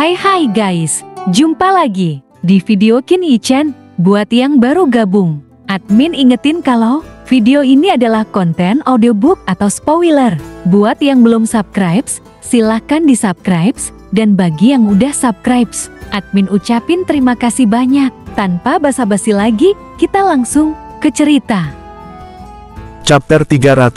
Hai guys, jumpa lagi di video Qin Yichan. Buat yang baru gabung, admin ingetin kalau video ini adalah konten audiobook atau spoiler. Buat yang belum subscribe, silahkan di subscribe, dan bagi yang udah subscribe, admin ucapin terima kasih banyak. Tanpa basa-basi lagi, kita langsung ke cerita. Chapter 395,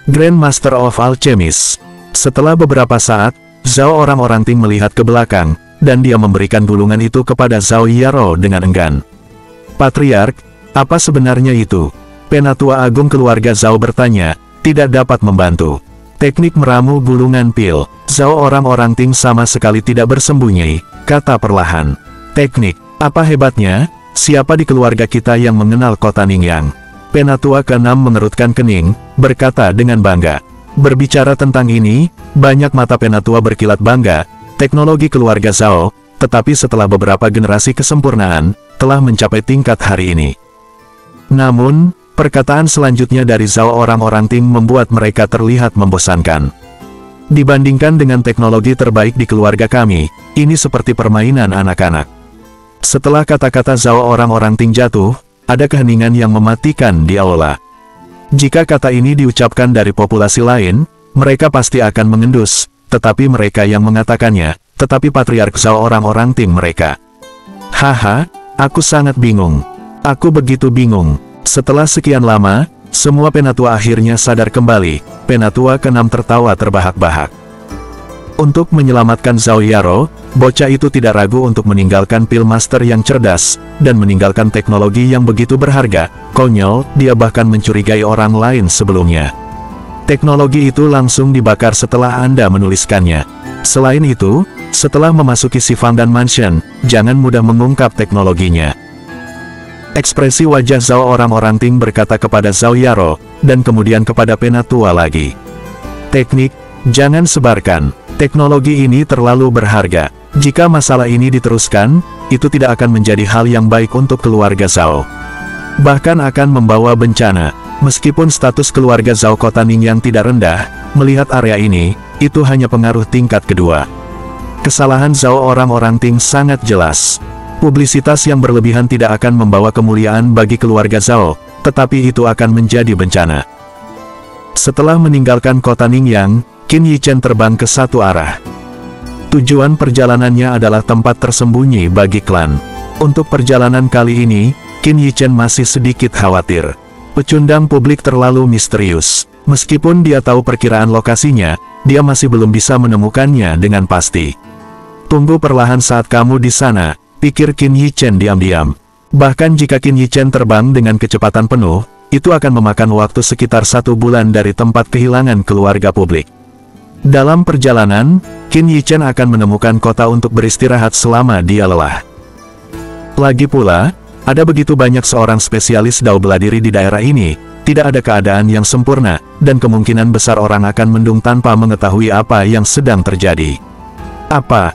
Grandmaster of Alchemist. Setelah beberapa saat, Zhao orang-orang Ting melihat ke belakang, dan dia memberikan gulungan itu kepada Zhao Yaro dengan enggan. Patriark, apa sebenarnya itu? Penatua Agung keluarga Zhao bertanya, tidak dapat membantu. Teknik meramu gulungan pil. Zhao orang-orang Ting sama sekali tidak bersembunyi, kata perlahan. Teknik, apa hebatnya? Siapa di keluarga kita yang mengenal kota Ningyang? Penatua ke-6 mengerutkan kening, berkata dengan bangga. Berbicara tentang ini, banyak mata penatua berkilat bangga. Teknologi keluarga Zhao, tetapi setelah beberapa generasi kesempurnaan, telah mencapai tingkat hari ini. Namun, perkataan selanjutnya dari Zhao orang-orang Ting membuat mereka terlihat membosankan. Dibandingkan dengan teknologi terbaik di keluarga kami, ini seperti permainan anak-anak. Setelah kata-kata Zhao orang-orang Ting jatuh, ada keheningan yang mematikan di aula. Jika kata ini diucapkan dari populasi lain, mereka pasti akan mengendus, tetapi mereka yang mengatakannya, tetapi Patriark Zhao orang-orang Ting mereka. Haha, aku sangat bingung. Aku begitu bingung. Setelah sekian lama, semua penatua akhirnya sadar kembali. Penatua ke-6 tertawa terbahak-bahak. Untuk menyelamatkan Zhao Yaro, bocah itu tidak ragu untuk meninggalkan pil master yang cerdas, dan meninggalkan teknologi yang begitu berharga. Konyol, dia bahkan mencurigai orang lain sebelumnya. Teknologi itu langsung dibakar setelah Anda menuliskannya. Selain itu, setelah memasuki Sifangdan Mansion, jangan mudah mengungkap teknologinya. Ekspresi wajah Zhao orang-orang Ting berkata kepada Zhao Yaro, dan kemudian kepada penatua lagi. Teknik, jangan sebarkan. Teknologi ini terlalu berharga. Jika masalah ini diteruskan, itu tidak akan menjadi hal yang baik untuk keluarga Zhao. Bahkan akan membawa bencana. Meskipun status keluarga Zhao kota Ningyang tidak rendah, melihat area ini, itu hanya pengaruh tingkat kedua. Kesalahan Zhao orang-orang Ting sangat jelas. Publisitas yang berlebihan tidak akan membawa kemuliaan bagi keluarga Zhao, tetapi itu akan menjadi bencana. Setelah meninggalkan kota Ningyang, Qin Yichan terbang ke satu arah. Tujuan perjalanannya adalah tempat tersembunyi bagi klan. Untuk perjalanan kali ini, Qin Yichan masih sedikit khawatir. Pecundang publik terlalu misterius. Meskipun dia tahu perkiraan lokasinya, dia masih belum bisa menemukannya dengan pasti. Tunggu perlahan saat kamu di sana, pikir Qin Yichan diam-diam. Bahkan jika Qin Yichan terbang dengan kecepatan penuh, itu akan memakan waktu sekitar 1 bulan dari tempat kehilangan keluarga publik. Dalam perjalanan, Qin Yichan akan menemukan kota untuk beristirahat selama dia lelah. Lagi pula, ada begitu banyak seorang spesialis dao bela diri di daerah ini, tidak ada keadaan yang sempurna, dan kemungkinan besar orang akan mendung tanpa mengetahui apa yang sedang terjadi. Apa?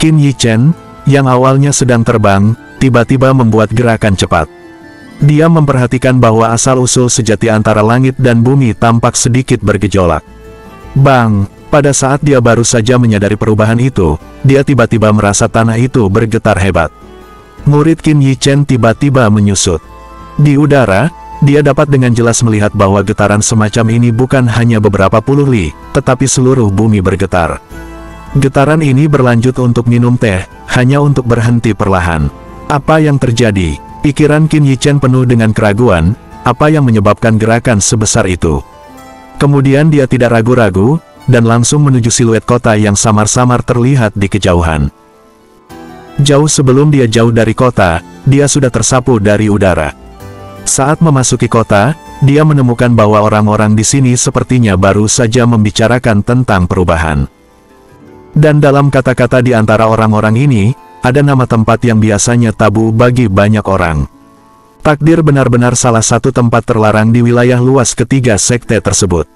Qin Yichan, yang awalnya sedang terbang, tiba-tiba membuat gerakan cepat. Dia memperhatikan bahwa asal-usul sejati antara langit dan bumi tampak sedikit bergejolak. Bang, pada saat dia baru saja menyadari perubahan itu, dia tiba-tiba merasa tanah itu bergetar hebat. Murid Qin Yichan tiba-tiba menyusut. Di udara, dia dapat dengan jelas melihat bahwa getaran semacam ini bukan hanya beberapa puluh li, tetapi seluruh bumi bergetar. Getaran ini berlanjut untuk minum teh, hanya untuk berhenti perlahan. Apa yang terjadi? Pikiran Qin Yichan penuh dengan keraguan, apa yang menyebabkan gerakan sebesar itu? Kemudian dia tidak ragu-ragu, dan langsung menuju siluet kota yang samar-samar terlihat di kejauhan. Jauh sebelum dia jauh dari kota, dia sudah tersapu dari udara. Saat memasuki kota, dia menemukan bahwa orang-orang di sini sepertinya baru saja membicarakan tentang perubahan. Dan dalam kata-kata di antara orang-orang ini, ada nama tempat yang biasanya tabu bagi banyak orang. Takdir benar-benar salah satu tempat terlarang di wilayah luas ketiga sekte tersebut.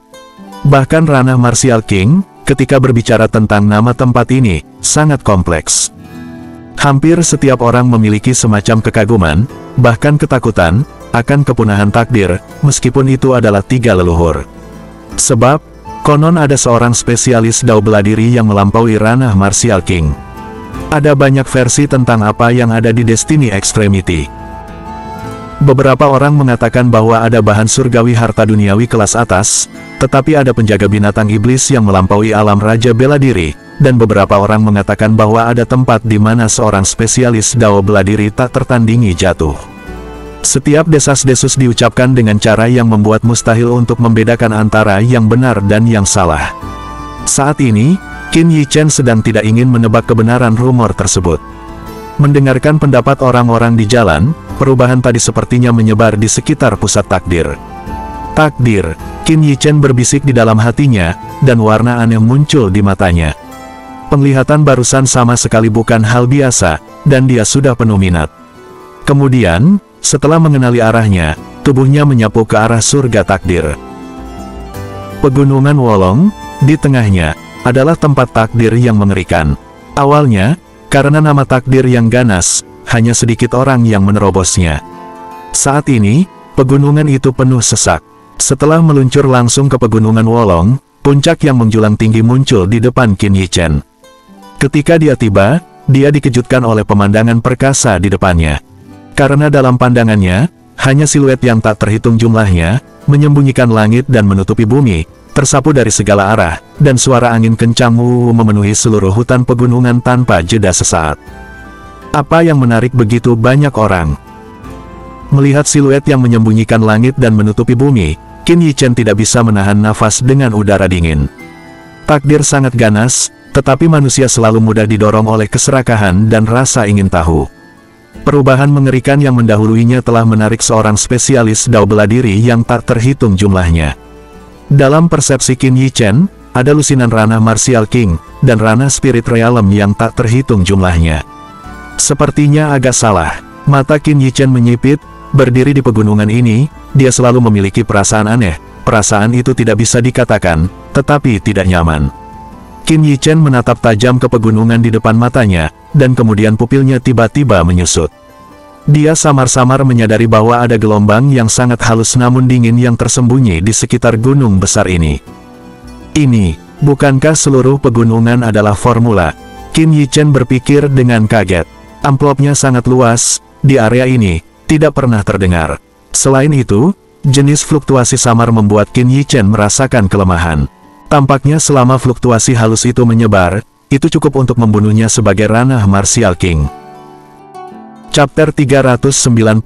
Bahkan ranah Martial King, ketika berbicara tentang nama tempat ini, sangat kompleks. Hampir setiap orang memiliki semacam kekaguman, bahkan ketakutan, akan kepunahan takdir, meskipun itu adalah 3 leluhur. Sebab, Konon ada seorang spesialis Dao bela diri yang melampaui ranah Martial King. Ada banyak versi tentang apa yang ada di Destiny Extremity. Beberapa orang mengatakan bahwa ada bahan surgawi harta duniawi kelas atas, tetapi ada penjaga binatang iblis yang melampaui alam raja bela diri, dan beberapa orang mengatakan bahwa ada tempat di mana seorang spesialis Dao bela diri tak tertandingi jatuh. Setiap desas-desus diucapkan dengan cara yang membuat mustahil untuk membedakan antara yang benar dan yang salah. Saat ini, Qin Yichen sedang tidak ingin menebak kebenaran rumor tersebut. Mendengarkan pendapat orang-orang di jalan, perubahan tadi sepertinya menyebar di sekitar pusat takdir. Takdir, Qin Yichen berbisik di dalam hatinya, dan warna aneh muncul di matanya. Penglihatan barusan sama sekali bukan hal biasa, dan dia sudah penuh minat. Kemudian, setelah mengenali arahnya, tubuhnya menyapu ke arah surga takdir. Pegunungan Wolong, di tengahnya, adalah tempat takdir yang mengerikan. Awalnya, karena nama takdir yang ganas, hanya sedikit orang yang menerobosnya. Saat ini, pegunungan itu penuh sesak. Setelah meluncur langsung ke pegunungan Wolong, puncak yang menjulang tinggi muncul di depan Qin Yichen. Ketika dia tiba, dia dikejutkan oleh pemandangan perkasa di depannya. Karena dalam pandangannya, hanya siluet yang tak terhitung jumlahnya, menyembunyikan langit dan menutupi bumi, tersapu dari segala arah, dan suara angin kencang memenuhi seluruh hutan pegunungan tanpa jeda sesaat. Apa yang menarik begitu banyak orang? Melihat siluet yang menyembunyikan langit dan menutupi bumi, Qin Yichen tidak bisa menahan nafas dengan udara dingin. Takdir sangat ganas, tetapi manusia selalu mudah didorong oleh keserakahan dan rasa ingin tahu. Perubahan mengerikan yang mendahuluinya telah menarik seorang spesialis Dao bela diri yang tak terhitung jumlahnya. Dalam persepsi Qin Yichen, ada lusinan ranah Martial King, dan ranah Spirit Realm yang tak terhitung jumlahnya. Sepertinya agak salah. Mata Qin Yichen menyipit, berdiri di pegunungan ini, dia selalu memiliki perasaan aneh. Perasaan itu tidak bisa dikatakan, tetapi tidak nyaman. Qin Yichen menatap tajam ke pegunungan di depan matanya, dan kemudian pupilnya tiba-tiba menyusut. Dia samar-samar menyadari bahwa ada gelombang yang sangat halus namun dingin yang tersembunyi di sekitar gunung besar ini. Ini, bukankah seluruh pegunungan adalah formula? Qin Yichen berpikir dengan kaget. Amplopnya sangat luas, di area ini, tidak pernah terdengar. Selain itu, jenis fluktuasi samar membuat Qin Yichen merasakan kelemahan. Tampaknya selama fluktuasi halus itu menyebar, itu cukup untuk membunuhnya sebagai ranah Martial King. Chapter 396,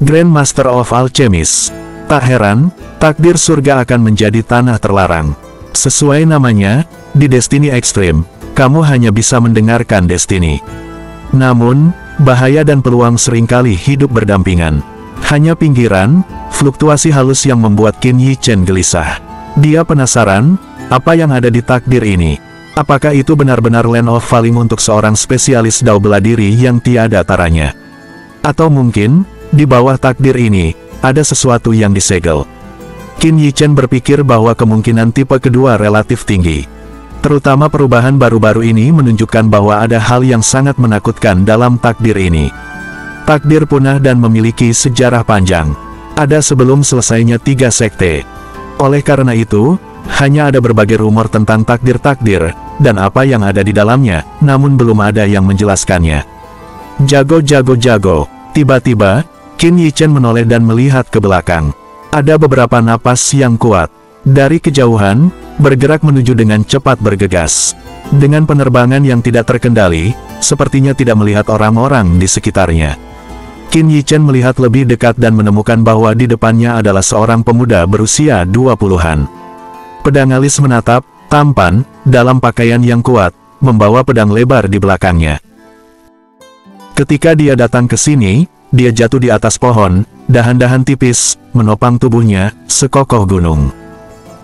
Grand Master of Alchemist. Tak heran, takdir surga akan menjadi tanah terlarang. Sesuai namanya, di Destiny Extreme, kamu hanya bisa mendengarkan Destiny. Namun, bahaya dan peluang seringkali hidup berdampingan. Hanya pinggiran, fluktuasi halus yang membuat Qin Yichen gelisah. Dia penasaran, apa yang ada di takdir ini? Apakah itu benar-benar Land of Falling untuk seorang spesialis Dao bela diri yang tiada taranya? Atau mungkin, di bawah takdir ini, ada sesuatu yang disegel? Qin Yichen berpikir bahwa kemungkinan tipe kedua relatif tinggi. Terutama perubahan baru-baru ini menunjukkan bahwa ada hal yang sangat menakutkan dalam takdir ini. Takdir punah dan memiliki sejarah panjang. Ada sebelum selesainya 3 sekte. Oleh karena itu, hanya ada berbagai rumor tentang takdir-takdir, dan apa yang ada di dalamnya, namun belum ada yang menjelaskannya. Jago. Tiba-tiba, Qin Yichen menoleh dan melihat ke belakang. Ada beberapa napas yang kuat. Dari kejauhan, bergerak menuju dengan cepat bergegas. Dengan penerbangan yang tidak terkendali, sepertinya tidak melihat orang-orang di sekitarnya. Qin Yichen melihat lebih dekat dan menemukan bahwa di depannya adalah seorang pemuda berusia 20-an. Pedang alis menatap, tampan, dalam pakaian yang kuat, membawa pedang lebar di belakangnya. Ketika dia datang ke sini, dia jatuh di atas pohon, dahan-dahan tipis, menopang tubuhnya, sekokoh gunung.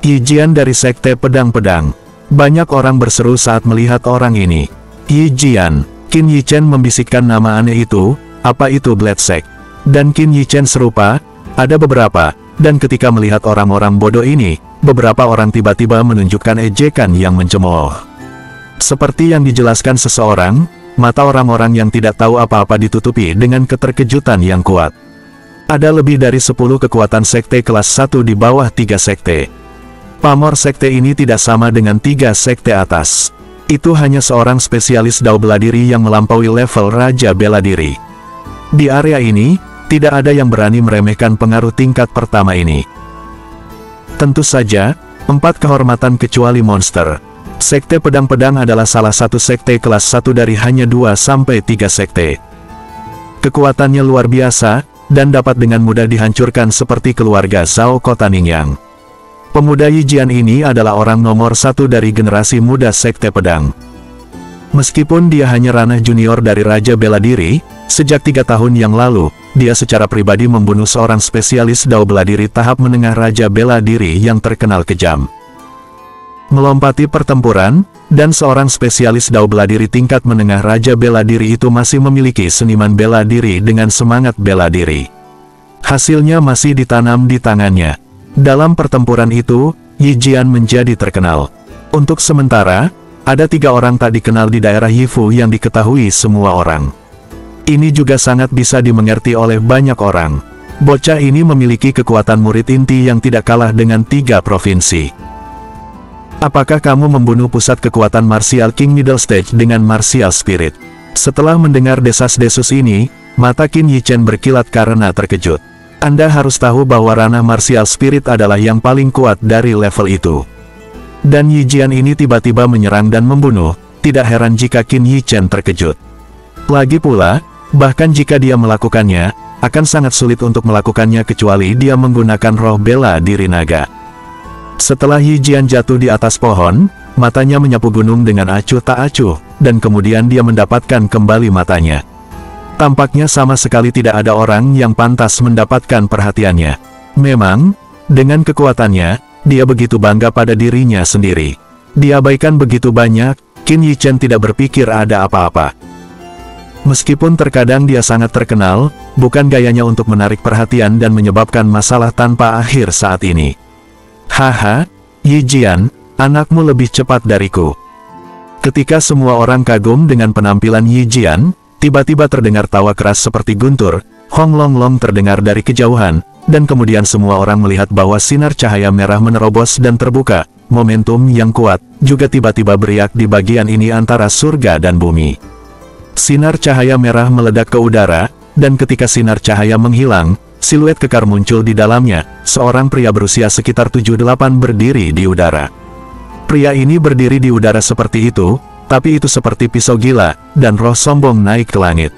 Yijian dari Sekte Pedang-Pedang. Banyak orang berseru saat melihat orang ini. Yijian. Qin Yichen membisikkan nama aneh itu, apa itu Blade Sect? Dan Qin Yichen serupa, ada beberapa, dan ketika melihat orang-orang bodoh ini, beberapa orang tiba-tiba menunjukkan ejekan yang mencemooh. Seperti yang dijelaskan seseorang, mata orang-orang yang tidak tahu apa-apa ditutupi dengan keterkejutan yang kuat. Ada lebih dari 10 kekuatan sekte kelas 1 di bawah 3 sekte. Pamor sekte ini tidak sama dengan 3 sekte atas. Itu hanya seorang spesialis dao bela diri yang melampaui level Raja Bela Diri. Di area ini, tidak ada yang berani meremehkan pengaruh tingkat pertama ini. Tentu saja, 4 kehormatan kecuali monster. Sekte pedang-pedang adalah salah satu sekte kelas 1 dari hanya 2-3 sekte. Kekuatannya luar biasa, dan dapat dengan mudah dihancurkan seperti keluarga Zhao Kota Ningyang. Pemuda Yijian ini adalah orang nomor 1 dari generasi muda sekte pedang. Meskipun dia hanya ranah junior dari Raja Bela Diri, sejak 3 tahun yang lalu, dia secara pribadi membunuh seorang spesialis dao bela diri tahap menengah Raja Bela Diri yang terkenal kejam. Melompati pertempuran, dan seorang spesialis dao bela diri tingkat menengah Raja Bela Diri itu masih memiliki seniman bela diri dengan semangat bela diri. Hasilnya masih ditanam di tangannya. Dalam pertempuran itu, Yijian menjadi terkenal. Untuk sementara, ada 3 orang tak dikenal di daerah Yifu yang diketahui semua orang. Ini juga sangat bisa dimengerti oleh banyak orang. Bocah ini memiliki kekuatan murid inti yang tidak kalah dengan 3 provinsi. Apakah kamu membunuh pusat kekuatan Martial King Middle Stage dengan Martial Spirit? Setelah mendengar desas-desus ini, mata Qin Yichen berkilat karena terkejut. Anda harus tahu bahwa ranah Martial Spirit adalah yang paling kuat dari level itu. Dan Yijian ini tiba-tiba menyerang dan membunuh, tidak heran jika Qin Yichen terkejut. Lagi pula, bahkan jika dia melakukannya, akan sangat sulit untuk melakukannya kecuali dia menggunakan roh bela diri naga. Setelah Yijian jatuh di atas pohon, matanya menyapu gunung dengan acuh tak acuh, dan kemudian dia mendapatkan kembali matanya. Tampaknya sama sekali tidak ada orang yang pantas mendapatkan perhatiannya. Memang, dengan kekuatannya, dia begitu bangga pada dirinya sendiri. Diabaikan begitu banyak, Qin Yichen tidak berpikir ada apa-apa. Meskipun terkadang dia sangat terkenal, bukan gayanya untuk menarik perhatian dan menyebabkan masalah tanpa akhir saat ini. Haha, Yijian, anakmu lebih cepat dariku. Ketika semua orang kagum dengan penampilan Yijian, tiba-tiba terdengar tawa keras seperti guntur, Hong Long Long terdengar dari kejauhan, dan kemudian semua orang melihat bahwa sinar cahaya merah menerobos dan terbuka. Momentum yang kuat, juga tiba-tiba beriak di bagian ini antara surga dan bumi. Sinar cahaya merah meledak ke udara, dan ketika sinar cahaya menghilang, siluet kekar muncul di dalamnya, seorang pria berusia sekitar 78 berdiri di udara. Pria ini berdiri di udara seperti itu, tapi itu seperti pisau gila, dan roh sombong naik ke langit.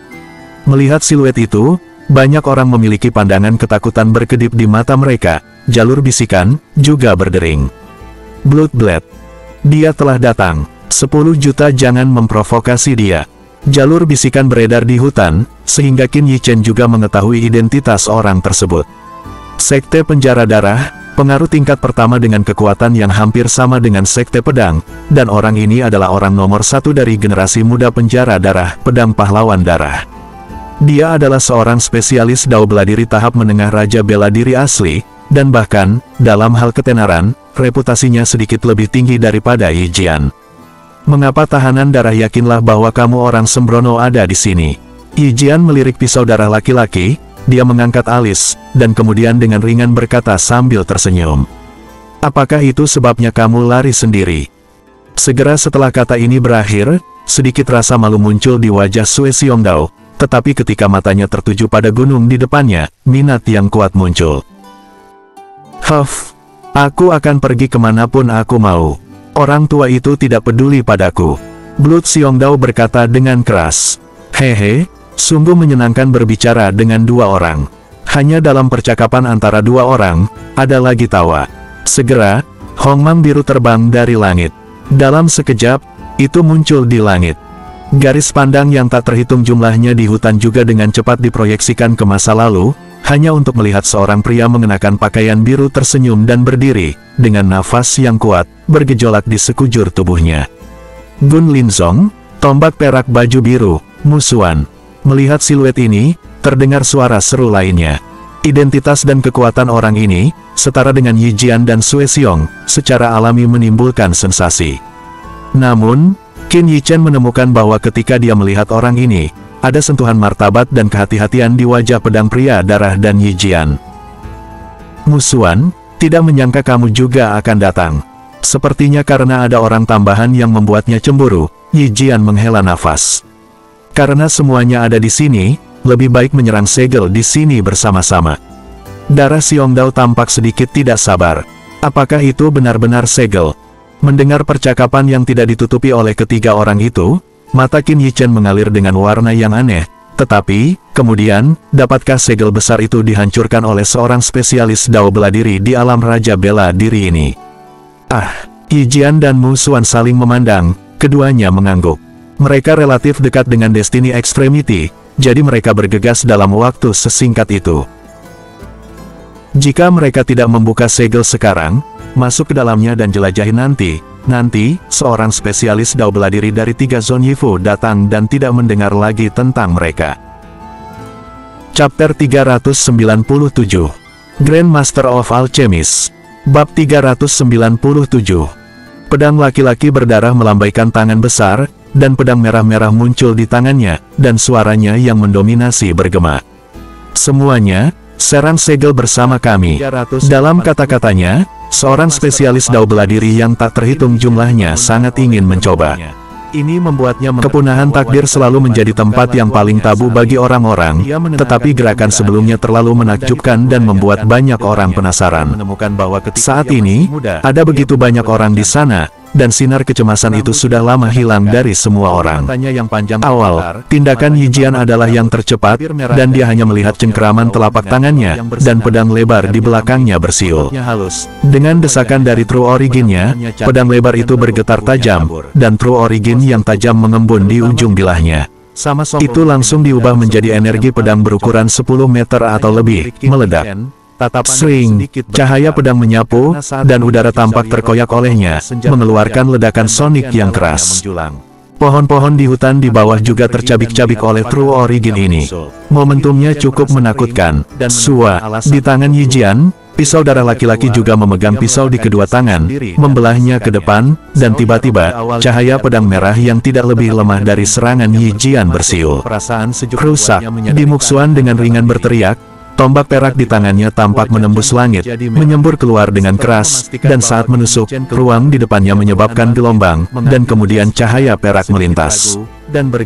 Melihat siluet itu, banyak orang memiliki pandangan ketakutan berkedip di mata mereka, jalur bisikan, juga berdering. Bloodblade. Dia telah datang. 10 juta jangan memprovokasi dia. Jalur bisikan beredar di hutan, sehingga Qin Yichen juga mengetahui identitas orang tersebut. Sekte Penjara Darah, pengaruh tingkat pertama dengan kekuatan yang hampir sama dengan Sekte Pedang, dan orang ini adalah orang nomor 1 dari generasi muda Penjara Darah, Pedang Pahlawan Darah. Dia adalah seorang spesialis dao bela diri tahap menengah Raja Bela Diri asli, dan bahkan, dalam hal ketenaran, reputasinya sedikit lebih tinggi daripada Yijian. Mengapa tahanan darah yakinlah bahwa kamu orang sembrono ada di sini? Yijian melirik pisau darah laki-laki, dia mengangkat alis, dan kemudian dengan ringan berkata sambil tersenyum. Apakah itu sebabnya kamu lari sendiri? Segera setelah kata ini berakhir, sedikit rasa malu muncul di wajah Sue Xiongdao, tetapi ketika matanya tertuju pada gunung di depannya, minat yang kuat muncul. Huff, aku akan pergi kemanapun aku mau. Orang tua itu tidak peduli padaku. Blood Xiongdao berkata dengan keras. Hehe, sungguh menyenangkan berbicara dengan 2 orang. Hanya dalam percakapan antara 2 orang, ada lagi tawa. Segera, Hongmang biru terbang dari langit. Dalam sekejap, itu muncul di langit. Garis pandang yang tak terhitung jumlahnya di hutan juga dengan cepat diproyeksikan ke masa lalu, hanya untuk melihat seorang pria mengenakan pakaian biru tersenyum dan berdiri, dengan nafas yang kuat, bergejolak di sekujur tubuhnya. Gun Linzong, tombak perak baju biru, musuhan. Melihat siluet ini, terdengar suara seru lainnya. Identitas dan kekuatan orang ini, setara dengan Yijian dan Sue Xiong, secara alami menimbulkan sensasi. Namun, Qin Yichen menemukan bahwa ketika dia melihat orang ini, ada sentuhan martabat dan kehati-hatian di wajah pedang pria darah dan Yijian. Musuhan, Tidak menyangka kamu juga akan datang. Sepertinya karena ada orang tambahan yang membuatnya cemburu, Yi Jian menghela nafas. Karena semuanya ada di sini, lebih baik menyerang segel di sini bersama-sama. Darah Xiongdao tampak sedikit tidak sabar. Apakah itu benar-benar segel? Mendengar percakapan yang tidak ditutupi oleh ketiga orang itu, mata Qin Yichen mengalir dengan warna yang aneh. Tetapi, kemudian, dapatkah segel besar itu dihancurkan oleh seorang spesialis Dao bela diri di alam Raja Bela Diri ini? Ah, Yi Jian dan Mu Xuan saling memandang, keduanya mengangguk. Mereka relatif dekat dengan Destiny Extremity, jadi mereka bergegas dalam waktu sesingkat itu. Jika mereka tidak membuka segel sekarang, masuk ke dalamnya dan jelajahi nanti, seorang spesialis Dao bela diri dari 3 Zone Yifu datang dan tidak mendengar lagi tentang mereka. Chapter 397 Grand Master of Alchemist. Bab 397. Pedang laki-laki berdarah melambaikan tangan besar, dan pedang merah-merah muncul di tangannya, dan suaranya yang mendominasi bergema. Semuanya, serang segel bersama kami. Dalam kata-katanya, seorang spesialis Dao bela diri yang tak terhitung jumlahnya sangat ingin mencoba. Ini membuatnya kepunahan takdir selalu menjadi tempat yang paling tabu bagi orang-orang, tetapi gerakan sebelumnya terlalu menakjubkan dan membuat banyak orang penasaran. Saat ini, ada begitu banyak orang di sana, dan sinar kecemasan itu sudah lama hilang dari semua orang. Awal, tindakan Yi Jian adalah yang tercepat, dan dia hanya melihat cengkeraman telapak tangannya, dan pedang lebar di belakangnya bersiul. Dengan desakan dari True Origin-nya, pedang lebar itu bergetar tajam, dan True Origin yang tajam mengembun di ujung bilahnya. Itu langsung diubah menjadi energi pedang berukuran 10 meter atau lebih, meledak. Swing, cahaya pedang menyapu, dan udara tampak terkoyak olehnya, mengeluarkan ledakan sonik yang keras. Pohon-pohon di hutan di bawah juga tercabik-cabik oleh True Origin ini. Momentumnya cukup menakutkan. Di tangan Yi Jian, pisau darah laki-laki juga memegang pisau di kedua tangan, membelahnya ke depan, dan tiba-tiba, cahaya pedang merah yang tidak lebih lemah dari serangan Yi Jian bersiul. Rusak, di Mu Xuan dengan ringan berteriak. Tombak perak di tangannya tampak menembus langit, menyembur keluar dengan keras, dan saat menusuk, ruang di depannya menyebabkan gelombang, dan kemudian cahaya perak melintas.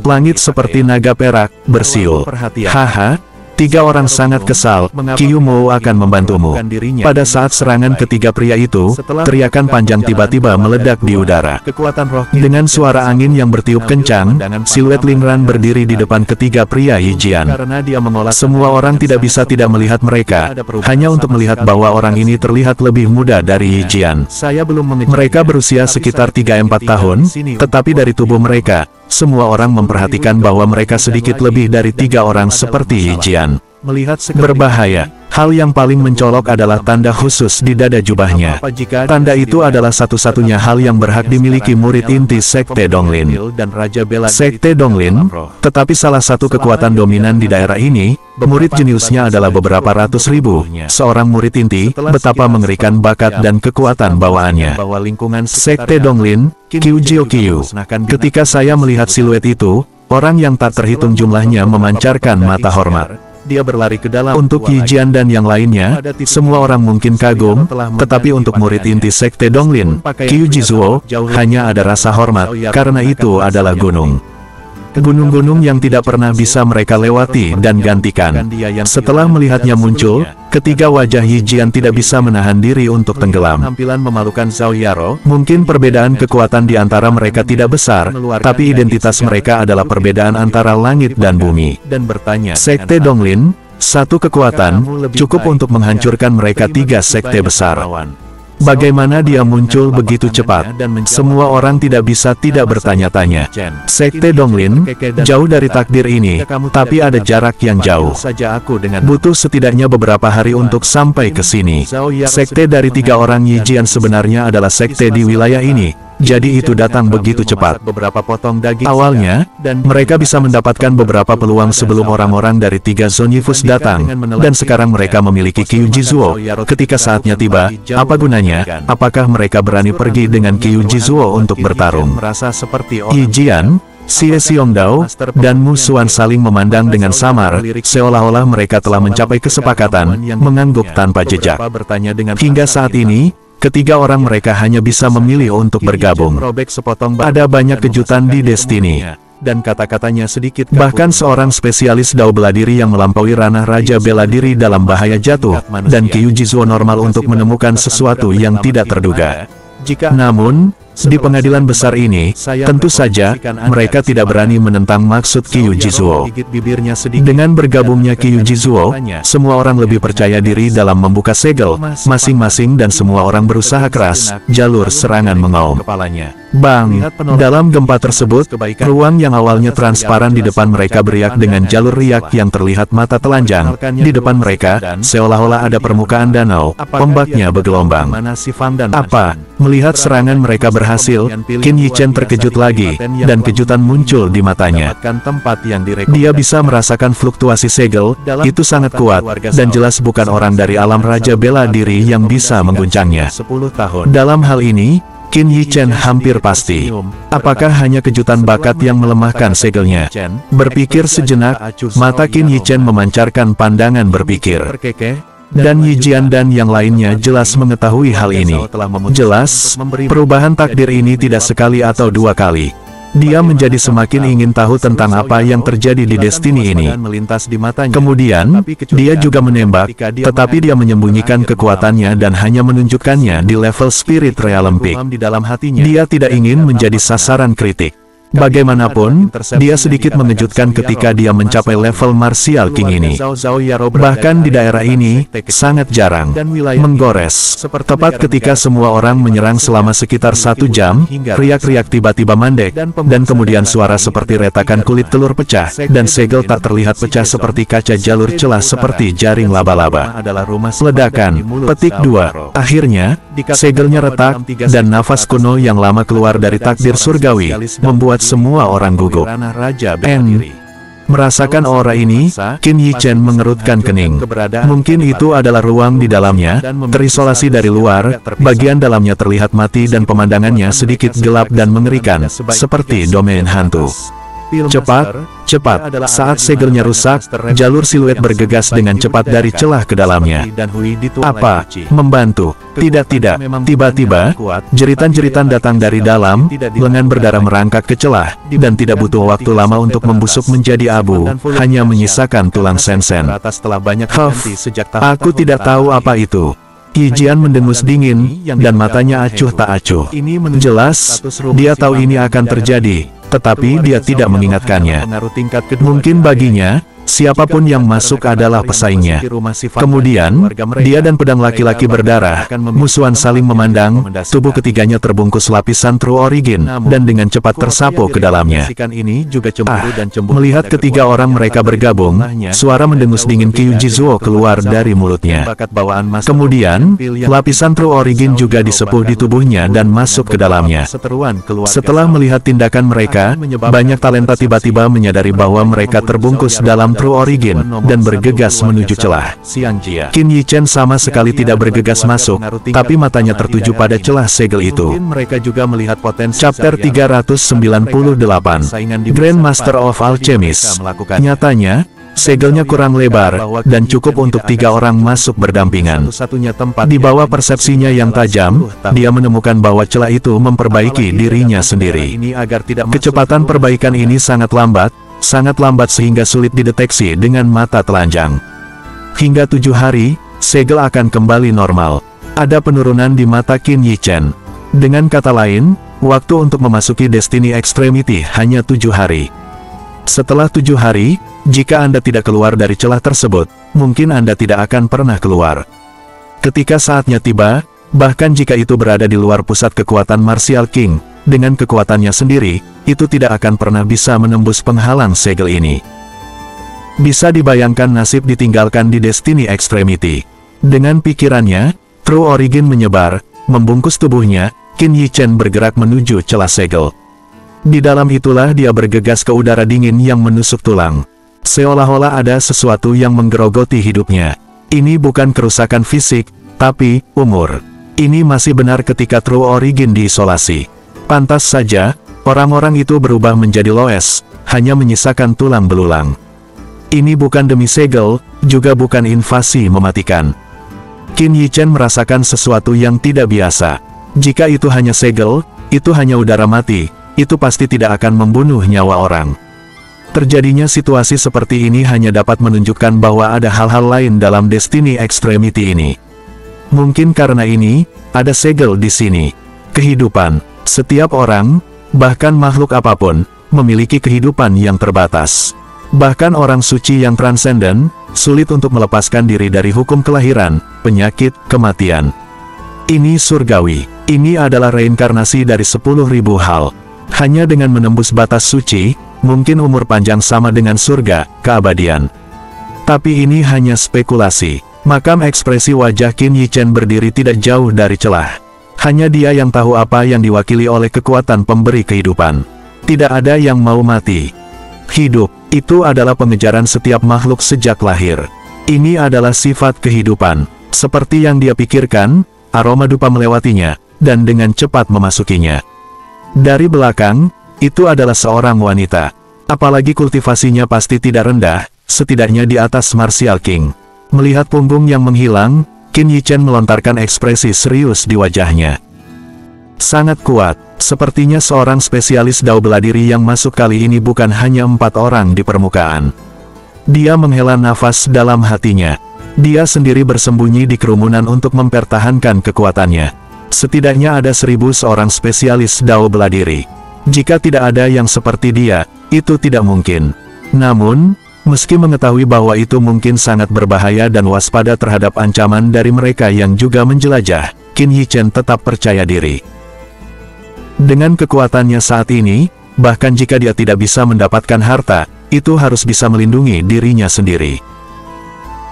Langit seperti naga perak, bersiul. Haha, 3 orang sangat kesal, Qiu Mo akan membantumu. Pada saat serangan ketiga pria itu, teriakan panjang tiba-tiba meledak di udara. Dengan suara angin yang bertiup kencang, siluet Lin Ran berdiri di depan ketiga pria Yi Jian. Semua orang tidak bisa tidak melihat mereka, hanya untuk melihat bahwa orang ini terlihat lebih muda dari Yi Jian. Mereka berusia sekitar 3-4 tahun, tetapi dari tubuh mereka, semua orang memperhatikan bahwa mereka sedikit lebih dari 3 orang seperti Yi Jian. Berbahaya. Hal yang paling mencolok adalah tanda khusus di dada jubahnya. Tanda itu adalah satu-satunya hal yang berhak dimiliki murid inti Sekte Donglin. Sekte Donglin, tetapi salah satu kekuatan dominan di daerah ini, murid jeniusnya adalah beberapa ratus ribu. Seorang murid inti, betapa mengerikan bakat dan kekuatan bawaannya. Sekte Donglin, Qiu Jiu Qiu. Ketika saya melihat siluet itu, orang yang tak terhitung jumlahnya memancarkan mata hormat. Dia berlari ke dalam. Untuk Yi Jian dan yang lainnya, semua orang mungkin kagum, tetapi untuk murid inti Sekte Donglin, Qiu Jizuo, hanya ada rasa hormat, karena itu adalah gunung. Gunung-gunung yang tidak pernah bisa mereka lewati dan gantikan. Setelah melihatnya muncul, ketiga wajah Yi Jian tidak bisa menahan diri untuk tenggelam. Mungkin perbedaan kekuatan di antara mereka tidak besar, tapi identitas mereka adalah perbedaan antara langit dan bumi. Sekte Donglin, satu kekuatan, cukup untuk menghancurkan mereka 3 sekte besar. Bagaimana dia muncul begitu cepat? Semua orang tidak bisa tidak bertanya-tanya. Sekte Donglin, jauh dari takdir ini, tapi ada jarak yang jauh. Butuh setidaknya beberapa hari untuk sampai ke sini. Sekte dari 3 orang Yi Jian sebenarnya adalah sekte di wilayah ini. Jadi itu datang begitu cepat. Awalnya, mereka bisa mendapatkan beberapa peluang sebelum orang-orang dari 3 Zone Yifus datang, dan sekarang mereka memiliki Qiu Jizuo. Ketika saatnya tiba, apa gunanya? Apakah mereka berani pergi dengan Qiu Jizuo untuk bertarung? Yi Jian, Xie Xiongdao dan Mu Xuan saling memandang dengan samar, seolah-olah mereka telah mencapai kesepakatan, mengangguk tanpa jejak. Hingga saat ini, ketiga orang mereka hanya bisa memilih untuk bergabung. Ada banyak kejutan di Destiny. Dan kata-katanya sedikit. Bahkan seorang spesialis dao bela diri yang melampaui ranah raja bela diri dalam bahaya jatuh, dan Qiu Jizuo normal untuk menemukan sesuatu yang tidak terduga. Namun, di pengadilan besar ini, tentu saja, mereka tidak berani menentang maksud Qiu Jizuo. Dengan bergabungnya Qiu Jizuo, semua orang lebih percaya diri dalam membuka segel, masing-masing dan semua orang berusaha keras, jalur serangan mengaum. Bang! Dalam gempa tersebut, ruang yang awalnya transparan di depan mereka beriak dengan jalur riak yang terlihat mata telanjang. Di depan mereka, seolah-olah ada permukaan danau, ombaknya bergelombang. Apa? Melihat serangan mereka berhasil, Qin Yichen terkejut lagi, dan kejutan muncul di matanya. Dia bisa merasakan fluktuasi segel, itu sangat kuat, dan jelas bukan orang dari alam raja bela diri yang bisa mengguncangnya. Dalam hal ini, Qin Yichen hampir pasti. Apakah hanya kejutan bakat yang melemahkan segelnya? Berpikir sejenak, mata Qin Yichen memancarkan pandangan berpikir. Dan Yi Jian dan yang lainnya jelas mengetahui hal ini. Jelas, perubahan takdir ini tidak sekali atau dua kali. Dia menjadi semakin ingin tahu tentang apa yang terjadi di Destiny ini. Kemudian, dia juga menembak, tetapi dia menyembunyikan kekuatannya dan hanya menunjukkannya di level Spirit Realm Peak. Dia tidak ingin menjadi sasaran kritik. Bagaimanapun, dia sedikit mengejutkan ketika dia mencapai level Martial King ini. Bahkan di daerah ini, sangat jarang menggores. Tepat ketika semua orang menyerang selama sekitar 1 jam, riak-riak tiba-tiba mandek, dan kemudian suara seperti retakan kulit telur pecah, dan segel tak terlihat pecah seperti kaca jalur celah seperti jaring laba-laba. Ledakan, petik 2. Akhirnya, segelnya retak, dan nafas kuno yang lama keluar dari takdir surgawi, membuat semua orang gugup. Merasakan aura ini, Qin Yichen mengerutkan kening. Mungkin itu adalah ruang di dalamnya, terisolasi dari luar, bagian dalamnya terlihat mati dan pemandangannya sedikit gelap dan mengerikan, seperti domain hantu. Cepat, cepat, saat segelnya rusak, jalur siluet bergegas dengan cepat dari celah ke dalamnya. Apa? Membantu? Tidak, tiba-tiba, jeritan-jeritan datang dari dalam, lengan berdarah merangkak ke celah, dan tidak butuh waktu lama untuk membusuk menjadi abu, hanya menyisakan tulang sen-sen. Aku tidak tahu apa itu. Yi Jian mendengus dingin, dan matanya acuh tak acuh. Jelas, dia tahu ini akan terjadi, tetapi dia tidak mengingatkannya. Mungkin baginya, siapapun yang masuk adalah pesaingnya. Kemudian, dia dan pedang laki-laki berdarah, musuhan saling memandang, tubuh ketiganya terbungkus lapisan True Origin, dan dengan cepat tersapu ke dalamnya. Melihat ketiga orang mereka bergabung, suara mendengus dingin Qiu Jizuo keluar dari mulutnya. Kemudian, lapisan True Origin juga disepuh di tubuhnya dan masuk ke dalamnya. Setelah melihat tindakan mereka, banyak talenta tiba-tiba menyadari bahwa mereka terbungkus dalam True Origin, dan bergegas menuju celah. Qin Yichen sama sekali tidak bergegas masuk, tapi matanya tertuju pada celah segel itu. Chapter 398, Grandmaster of Alchemist. Nyatanya, segelnya kurang lebar, dan cukup untuk 3 orang masuk berdampingan. Di bawah persepsinya yang tajam, dia menemukan bahwa celah itu memperbaiki dirinya sendiri. Kecepatan perbaikan ini sangat lambat sehingga sulit dideteksi dengan mata telanjang. Hingga 7 hari, segel akan kembali normal. Ada penurunan di mata Qin Yichen. Dengan kata lain, waktu untuk memasuki Destiny Extremity hanya 7 hari. Setelah 7 hari, jika Anda tidak keluar dari celah tersebut, mungkin Anda tidak akan pernah keluar. Ketika saatnya tiba, bahkan jika itu berada di luar pusat kekuatan Martial King, dengan kekuatannya sendiri, itu tidak akan pernah bisa menembus penghalang segel ini. Bisa dibayangkan nasib ditinggalkan di Destiny Extremity. Dengan pikirannya, True Origin menyebar, membungkus tubuhnya, Qin Yichen bergerak menuju celah segel. Di dalam itulah dia bergegas ke udara dingin yang menusuk tulang. Seolah-olah ada sesuatu yang menggerogoti hidupnya. Ini bukan kerusakan fisik, tapi umur. Ini masih benar ketika True Origin diisolasi. Pantas saja, Orang-orang itu berubah menjadi loes, hanya menyisakan tulang belulang. Ini bukan demi segel, juga bukan invasi mematikan. Qin Yichen merasakan sesuatu yang tidak biasa. Jika itu hanya segel, itu hanya udara mati, itu pasti tidak akan membunuh nyawa orang. Terjadinya situasi seperti ini hanya dapat menunjukkan bahwa ada hal-hal lain dalam Destiny Extremity ini. Mungkin karena ini, ada segel di sini. Kehidupan, setiap orang, bahkan makhluk apapun, memiliki kehidupan yang terbatas. Bahkan orang suci yang transenden, sulit untuk melepaskan diri dari hukum kelahiran, penyakit, kematian. Ini surgawi. Ini adalah reinkarnasi dari 10.000 hal. Hanya dengan menembus batas suci, mungkin umur panjang sama dengan surga, keabadian. Tapi ini hanya spekulasi. Makam ekspresi wajah Qin Yichen berdiri tidak jauh dari celah. Hanya dia yang tahu apa yang diwakili oleh kekuatan pemberi kehidupan. Tidak ada yang mau mati. Hidup, itu adalah pengejaran setiap makhluk sejak lahir. Ini adalah sifat kehidupan. Seperti yang dia pikirkan, aroma dupa melewatinya, dan dengan cepat memasukinya. Dari belakang, itu adalah seorang wanita. Apalagi kultivasinya pasti tidak rendah, setidaknya di atas Martial King. Melihat punggung yang menghilang, Qin Yichen melontarkan ekspresi serius di wajahnya. Sangat kuat, sepertinya seorang spesialis dao bela diri yang masuk kali ini bukan hanya 4 orang di permukaan. Dia menghela nafas dalam hatinya. Dia sendiri bersembunyi di kerumunan untuk mempertahankan kekuatannya. Setidaknya ada 1.000 seorang spesialis dao bela diri. Jika tidak ada yang seperti dia, itu tidak mungkin. Namun, meski mengetahui bahwa itu mungkin sangat berbahaya dan waspada terhadap ancaman dari mereka yang juga menjelajah, Qin Yichen tetap percaya diri. Dengan kekuatannya saat ini, bahkan jika dia tidak bisa mendapatkan harta, itu harus bisa melindungi dirinya sendiri.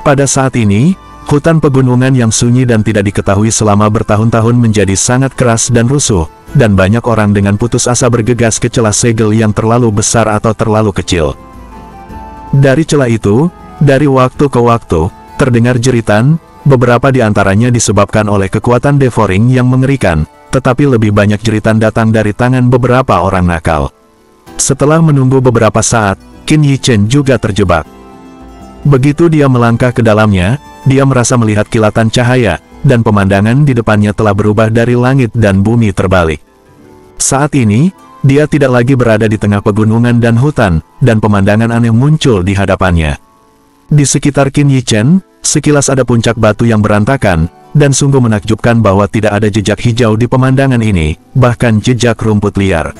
Pada saat ini, hutan pegunungan yang sunyi dan tidak diketahui selama bertahun-tahun menjadi sangat keras dan rusuh, dan banyak orang dengan putus asa bergegas ke celah segel yang terlalu besar atau terlalu kecil. Dari celah itu, dari waktu ke waktu, terdengar jeritan, beberapa di antaranya disebabkan oleh kekuatan devouring yang mengerikan, tetapi lebih banyak jeritan datang dari tangan beberapa orang nakal. Setelah menunggu beberapa saat, Qin Yichen juga terjebak. Begitu dia melangkah ke dalamnya, dia merasa melihat kilatan cahaya, dan pemandangan di depannya telah berubah dari langit dan bumi terbalik. Saat ini, dia tidak lagi berada di tengah pegunungan dan hutan, dan pemandangan aneh muncul di hadapannya. Di sekitar Qin Yichen, sekilas ada puncak batu yang berantakan, dan sungguh menakjubkan bahwa tidak ada jejak hijau di pemandangan ini, bahkan jejak rumput liar.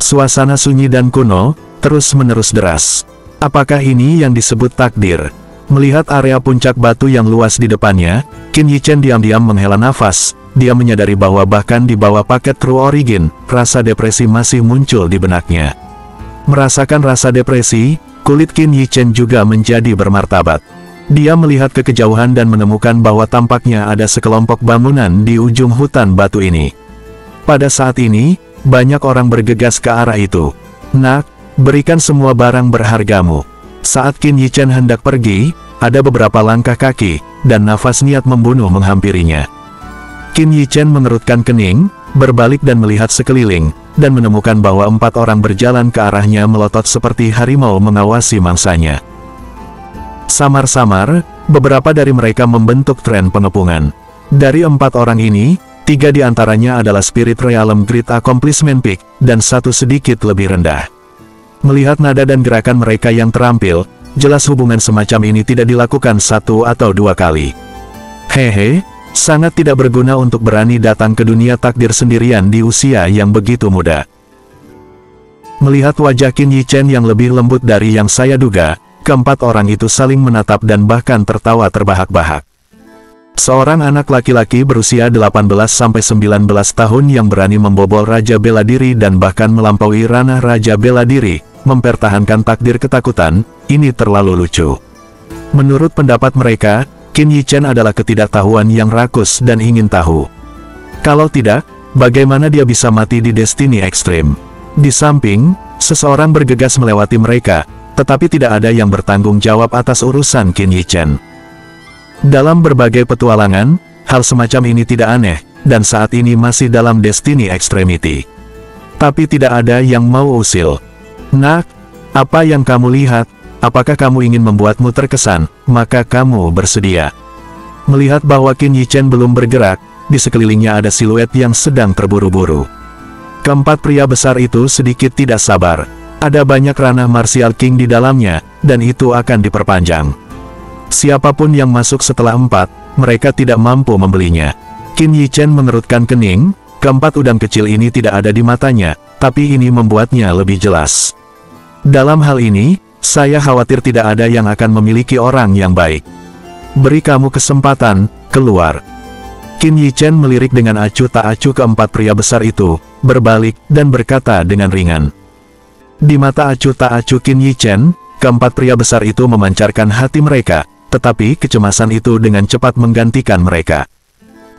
Suasana sunyi dan kuno, terus-menerus deras. Apakah ini yang disebut takdir? Melihat area puncak batu yang luas di depannya, Qin Yichen diam-diam menghela nafas. Dia menyadari bahwa bahkan di bawah paket True Origin, rasa depresi masih muncul di benaknya. Merasakan rasa depresi, kulit Qin Yichen juga menjadi bermartabat. Dia melihat ke kejauhan dan menemukan bahwa tampaknya ada sekelompok bangunan di ujung hutan batu ini. Pada saat ini, banyak orang bergegas ke arah itu. Nak, berikan semua barang berhargamu. Saat Qin Yichen hendak pergi, ada beberapa langkah kaki, dan nafas niat membunuh menghampirinya. Qin Yichen mengerutkan kening, berbalik dan melihat sekeliling, dan menemukan bahwa 4 orang berjalan ke arahnya melotot seperti harimau mengawasi mangsanya. Samar-samar, beberapa dari mereka membentuk tren pengepungan. Dari 4 orang ini, 3 di antaranya adalah Spirit Realm Great Accomplishment Peak, dan 1 sedikit lebih rendah. Melihat nada dan gerakan mereka yang terampil, jelas hubungan semacam ini tidak dilakukan 1 atau 2 kali. Hehe. Sangat tidak berguna untuk berani datang ke dunia takdir sendirian di usia yang begitu muda. Melihat wajah Qin Yichen yang lebih lembut dari yang saya duga, keempat orang itu saling menatap dan bahkan tertawa terbahak-bahak. Seorang anak laki-laki berusia 18-19 tahun yang berani membobol Raja Bela Diri dan bahkan melampaui ranah Raja Bela Diri, mempertahankan takdir ketakutan, ini terlalu lucu. Menurut pendapat mereka, Qin Yichen adalah ketidaktahuan yang rakus dan ingin tahu. Kalau tidak, bagaimana dia bisa mati di Destiny Extreme? Di samping, seseorang bergegas melewati mereka, tetapi tidak ada yang bertanggung jawab atas urusan Qin Yichen. Dalam berbagai petualangan, hal semacam ini tidak aneh, dan saat ini masih dalam Destiny Extremity. Tapi tidak ada yang mau usil. Nak, apa yang kamu lihat? Apakah kamu ingin membuatmu terkesan? Maka kamu bersedia. Melihat bahwa Qin Yichen belum bergerak, di sekelilingnya ada siluet yang sedang terburu-buru. Keempat pria besar itu sedikit tidak sabar. Ada banyak ranah martial king di dalamnya, dan itu akan diperpanjang. Siapapun yang masuk setelah 4, mereka tidak mampu membelinya. Qin Yichen mengerutkan kening, keempat udang kecil ini tidak ada di matanya, tapi ini membuatnya lebih jelas. Dalam hal ini, saya khawatir tidak ada yang akan memiliki orang yang baik. Beri kamu kesempatan, keluar. Qin Yichen melirik dengan acuh tak acuh keempat pria besar itu, berbalik, dan berkata dengan ringan. Di mata acuh tak acuh Qin Yichen, keempat pria besar itu memancarkan hati mereka, tetapi kecemasan itu dengan cepat menggantikan mereka.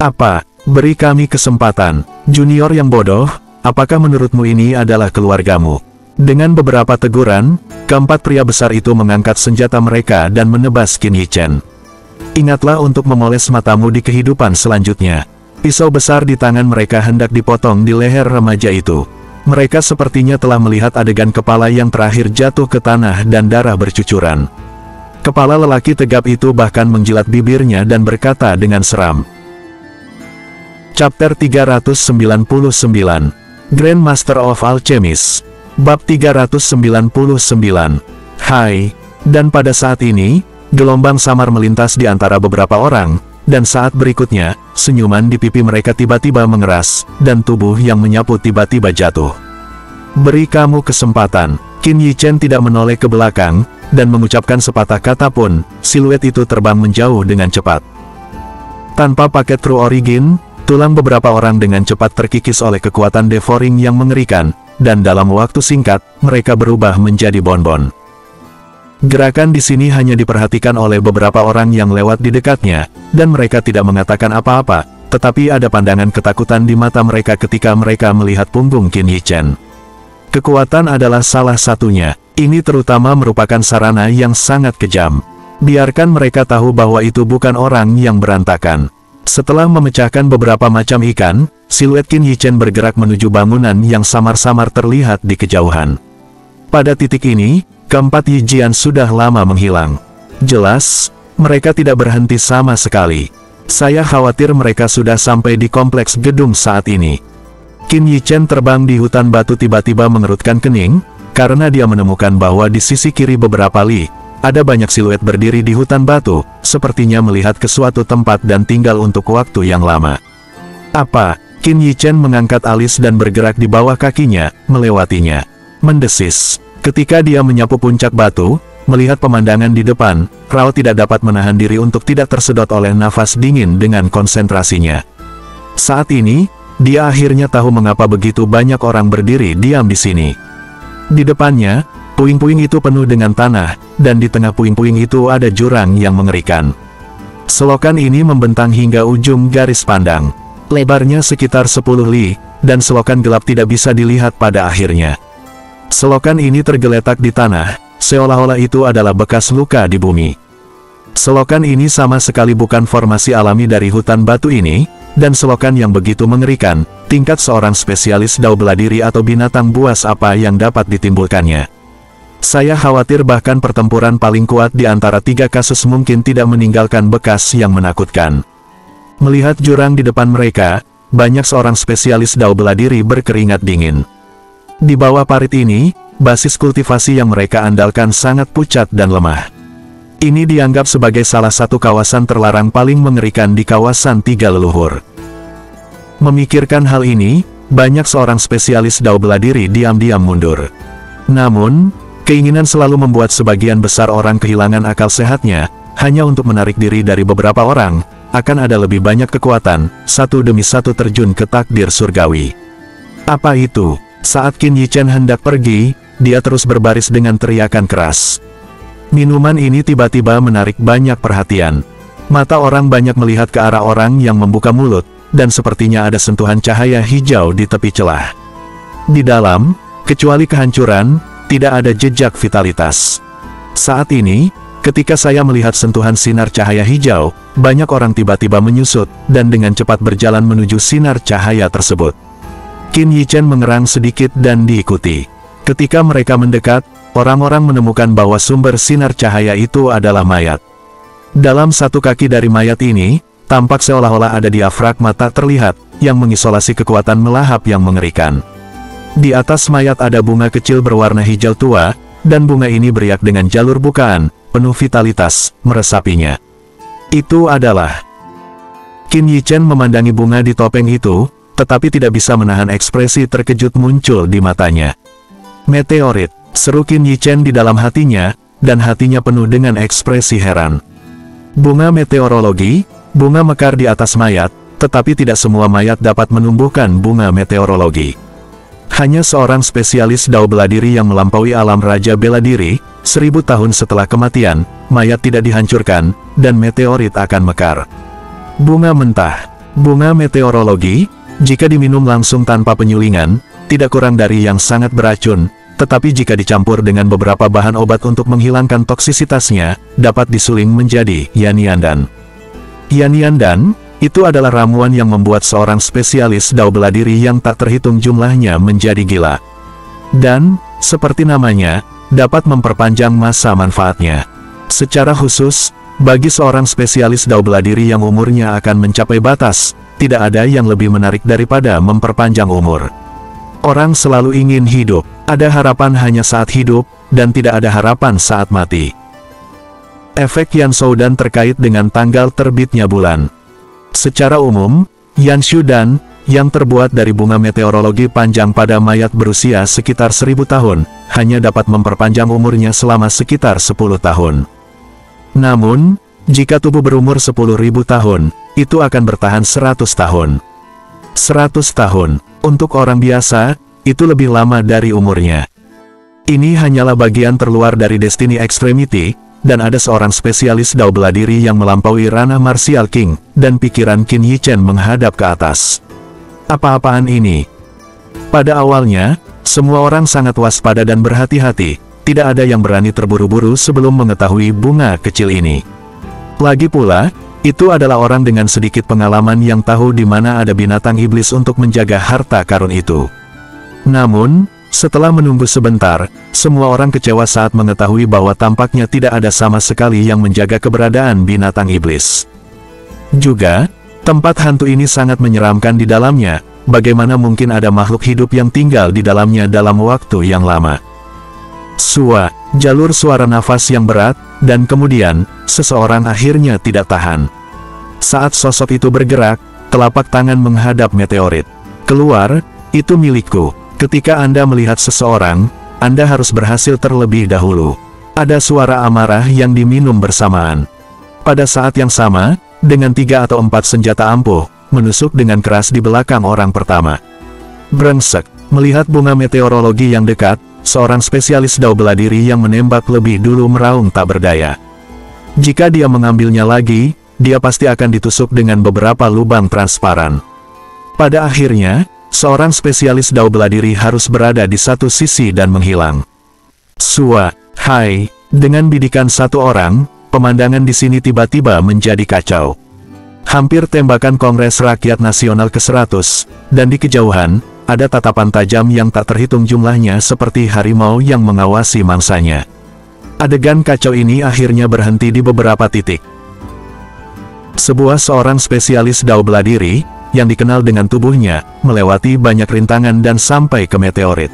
Apa? Beri kami kesempatan. Junior yang bodoh, apakah menurutmu ini adalah keluargamu? Dengan beberapa teguran, keempat pria besar itu mengangkat senjata mereka dan menebas Qin Yichen. Ingatlah untuk memoles matamu di kehidupan selanjutnya. Pisau besar di tangan mereka hendak dipotong di leher remaja itu. Mereka sepertinya telah melihat adegan kepala yang terakhir jatuh ke tanah dan darah bercucuran. Kepala lelaki tegap itu bahkan menjilat bibirnya dan berkata dengan seram. Chapter 399, Grand Master of Alchemist. Bab 399. Hai, dan pada saat ini, gelombang samar melintas di antara beberapa orang, dan saat berikutnya, senyuman di pipi mereka tiba-tiba mengeras, dan tubuh yang menyapu tiba-tiba jatuh. Beri kamu kesempatan. Qin Yichen tidak menoleh ke belakang, dan mengucapkan sepatah kata pun, siluet itu terbang menjauh dengan cepat. Tanpa paket True Origin, tulang beberapa orang dengan cepat terkikis oleh kekuatan devouring yang mengerikan, dan dalam waktu singkat, mereka berubah menjadi bonbon. Gerakan di sini hanya diperhatikan oleh beberapa orang yang lewat di dekatnya, dan mereka tidak mengatakan apa-apa, tetapi ada pandangan ketakutan di mata mereka ketika mereka melihat punggung Qin Yichen. Kekuatan adalah salah satunya, ini terutama merupakan sarana yang sangat kejam. Biarkan mereka tahu bahwa itu bukan orang yang berantakan. Setelah memecahkan beberapa macam ikan, siluet Qin Yichen bergerak menuju bangunan yang samar-samar terlihat di kejauhan. Pada titik ini, keempat Yijian sudah lama menghilang. Jelas, mereka tidak berhenti sama sekali. Saya khawatir mereka sudah sampai di kompleks gedung saat ini. Qin Yichen terbang di hutan batu tiba-tiba mengerutkan kening, karena dia menemukan bahwa di sisi kiri beberapa li, ada banyak siluet berdiri di hutan batu, sepertinya melihat ke suatu tempat dan tinggal untuk waktu yang lama. Apa? Qin Yichen mengangkat alis dan bergerak di bawah kakinya, melewatinya. Mendesis. Ketika dia menyapu puncak batu, melihat pemandangan di depan, Rao tidak dapat menahan diri untuk tidak tersedot oleh nafas dingin dengan konsentrasinya. Saat ini, dia akhirnya tahu mengapa begitu banyak orang berdiri diam di sini. Di depannya, puing-puing itu penuh dengan tanah, dan di tengah puing-puing itu ada jurang yang mengerikan. Selokan ini membentang hingga ujung garis pandang. Lebarnya sekitar 10 li, dan selokan gelap tidak bisa dilihat pada akhirnya. Selokan ini tergeletak di tanah, seolah-olah itu adalah bekas luka di bumi. Selokan ini sama sekali bukan formasi alami dari hutan batu ini, dan selokan yang begitu mengerikan, tingkat seorang spesialis dao bela diri atau binatang buas apa yang dapat ditimbulkannya. Saya khawatir bahkan pertempuran paling kuat di antara 3 kasus mungkin tidak meninggalkan bekas yang menakutkan. Melihat jurang di depan mereka, banyak seorang spesialis dao bela diri berkeringat dingin. Di bawah parit ini, basis kultivasi yang mereka andalkan sangat pucat dan lemah. Ini dianggap sebagai salah satu kawasan terlarang paling mengerikan di kawasan 3 leluhur. Memikirkan hal ini, banyak seorang spesialis dao bela diri diam-diam mundur. Namun, keinginan selalu membuat sebagian besar orang kehilangan akal sehatnya, hanya untuk menarik diri dari beberapa orang, akan ada lebih banyak kekuatan, satu demi satu terjun ke takdir surgawi. Apa itu? Saat Qin Yichen hendak pergi, dia terus berbaris dengan teriakan keras. Minuman ini tiba-tiba menarik banyak perhatian. Mata orang banyak melihat ke arah orang yang membuka mulut, dan sepertinya ada sentuhan cahaya hijau di tepi celah. Di dalam, kecuali kehancuran, tidak ada jejak vitalitas. Saat ini, ketika saya melihat sentuhan sinar cahaya hijau, banyak orang tiba-tiba menyusut, dan dengan cepat berjalan menuju sinar cahaya tersebut. Qin Yichen mengerang sedikit dan diikuti. Ketika mereka mendekat, orang-orang menemukan bahwa sumber sinar cahaya itu adalah mayat. Dalam satu kaki dari mayat ini, tampak seolah-olah ada diafragma tak terlihat, yang mengisolasi kekuatan melahap yang mengerikan. Di atas mayat ada bunga kecil berwarna hijau tua, dan bunga ini beriak dengan jalur bukaan, penuh vitalitas, meresapinya. Itu adalah... Qin Yichen memandangi bunga di topeng itu, tetapi tidak bisa menahan ekspresi terkejut muncul di matanya. Meteorit, seru Qin Yichen di dalam hatinya, dan hatinya penuh dengan ekspresi heran. Bunga meteorologi, bunga mekar di atas mayat, tetapi tidak semua mayat dapat menumbuhkan bunga meteorologi. Hanya seorang spesialis dao bela diri yang melampaui alam raja bela diri, 1000 tahun setelah kematian, mayat tidak dihancurkan, dan meteorit akan mekar. Bunga mentah, bunga meteorologi, jika diminum langsung tanpa penyulingan, tidak kurang dari yang sangat beracun, tetapi jika dicampur dengan beberapa bahan obat untuk menghilangkan toksisitasnya, dapat disuling menjadi Yanyandan. Yanyandan, itu adalah ramuan yang membuat seorang spesialis dao bela diri yang tak terhitung jumlahnya menjadi gila. Dan, seperti namanya, dapat memperpanjang masa manfaatnya. Secara khusus, bagi seorang spesialis dao bela diri yang umurnya akan mencapai batas, tidak ada yang lebih menarik daripada memperpanjang umur. Orang selalu ingin hidup, ada harapan hanya saat hidup, dan tidak ada harapan saat mati. Efek Yansoudan terkait dengan tanggal terbitnya bulan. Secara umum, Yansoudan, yang terbuat dari bunga meteorologi panjang pada mayat berusia sekitar 1000 tahun, hanya dapat memperpanjang umurnya selama sekitar 10 tahun. Namun, jika tubuh berumur 10.000 tahun, itu akan bertahan 100 tahun. 100 tahun, untuk orang biasa, itu lebih lama dari umurnya. Ini hanyalah bagian terluar dari Destiny Extremity, dan ada seorang spesialis dao bela diri yang melampaui ranah Martial King, dan pikiran Qin Yichen menghadap ke atas. Apa-apaan ini? Pada awalnya, semua orang sangat waspada dan berhati-hati, tidak ada yang berani terburu-buru sebelum mengetahui bunga kecil ini. Lagi pula, itu adalah orang dengan sedikit pengalaman yang tahu di mana ada binatang iblis untuk menjaga harta karun itu. Namun, setelah menunggu sebentar, semua orang kecewa saat mengetahui bahwa tampaknya tidak ada sama sekali yang menjaga keberadaan binatang iblis. Juga, tempat hantu ini sangat menyeramkan di dalamnya, bagaimana mungkin ada makhluk hidup yang tinggal di dalamnya dalam waktu yang lama. Jalur suara nafas yang berat, dan kemudian, seseorang akhirnya tidak tahan. Saat sosok itu bergerak, telapak tangan menghadap meteorit. Keluar, itu milikku. Ketika Anda melihat seseorang, Anda harus berhasil terlebih dahulu. Ada suara amarah yang diminum bersamaan. Pada saat yang sama, dengan 3 atau 4 senjata ampuh, menusuk dengan keras di belakang orang pertama. Brengsek, melihat bunga meteorologi yang dekat, seorang spesialis dao bela diri yang menembak lebih dulu meraung tak berdaya. Jika dia mengambilnya lagi, dia pasti akan ditusuk dengan beberapa lubang transparan. Pada akhirnya, seorang spesialis dao bela diri harus berada di satu sisi dan menghilang. Hai, dengan bidikan satu orang, pemandangan di sini tiba-tiba menjadi kacau. Hampir tembakan Kongres Rakyat Nasional ke-100, dan di kejauhan, ada tatapan tajam yang tak terhitung jumlahnya seperti harimau yang mengawasi mangsanya. Adegan kacau ini akhirnya berhenti di beberapa titik. Seorang spesialis dao bela diri, yang dikenal dengan tubuhnya, melewati banyak rintangan dan sampai ke meteorit.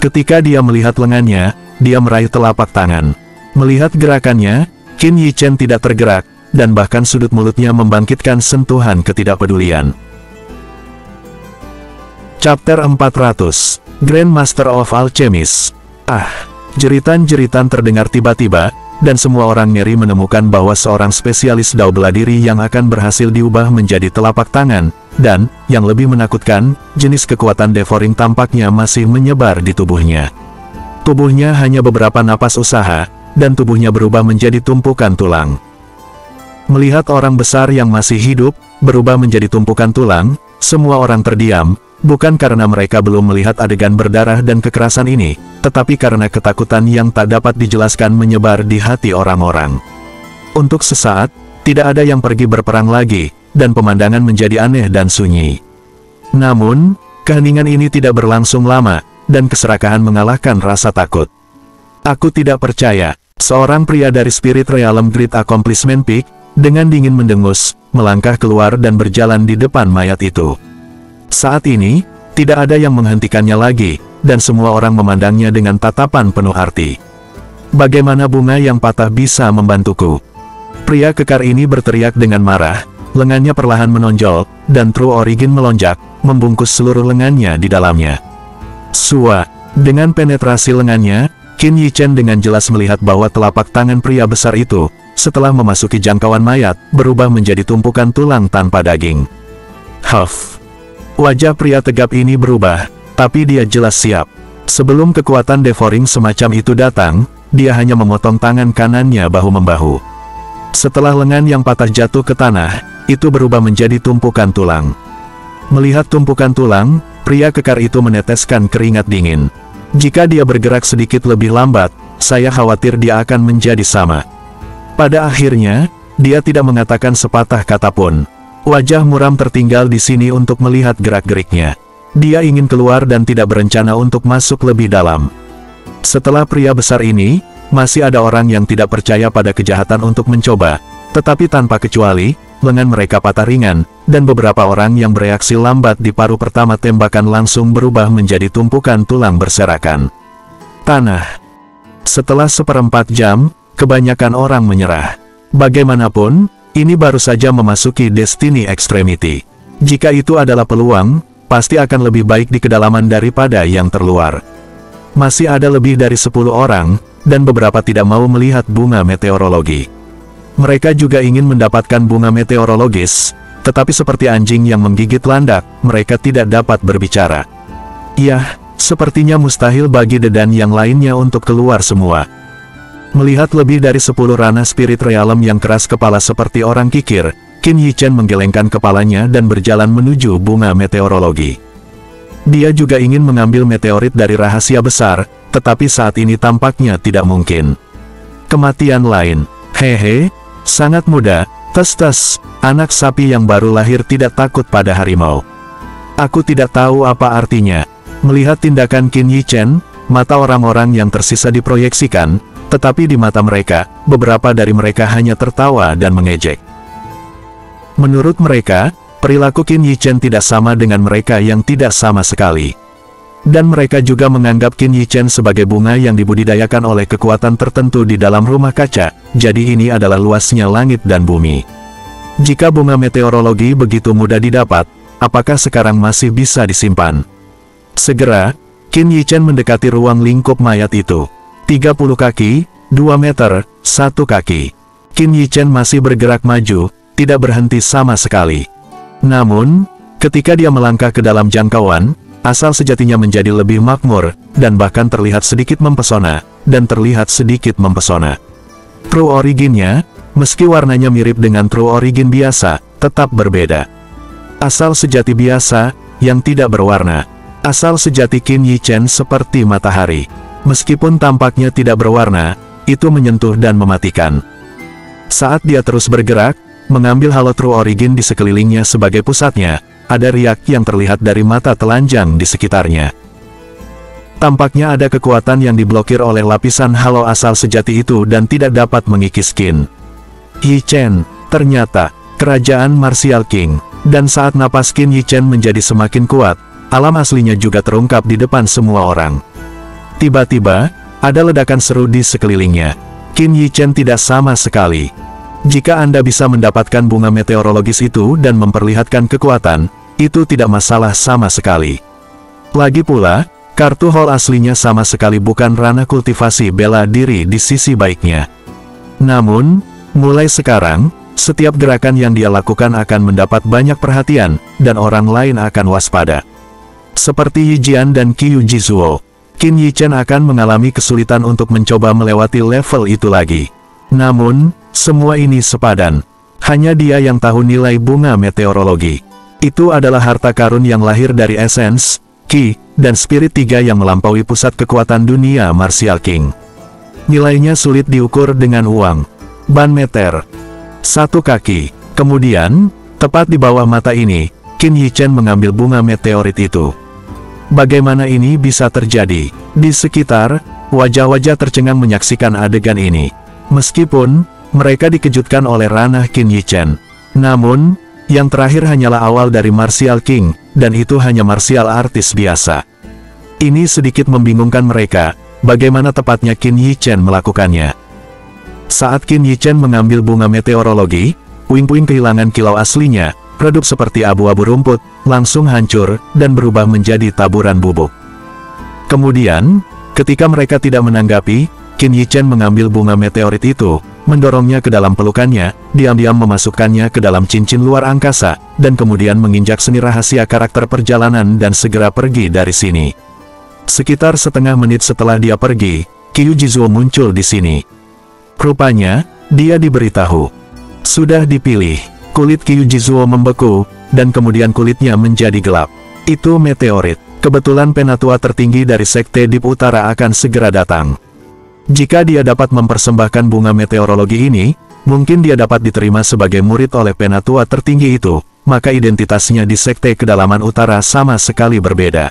Ketika dia melihat lengannya, dia meraih telapak tangan. Melihat gerakannya, Qin Yichen tidak tergerak, dan bahkan sudut mulutnya membangkitkan sentuhan ketidakpedulian. Chapter 400, Grandmaster of Alchemist. Jeritan-jeritan terdengar tiba-tiba, dan semua orang ngeri menemukan bahwa seorang spesialis dao bela diri yang akan berhasil diubah menjadi telapak tangan, dan, yang lebih menakutkan, jenis kekuatan devouring tampaknya masih menyebar di tubuhnya. Tubuhnya hanya beberapa napas usaha, dan tubuhnya berubah menjadi tumpukan tulang. Melihat orang besar yang masih hidup, berubah menjadi tumpukan tulang, semua orang terdiam, bukan karena mereka belum melihat adegan berdarah dan kekerasan ini, tetapi karena ketakutan yang tak dapat dijelaskan menyebar di hati orang-orang. Untuk sesaat, tidak ada yang pergi berperang lagi, dan pemandangan menjadi aneh dan sunyi. Namun, Keheningan ini tidak berlangsung lama, dan keserakahan mengalahkan rasa takut. Aku tidak percaya, seorang pria dari Spirit Realm Great Accomplishment Peak, dengan dingin mendengus, melangkah keluar dan berjalan di depan mayat itu. Saat ini, tidak ada yang menghentikannya lagi, dan semua orang memandangnya dengan tatapan penuh arti. Bagaimana bunga yang patah bisa membantuku? Pria kekar ini berteriak dengan marah, lengannya perlahan menonjol, dan True Origin melonjak, membungkus seluruh lengannya di dalamnya. Sua, dengan penetrasi lengannya, Qin Yichen dengan jelas melihat bahwa telapak tangan pria besar itu, setelah memasuki jangkauan mayat, berubah menjadi tumpukan tulang tanpa daging. Huff. Wajah pria tegap ini berubah, tapi dia jelas siap. Sebelum kekuatan devouring semacam itu datang, dia hanya memotong tangan kanannya bahu-membahu. Setelah lengan yang patah jatuh ke tanah, itu berubah menjadi tumpukan tulang. Melihat tumpukan tulang, pria kekar itu meneteskan keringat dingin. Jika dia bergerak sedikit lebih lambat, saya khawatir dia akan menjadi sama. Pada akhirnya, dia tidak mengatakan sepatah kata pun. Wajah muram tertinggal di sini untuk melihat gerak-geriknya. Dia ingin keluar dan tidak berencana untuk masuk lebih dalam. Setelah pria besar ini, masih ada orang yang tidak percaya pada kejahatan untuk mencoba, tetapi tanpa kecuali, lengan mereka patah ringan, dan beberapa orang yang bereaksi lambat di paruh pertama tembakan langsung berubah menjadi tumpukan tulang berserakan. Tanah. Setelah 1/4 jam, kebanyakan orang menyerah. Bagaimanapun, ini baru saja memasuki Destiny Extremity. Jika itu adalah peluang, pasti akan lebih baik di kedalaman daripada yang terluar. Masih ada lebih dari 10 orang, dan beberapa tidak mau melihat bunga meteorologi. Mereka juga ingin mendapatkan bunga meteorologis, tetapi seperti anjing yang menggigit landak, mereka tidak dapat berbicara. Yah, sepertinya mustahil bagi Dedan yang lainnya untuk keluar semua. Melihat lebih dari 10 ranah Spirit Realm yang keras kepala seperti orang kikir, Qin Yichen menggelengkan kepalanya dan berjalan menuju bunga meteorologi. Dia juga ingin mengambil meteorit dari rahasia besar, tetapi saat ini tampaknya tidak mungkin. Kematian lain. Hehe, sangat mudah, tes-tes, anak sapi yang baru lahir tidak takut pada harimau. Aku tidak tahu apa artinya. Melihat tindakan Qin Yichen, mata orang-orang yang tersisa diproyeksikan, tetapi di mata mereka, beberapa dari mereka hanya tertawa dan mengejek. Menurut mereka, perilaku Qin Yichen tidak sama dengan mereka yang tidak sama sekali. Dan mereka juga menganggap Qin Yichen sebagai bunga yang dibudidayakan oleh kekuatan tertentu di dalam rumah kaca, jadi ini adalah luasnya langit dan bumi. Jika bunga meteorologi begitu mudah didapat, apakah sekarang masih bisa disimpan? Segera, Qin Yichen mendekati ruang lingkup mayat itu. 30 kaki, 2 meter, 1 kaki. Qin Yichen masih bergerak maju, tidak berhenti sama sekali. Namun, ketika dia melangkah ke dalam jangkauan, asal sejatinya menjadi lebih makmur, dan bahkan terlihat sedikit mempesona, True Origin-nya, meski warnanya mirip dengan True Origin biasa, tetap berbeda. Asal sejati biasa, yang tidak berwarna. Asal sejati Qin Yichen seperti matahari. Meskipun tampaknya tidak berwarna, itu menyentuh dan mematikan. Saat dia terus bergerak, mengambil halo True Origin di sekelilingnya sebagai pusatnya, ada riak yang terlihat dari mata telanjang di sekitarnya. Tampaknya ada kekuatan yang diblokir oleh lapisan halo asal sejati itu dan tidak dapat mengikis Qin Yichen. Ternyata, kerajaan Martial King. Dan saat napas Qin Yichen menjadi semakin kuat, alam aslinya juga terungkap di depan semua orang. Tiba-tiba, ada ledakan seru di sekelilingnya. Qin Yichen tidak sama sekali. Jika Anda bisa mendapatkan bunga meteorologis itu dan memperlihatkan kekuatan, itu tidak masalah sama sekali. Lagi pula, kartu hall aslinya sama sekali bukan ranah kultivasi bela diri di sisi baiknya. Namun, mulai sekarang, setiap gerakan yang dia lakukan akan mendapat banyak perhatian, dan orang lain akan waspada. Seperti Yi Jian dan Qiu Jizuo, Qin Yichen akan mengalami kesulitan untuk mencoba melewati level itu lagi. Namun, semua ini sepadan. Hanya dia yang tahu nilai bunga meteorologi. Itu adalah harta karun yang lahir dari Essence, Qi, dan Spirit 3 yang melampaui pusat kekuatan dunia Martial King. Nilainya sulit diukur dengan uang. Ban meter. 1 kaki. Kemudian, tepat di bawah mata ini, Qin Yichen mengambil bunga meteorit itu. Bagaimana ini bisa terjadi? Di sekitar, wajah-wajah tercengang menyaksikan adegan ini. Meskipun, mereka dikejutkan oleh ranah Qin Yichen. Namun, yang terakhir hanyalah awal dari martial king, dan itu hanya martial artis biasa. Ini sedikit membingungkan mereka, bagaimana tepatnya Qin Yichen melakukannya. Saat Qin Yichen mengambil bunga meteorologi, puing-puing kehilangan kilau aslinya, redup seperti abu-abu rumput, langsung hancur, dan berubah menjadi taburan bubuk. Kemudian, ketika mereka tidak menanggapi, Qin Yichen mengambil bunga meteorit itu, mendorongnya ke dalam pelukannya, diam-diam memasukkannya ke dalam cincin luar angkasa, dan kemudian menginjak seni rahasia karakter perjalanan dan segera pergi dari sini. Sekitar setengah menit setelah dia pergi, Qiu Jizuo muncul di sini. Rupanya, dia diberitahu. Sudah dipilih. Kulit Qiu Jizuo membeku, dan kemudian kulitnya menjadi gelap. Itu meteorit. Kebetulan penatua tertinggi dari Sekte Deep Utara akan segera datang. Jika dia dapat mempersembahkan bunga meteorologi ini, mungkin dia dapat diterima sebagai murid oleh penatua tertinggi itu, maka identitasnya di Sekte Kedalaman Utara sama sekali berbeda.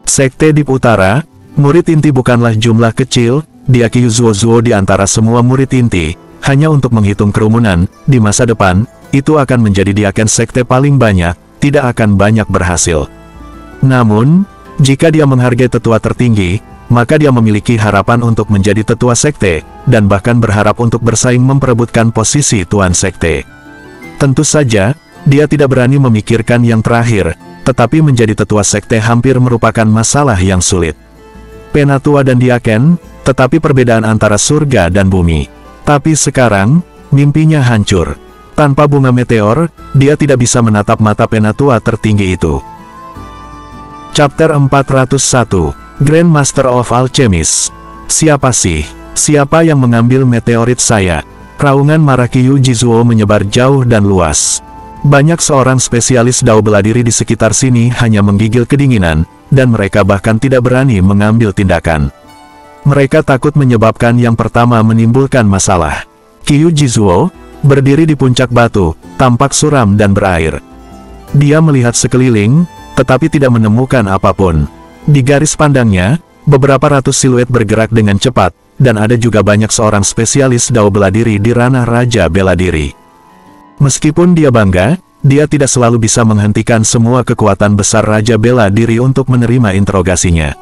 Sekte Deep Utara, murid inti bukanlah jumlah kecil, dia Qiu Zuo di antara semua murid inti. Hanya untuk menghitung kerumunan, di masa depan, itu akan menjadi diaken sekte paling banyak, tidak akan banyak berhasil. Namun, jika dia menghargai tetua tertinggi, maka dia memiliki harapan untuk menjadi tetua sekte, dan bahkan berharap untuk bersaing memperebutkan posisi tuan sekte. Tentu saja, dia tidak berani memikirkan yang terakhir, tetapi menjadi tetua sekte hampir merupakan masalah yang sulit. Penatua dan diaken, tetapi perbedaan antara surga dan bumi. Tapi sekarang, mimpinya hancur. Tanpa bunga meteor, dia tidak bisa menatap mata penatua tertinggi itu. Chapter 401, Grand Master of Alchemist. Siapa sih? Siapa yang mengambil meteorit saya? Raungan marah Qiu Jizuo menyebar jauh dan luas. Banyak seorang spesialis dao bela diri di sekitar sini hanya menggigil kedinginan, dan mereka bahkan tidak berani mengambil tindakan. Mereka takut menyebabkan yang pertama menimbulkan masalah. Qiu Jizuo berdiri di puncak batu, tampak suram dan berair. Dia melihat sekeliling, tetapi tidak menemukan apapun. Di garis pandangnya, beberapa ratus siluet bergerak dengan cepat, dan ada juga banyak seorang spesialis dao bela diri di ranah Raja Bela Diri. Meskipun dia bangga, dia tidak selalu bisa menghentikan semua kekuatan besar Raja Bela Diri untuk menerima interogasinya.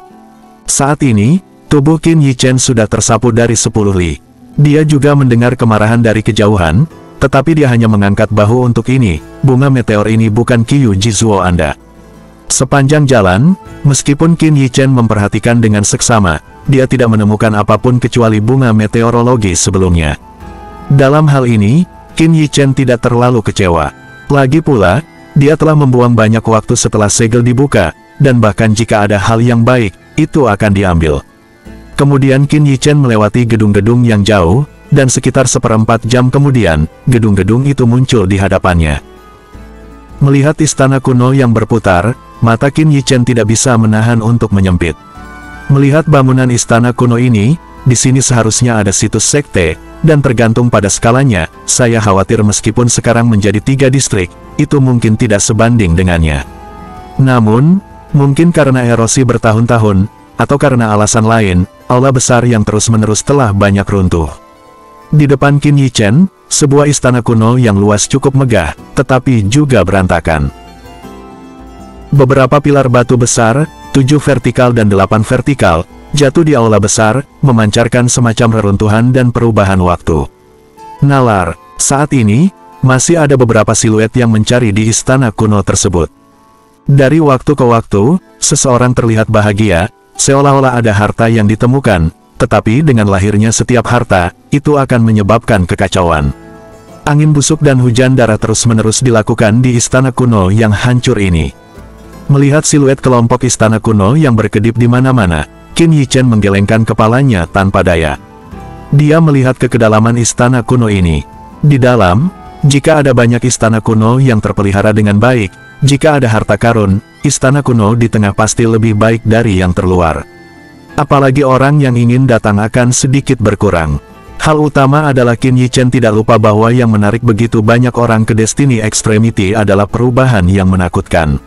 Saat ini, tubuh Qin Yichen sudah tersapu dari 10 li. Dia juga mendengar kemarahan dari kejauhan, tetapi dia hanya mengangkat bahu untuk ini. Bunga meteor ini bukan Qiu Jizuo Anda. Sepanjang jalan, meskipun Qin Yichen memperhatikan dengan seksama, dia tidak menemukan apapun kecuali bunga meteorologi sebelumnya. Dalam hal ini, Qin Yichen tidak terlalu kecewa. Lagi pula, dia telah membuang banyak waktu setelah segel dibuka, dan bahkan jika ada hal yang baik, itu akan diambil. Kemudian Qin Yichen melewati gedung-gedung yang jauh, dan sekitar seperempat jam kemudian, gedung-gedung itu muncul di hadapannya. Melihat istana kuno yang berputar, mata Qin Yichen tidak bisa menahan untuk menyempit. Melihat bangunan istana kuno ini, di sini seharusnya ada situs sekte, dan tergantung pada skalanya, saya khawatir meskipun sekarang menjadi 3 distrik, itu mungkin tidak sebanding dengannya. Namun, mungkin karena erosi bertahun-tahun, atau karena alasan lain, aula besar yang terus-menerus telah banyak runtuh. Di depan Qin Yichen, sebuah istana kuno yang luas cukup megah, tetapi juga berantakan. Beberapa pilar batu besar, 7 vertikal dan 8 vertikal, jatuh di aula besar, memancarkan semacam reruntuhan dan perubahan waktu. Nalar, saat ini, masih ada beberapa siluet yang mencari di istana kuno tersebut. Dari waktu ke waktu, seseorang terlihat bahagia, seolah-olah ada harta yang ditemukan, tetapi dengan lahirnya setiap harta, itu akan menyebabkan kekacauan. Angin busuk dan hujan darah terus-menerus dilakukan di istana kuno yang hancur ini. Melihat siluet kelompok istana kuno yang berkedip di mana-mana, Qin Yichen menggelengkan kepalanya tanpa daya. Dia melihat ke kedalaman istana kuno ini. Di dalam, jika ada banyak istana kuno yang terpelihara dengan baik, jika ada harta karun, istana kuno di tengah pasti lebih baik dari yang terluar. Apalagi orang yang ingin datang akan sedikit berkurang. Hal utama adalah Qin Yichen tidak lupa bahwa yang menarik begitu banyak orang ke Destiny Extremity adalah perubahan yang menakutkan.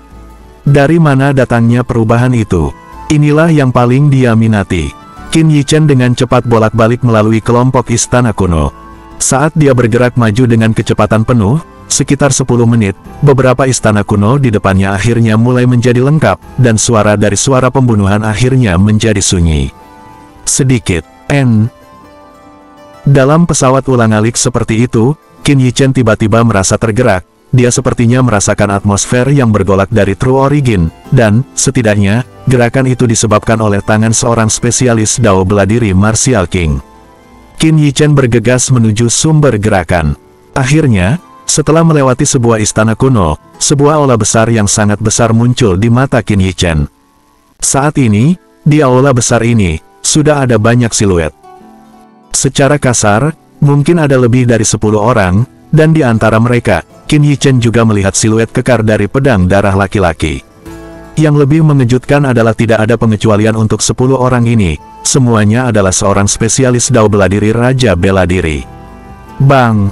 Dari mana datangnya perubahan itu? Inilah yang paling dia minati. Qin Yichen dengan cepat bolak-balik melalui kelompok istana kuno. Saat dia bergerak maju dengan kecepatan penuh, sekitar 10 menit, beberapa istana kuno di depannya akhirnya mulai menjadi lengkap, dan suara dari suara pembunuhan akhirnya menjadi sunyi. Sedikit. Dalam pesawat ulang-alik seperti itu, Qin Yichen tiba-tiba merasa tergerak. Dia sepertinya merasakan atmosfer yang bergolak dari True Origin, dan, setidaknya, gerakan itu disebabkan oleh tangan seorang spesialis Dao bela diri Martial King. Qin Yichen bergegas menuju sumber gerakan. Akhirnya, setelah melewati sebuah istana kuno, sebuah aula besar yang sangat besar muncul di mata Qin Yichen. Saat ini, di aula besar ini, sudah ada banyak siluet. Secara kasar, mungkin ada lebih dari 10 orang, dan di antara mereka, Qin Yichen juga melihat siluet kekar dari pedang darah laki-laki. Yang lebih mengejutkan adalah tidak ada pengecualian untuk 10 orang ini, semuanya adalah seorang spesialis Dao bela diri Raja Bela Diri. Bang!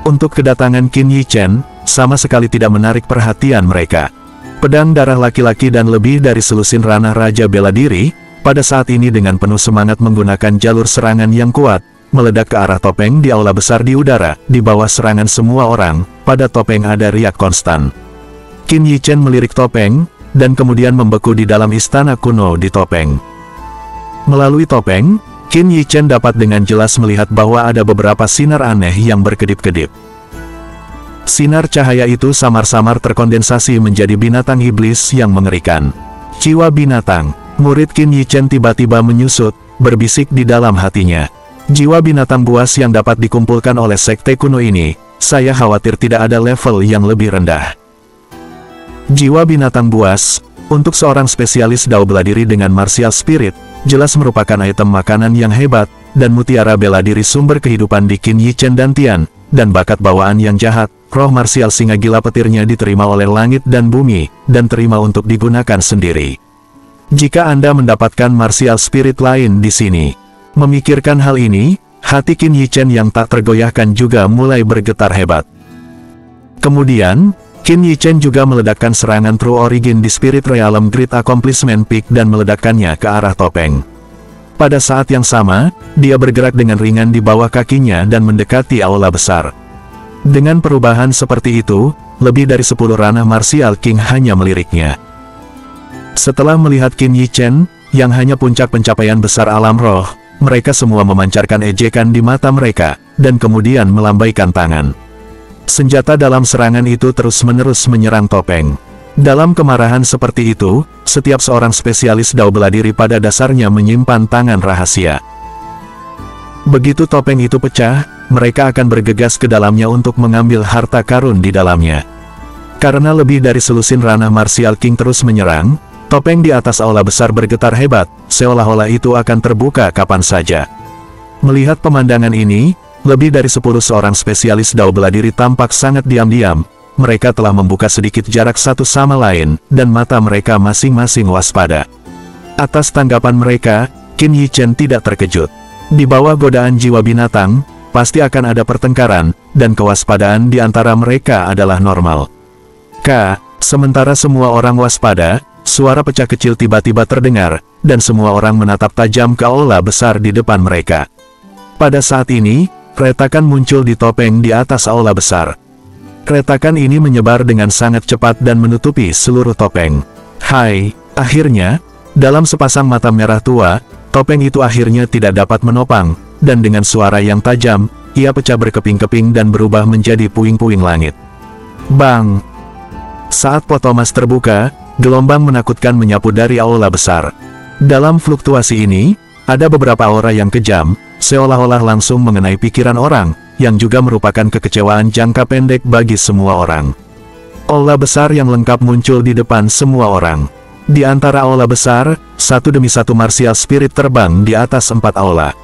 Untuk kedatangan Qin Yichen, sama sekali tidak menarik perhatian mereka. Pedang darah laki-laki dan lebih dari selusin ranah Raja Bela Diri, pada saat ini dengan penuh semangat menggunakan jalur serangan yang kuat, meledak ke arah topeng di aula besar di udara, di bawah serangan semua orang. Pada topeng ada riak konstan. Qin Yichen melirik topeng, dan kemudian membeku di dalam istana kuno di topeng. Melalui topeng, Qin Yichen dapat dengan jelas melihat bahwa ada beberapa sinar aneh yang berkedip-kedip. Sinar cahaya itu samar-samar terkondensasi menjadi binatang iblis yang mengerikan. Jiwa binatang, murid Qin Yichen tiba-tiba menyusut, berbisik di dalam hatinya. Jiwa binatang buas yang dapat dikumpulkan oleh sekte kuno ini, saya khawatir tidak ada level yang lebih rendah. Jiwa binatang buas, untuk seorang spesialis Dao bela diri dengan martial spirit, jelas merupakan item makanan yang hebat, dan mutiara bela diri sumber kehidupan di Qin Yichen dan Tian, dan bakat bawaan yang jahat, roh martial singa gila petirnya diterima oleh langit dan bumi, dan terima untuk digunakan sendiri. Jika Anda mendapatkan martial spirit lain di sini, memikirkan hal ini, hati Qin Yichen yang tak tergoyahkan juga mulai bergetar hebat. Kemudian, Qin Yichen juga meledakkan serangan True Origin di Spirit Realm Great Accomplishment Peak dan meledakkannya ke arah topeng. Pada saat yang sama, dia bergerak dengan ringan di bawah kakinya dan mendekati aula besar. Dengan perubahan seperti itu, lebih dari 10 ranah Martial King hanya meliriknya. Setelah melihat Qin Yichen, yang hanya puncak pencapaian besar alam roh, mereka semua memancarkan ejekan di mata mereka, dan kemudian melambaikan tangan. Senjata dalam serangan itu terus-menerus menyerang topeng. Dalam kemarahan seperti itu, setiap seorang spesialis Dao bela diri pada dasarnya menyimpan tangan rahasia. Begitu topeng itu pecah, mereka akan bergegas ke dalamnya untuk mengambil harta karun di dalamnya. Karena lebih dari selusin ranah Martial King terus menyerang, topeng di atas aula besar bergetar hebat, seolah-olah itu akan terbuka kapan saja. Melihat pemandangan ini, lebih dari 10 seorang spesialis Dao bela diri tampak sangat diam-diam. Mereka telah membuka sedikit jarak satu sama lain, dan mata mereka masing-masing waspada. Atas tanggapan mereka, Qin Yichen tidak terkejut. Di bawah godaan jiwa binatang, pasti akan ada pertengkaran, dan kewaspadaan di antara mereka adalah normal. Sementara semua orang waspada, suara pecah kecil tiba-tiba terdengar, dan semua orang menatap tajam ke aula besar di depan mereka. Pada saat ini, retakan muncul di topeng di atas aula besar. Retakan ini menyebar dengan sangat cepat dan menutupi seluruh topeng. Akhirnya, dalam sepasang mata merah tua, topeng itu akhirnya tidak dapat menopang, dan dengan suara yang tajam, ia pecah berkeping-keping dan berubah menjadi puing-puing langit. Bang! Saat Potomas terbuka, gelombang menakutkan menyapu dari aula besar. Dalam fluktuasi ini, ada beberapa aura yang kejam, seolah-olah langsung mengenai pikiran orang, yang juga merupakan kekecewaan jangka pendek bagi semua orang. Aula besar yang lengkap muncul di depan semua orang. Di antara aula besar, satu demi satu martial spirit terbang di atas 4 aula.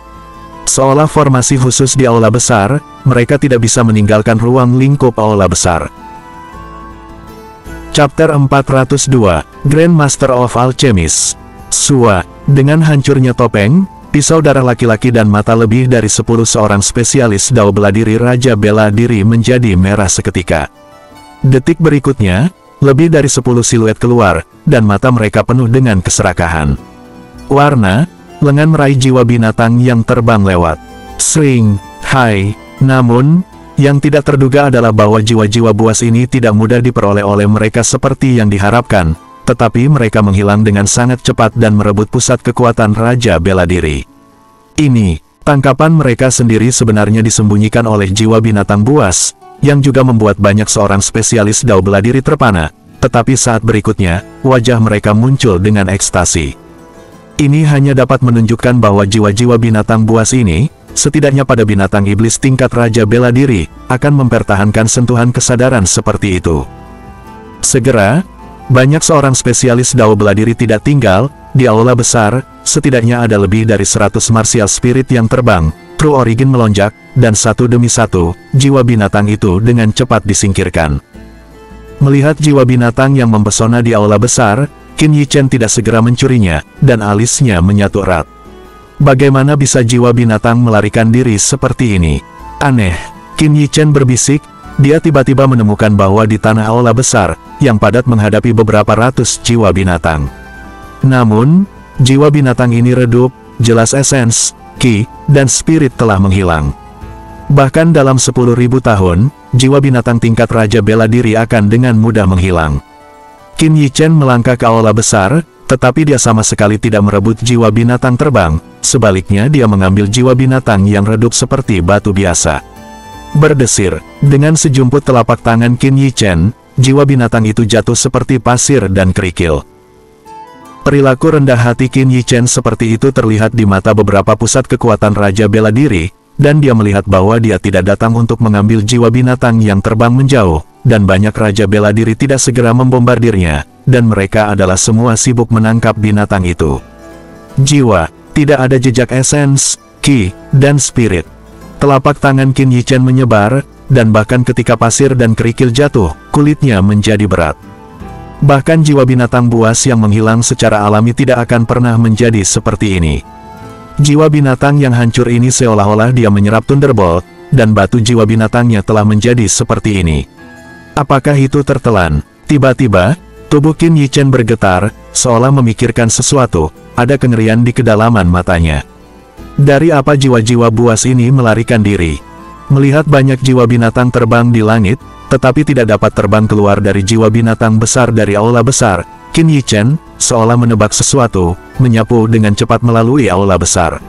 Seolah formasi khusus di aula besar, mereka tidak bisa meninggalkan ruang lingkup aula besar. Chapter 402, Grand Master of Alchemist. Dengan hancurnya topeng, pisau darah laki-laki dan mata lebih dari 10 seorang spesialis Dao bela diri Raja Bela Diri menjadi merah seketika. Detik berikutnya, lebih dari 10 siluet keluar, dan mata mereka penuh dengan keserakahan. Warna, lengan meraih jiwa binatang yang terbang lewat. Sring, hai, namun, yang tidak terduga adalah bahwa jiwa-jiwa buas ini tidak mudah diperoleh oleh mereka seperti yang diharapkan, tetapi mereka menghilang dengan sangat cepat dan merebut pusat kekuatan Raja Bela Diri. Ini, tangkapan mereka sendiri sebenarnya disembunyikan oleh jiwa binatang buas, yang juga membuat banyak seorang spesialis dao bela diri terpana, tetapi saat berikutnya, wajah mereka muncul dengan ekstasi. Ini hanya dapat menunjukkan bahwa jiwa-jiwa binatang buas ini, setidaknya pada binatang iblis tingkat Raja Bela Diri, akan mempertahankan sentuhan kesadaran seperti itu. Segera, banyak seorang spesialis dao bela diri tidak tinggal, di aula besar, setidaknya ada lebih dari 100 martial spirit yang terbang, True Origin melonjak, dan satu demi satu, jiwa binatang itu dengan cepat disingkirkan. Melihat jiwa binatang yang mempesona di aula besar, Qin Yichen tidak segera mencurinya, dan alisnya menyatu erat. Bagaimana bisa jiwa binatang melarikan diri seperti ini? Aneh, Qin Yichen berbisik, dia tiba-tiba menemukan bahwa di tanah aula besar, yang padat menghadapi beberapa ratus jiwa binatang. Namun, jiwa binatang ini redup, jelas esens, ki, dan spirit telah menghilang. Bahkan dalam 10.000 tahun, jiwa binatang tingkat Raja Bela Diri akan dengan mudah menghilang. Qin Yichen melangkah ke aula besar, tetapi dia sama sekali tidak merebut jiwa binatang terbang, sebaliknya dia mengambil jiwa binatang yang redup seperti batu biasa. Berdesir, dengan sejumput telapak tangan Qin Yichen, jiwa binatang itu jatuh seperti pasir dan kerikil. Perilaku rendah hati Qin Yichen seperti itu terlihat di mata beberapa pusat kekuatan Raja Bela Diri, dan dia melihat bahwa dia tidak datang untuk mengambil jiwa binatang yang terbang menjauh, dan banyak Raja Bela Diri tidak segera membombardirnya, dan mereka adalah semua sibuk menangkap binatang itu. Jiwa, tidak ada jejak esens, ki, dan spirit. Telapak tangan Qin Yichen menyebar, dan bahkan ketika pasir dan kerikil jatuh, kulitnya menjadi berat. Bahkan jiwa binatang buas yang menghilang secara alami tidak akan pernah menjadi seperti ini. Jiwa binatang yang hancur ini seolah-olah dia menyerap Thunderbolt, dan batu jiwa binatangnya telah menjadi seperti ini. Apakah itu tertelan? Tiba-tiba, tubuh Qin Yichen bergetar, seolah memikirkan sesuatu, ada kengerian di kedalaman matanya. Dari apa jiwa-jiwa buas ini melarikan diri? Melihat banyak jiwa binatang terbang di langit, tetapi tidak dapat terbang keluar dari jiwa binatang besar dari aula besar, Qin Yichen, seolah menebak sesuatu, menyapu dengan cepat melalui aula besar.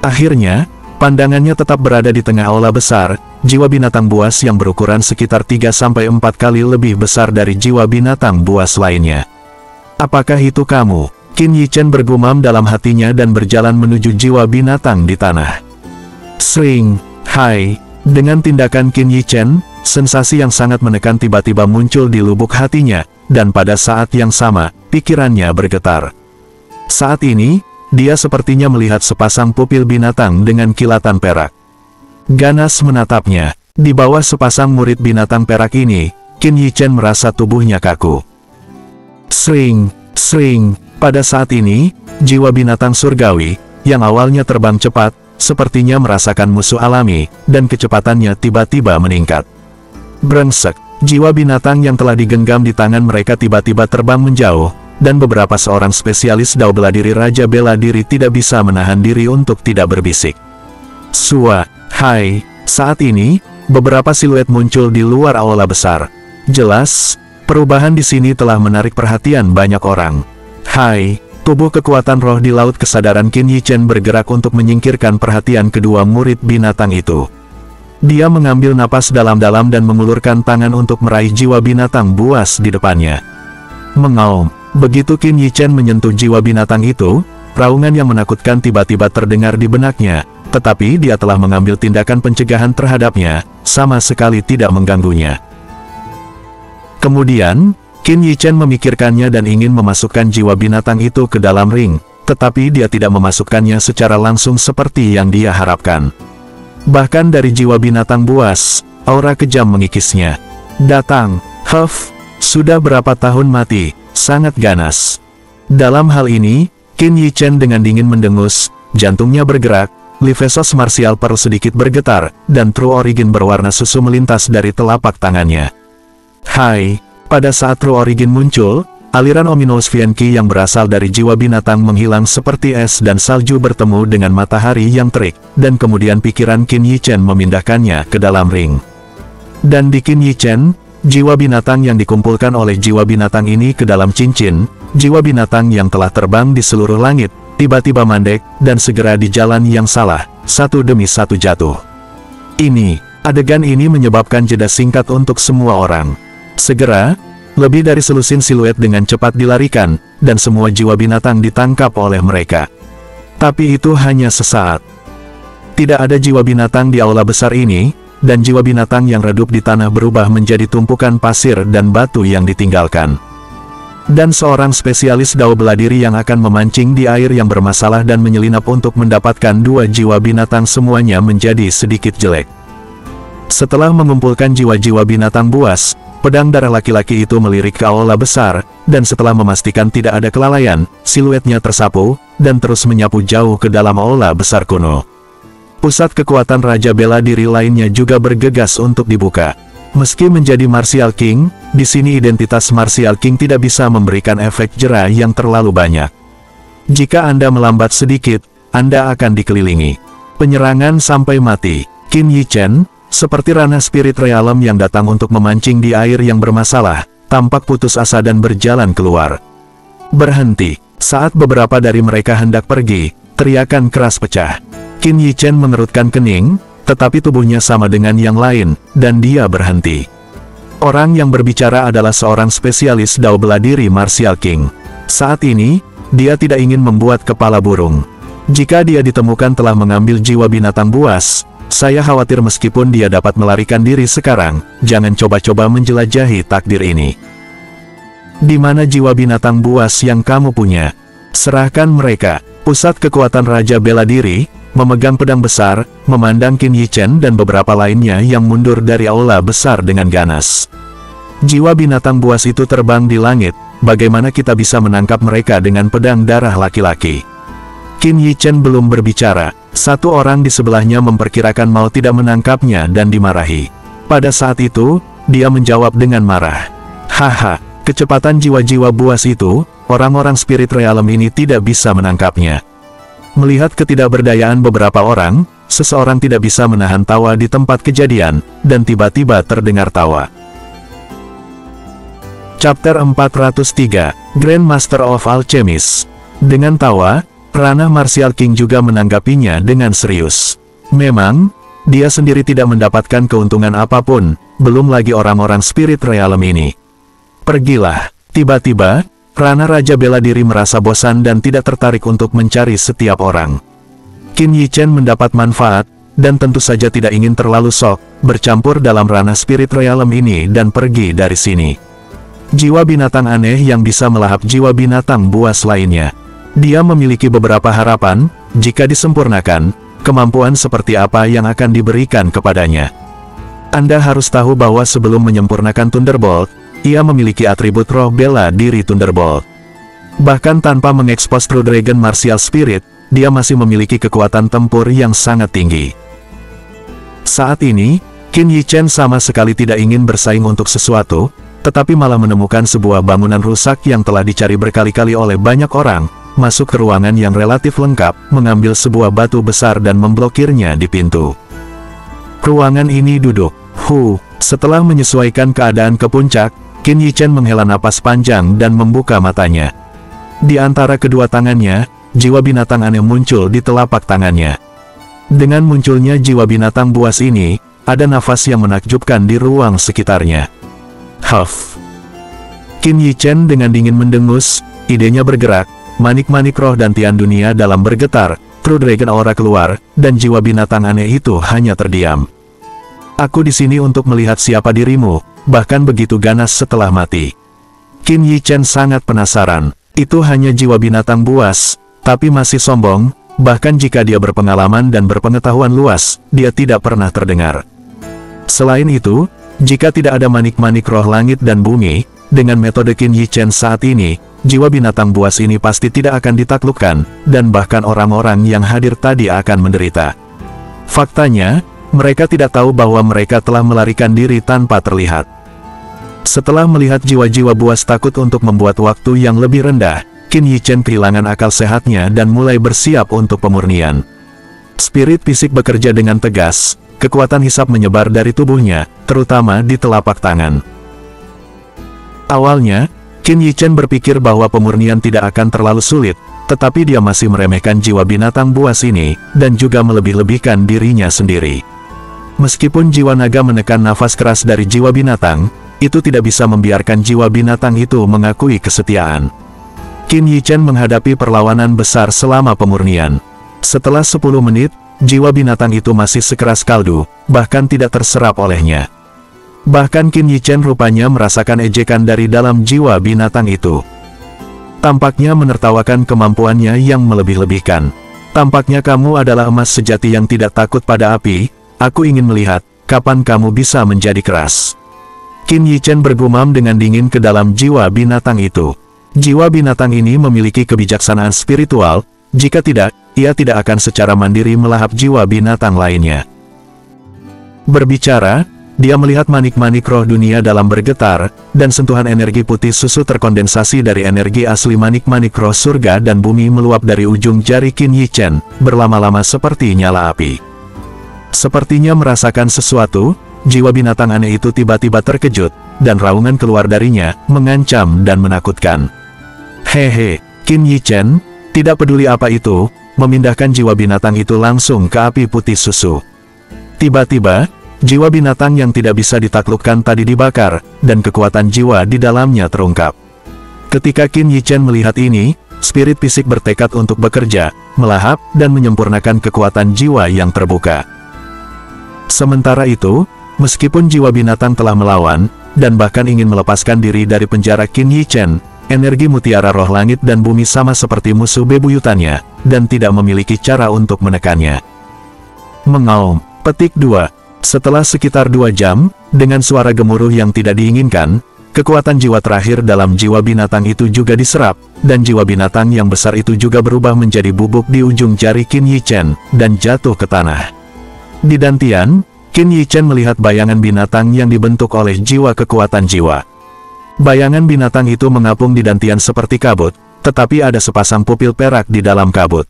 Akhirnya, pandangannya tetap berada di tengah aula besar, jiwa binatang buas yang berukuran sekitar 3-4 kali lebih besar dari jiwa binatang buas lainnya. Apakah itu kamu? Qin Yichen bergumam dalam hatinya dan berjalan menuju jiwa binatang di tanah. Sring, hai, dengan tindakan Qin Yichen, sensasi yang sangat menekan tiba-tiba muncul di lubuk hatinya, dan pada saat yang sama, pikirannya bergetar. Saat ini, dia sepertinya melihat sepasang pupil binatang dengan kilatan perak. Ganas menatapnya. Di bawah sepasang murid binatang perak ini, Qin Yichen merasa tubuhnya kaku. Sring, sring, pada saat ini, jiwa binatang surgawi, yang awalnya terbang cepat, sepertinya merasakan musuh alami, dan kecepatannya tiba-tiba meningkat. Brengsek, jiwa binatang yang telah digenggam di tangan mereka tiba-tiba terbang menjauh, dan beberapa seorang spesialis dao bela diri Raja Bela Diri tidak bisa menahan diri untuk tidak berbisik. Sua, hai, saat ini, beberapa siluet muncul di luar aula besar. Jelas, perubahan di sini telah menarik perhatian banyak orang. Hai, tubuh kekuatan roh di laut kesadaran Qin Yichen bergerak untuk menyingkirkan perhatian kedua murid binatang itu. Dia mengambil napas dalam-dalam dan mengulurkan tangan untuk meraih jiwa binatang buas di depannya. Mengaum, begitu Qin Yichen menyentuh jiwa binatang itu, raungan yang menakutkan tiba-tiba terdengar di benaknya, tetapi dia telah mengambil tindakan pencegahan terhadapnya, sama sekali tidak mengganggunya. Kemudian, Qin Yichen memikirkannya dan ingin memasukkan jiwa binatang itu ke dalam ring, tetapi dia tidak memasukkannya secara langsung seperti yang dia harapkan. Bahkan dari jiwa binatang buas, aura kejam mengikisnya. Datang, Huff, sudah berapa tahun mati, sangat ganas. Dalam hal ini, Qin Yichen dengan dingin mendengus, jantungnya bergerak, Livesos Martial Pearl sedikit bergetar, dan True Origin berwarna susu melintas dari telapak tangannya. Hai, Pada saat True Origin muncul, aliran ominous Qi yang berasal dari jiwa binatang menghilang seperti es dan salju bertemu dengan matahari yang terik, dan kemudian pikiran Qin Yi Chen memindahkannya ke dalam ring. Dan di Qin Yi Chen, jiwa binatang yang dikumpulkan oleh jiwa binatang ini ke dalam cincin, jiwa binatang yang telah terbang di seluruh langit, tiba-tiba mandek, dan segera di jalan yang salah, satu demi satu jatuh. Adegan ini menyebabkan jeda singkat untuk semua orang. Segera, lebih dari selusin siluet dengan cepat dilarikan, dan semua jiwa binatang ditangkap oleh mereka. Tapi itu hanya sesaat. Tidak ada jiwa binatang di aula besar ini, dan jiwa binatang yang redup di tanah berubah menjadi tumpukan pasir dan batu yang ditinggalkan. Dan seorang spesialis dao bela diri yang akan memancing di air yang bermasalah dan menyelinap untuk mendapatkan dua jiwa binatang semuanya menjadi sedikit jelek. Setelah mengumpulkan jiwa-jiwa binatang buas, pedang darah laki-laki itu melirik ke aula besar, dan setelah memastikan tidak ada kelalaian, siluetnya tersapu, dan terus menyapu jauh ke dalam aula besar kuno. Pusat kekuatan Raja Bela Diri lainnya juga bergegas untuk dibuka. Meski menjadi Martial King, di sini identitas Martial King tidak bisa memberikan efek jera yang terlalu banyak. Jika Anda melambat sedikit, Anda akan dikelilingi. Penyerangan sampai mati. Qin Yi Chen, seperti ranah spirit realm yang datang untuk memancing di air yang bermasalah, tampak putus asa dan berjalan keluar. Berhenti. Saat beberapa dari mereka hendak pergi, teriakan keras pecah. Qin Yi Chen mengerutkan kening, tetapi tubuhnya sama dengan yang lain, dan dia berhenti. Orang yang berbicara adalah seorang spesialis dao bela diri Martial King. Saat ini, dia tidak ingin membuat kepala burung. Jika dia ditemukan telah mengambil jiwa binatang buas, saya khawatir meskipun dia dapat melarikan diri sekarang, jangan coba-coba menjelajahi takdir ini. Di mana jiwa binatang buas yang kamu punya? Serahkan mereka. Pusat kekuatan Raja Bela Diri, memegang pedang besar, memandang Qin Yi Chen dan beberapa lainnya yang mundur dari aula besar dengan ganas. Jiwa binatang buas itu terbang di langit, bagaimana kita bisa menangkap mereka dengan pedang darah laki-laki? Qin Yi Chen belum berbicara. Satu orang di sebelahnya memperkirakan mau tidak menangkapnya dan dimarahi. Pada saat itu, dia menjawab dengan marah. Haha, kecepatan jiwa-jiwa buas itu, orang-orang spirit realm ini tidak bisa menangkapnya. Melihat ketidakberdayaan beberapa orang, seseorang tidak bisa menahan tawa di tempat kejadian, dan tiba-tiba terdengar tawa. Chapter 403, Grand Master of Alchemist. Dengan tawa, ranah Martial King juga menanggapinya dengan serius. Memang, dia sendiri tidak mendapatkan keuntungan apapun, belum lagi orang-orang spirit realm ini. Pergilah. Tiba-tiba, ranah Raja Bela Diri merasa bosan dan tidak tertarik untuk mencari setiap orang. Qin Yi Chen mendapat manfaat, dan tentu saja tidak ingin terlalu sok, bercampur dalam ranah spirit realm ini dan pergi dari sini. Jiwa binatang aneh yang bisa melahap jiwa binatang buas lainnya. Dia memiliki beberapa harapan, jika disempurnakan, kemampuan seperti apa yang akan diberikan kepadanya. Anda harus tahu bahwa sebelum menyempurnakan Thunderbolt, ia memiliki atribut roh bela diri Thunderbolt. Bahkan tanpa mengekspos True Dragon Martial Spirit, dia masih memiliki kekuatan tempur yang sangat tinggi. Saat ini, Qin Yi Chen sama sekali tidak ingin bersaing untuk sesuatu, tetapi malah menemukan sebuah bangunan rusak yang telah dicari berkali-kali oleh banyak orang, masuk ke ruangan yang relatif lengkap, mengambil sebuah batu besar dan memblokirnya di pintu. Ruangan ini duduk. Setelah menyesuaikan keadaan ke puncak, Qin Yi Chen menghela napas panjang dan membuka matanya. Di antara kedua tangannya, jiwa binatang aneh muncul di telapak tangannya. Dengan munculnya jiwa binatang buas ini, ada nafas yang menakjubkan di ruang sekitarnya. Qin Yi Chen dengan dingin mendengus, idenya bergerak. Manik-manik roh dan tian dunia dalam bergetar, True Dragon Aura keluar, dan jiwa binatang aneh itu hanya terdiam. Aku di sini untuk melihat siapa dirimu, bahkan begitu ganas setelah mati. Qin Yi Chen sangat penasaran, itu hanya jiwa binatang buas, tapi masih sombong, bahkan jika dia berpengalaman dan berpengetahuan luas, dia tidak pernah terdengar. Selain itu, jika tidak ada manik-manik roh langit dan bumi, dengan metode Qin Yi Chen saat ini, jiwa binatang buas ini pasti tidak akan ditaklukkan, dan bahkan orang-orang yang hadir tadi akan menderita. Faktanya, mereka tidak tahu bahwa mereka telah melarikan diri tanpa terlihat. Setelah melihat jiwa-jiwa buas takut untuk membuat waktu yang lebih rendah, Qin Yichen kehilangan akal sehatnya dan mulai bersiap untuk pemurnian. Spirit fisik bekerja dengan tegas, kekuatan hisap menyebar dari tubuhnya, terutama di telapak tangan. Awalnya, Qin Yichen berpikir bahwa pemurnian tidak akan terlalu sulit, tetapi dia masih meremehkan jiwa binatang buas ini, dan juga melebih-lebihkan dirinya sendiri. Meskipun jiwa naga menekan nafas keras dari jiwa binatang, itu tidak bisa membiarkan jiwa binatang itu mengakui kesetiaan. Qin Yichen menghadapi perlawanan besar selama pemurnian. Setelah 10 menit, jiwa binatang itu masih sekeras kaldu, bahkan tidak terserap olehnya. Bahkan Qin Yichen rupanya merasakan ejekan dari dalam jiwa binatang itu. Tampaknya menertawakan kemampuannya yang melebih-lebihkan. Tampaknya kamu adalah emas sejati yang tidak takut pada api, aku ingin melihat, kapan kamu bisa menjadi keras. Qin Yichen bergumam dengan dingin ke dalam jiwa binatang itu. Jiwa binatang ini memiliki kebijaksanaan spiritual, jika tidak, ia tidak akan secara mandiri melahap jiwa binatang lainnya. Berbicara, dia melihat manik-manik roh dunia dalam bergetar, dan sentuhan energi putih susu terkondensasi dari energi asli manik-manik roh surga dan bumi meluap dari ujung jari Qin Yichen, berlama-lama seperti nyala api. Sepertinya merasakan sesuatu, jiwa binatang aneh itu tiba-tiba terkejut, dan raungan keluar darinya, mengancam dan menakutkan. Hehe, Qin Yichen, tidak peduli apa itu, memindahkan jiwa binatang itu langsung ke api putih susu. Tiba-tiba, jiwa binatang yang tidak bisa ditaklukkan tadi dibakar, dan kekuatan jiwa di dalamnya terungkap. Ketika Qin Yichen melihat ini, spirit fisik bertekad untuk bekerja, melahap, dan menyempurnakan kekuatan jiwa yang terbuka. Sementara itu, meskipun jiwa binatang telah melawan, dan bahkan ingin melepaskan diri dari penjara Qin Yichen, energi mutiara roh langit dan bumi sama seperti musuh bebuyutannya, dan tidak memiliki cara untuk menekannya. Mengaum. Petik 2. Setelah sekitar 2 jam, dengan suara gemuruh yang tidak diinginkan, kekuatan jiwa terakhir dalam jiwa binatang itu juga diserap, dan jiwa binatang yang besar itu juga berubah menjadi bubuk di ujung jari Qin Yichen, dan jatuh ke tanah. Di dantian, Qin Yichen melihat bayangan binatang yang dibentuk oleh jiwa kekuatan jiwa. Bayangan binatang itu mengapung di dantian seperti kabut, tetapi ada sepasang pupil perak di dalam kabut.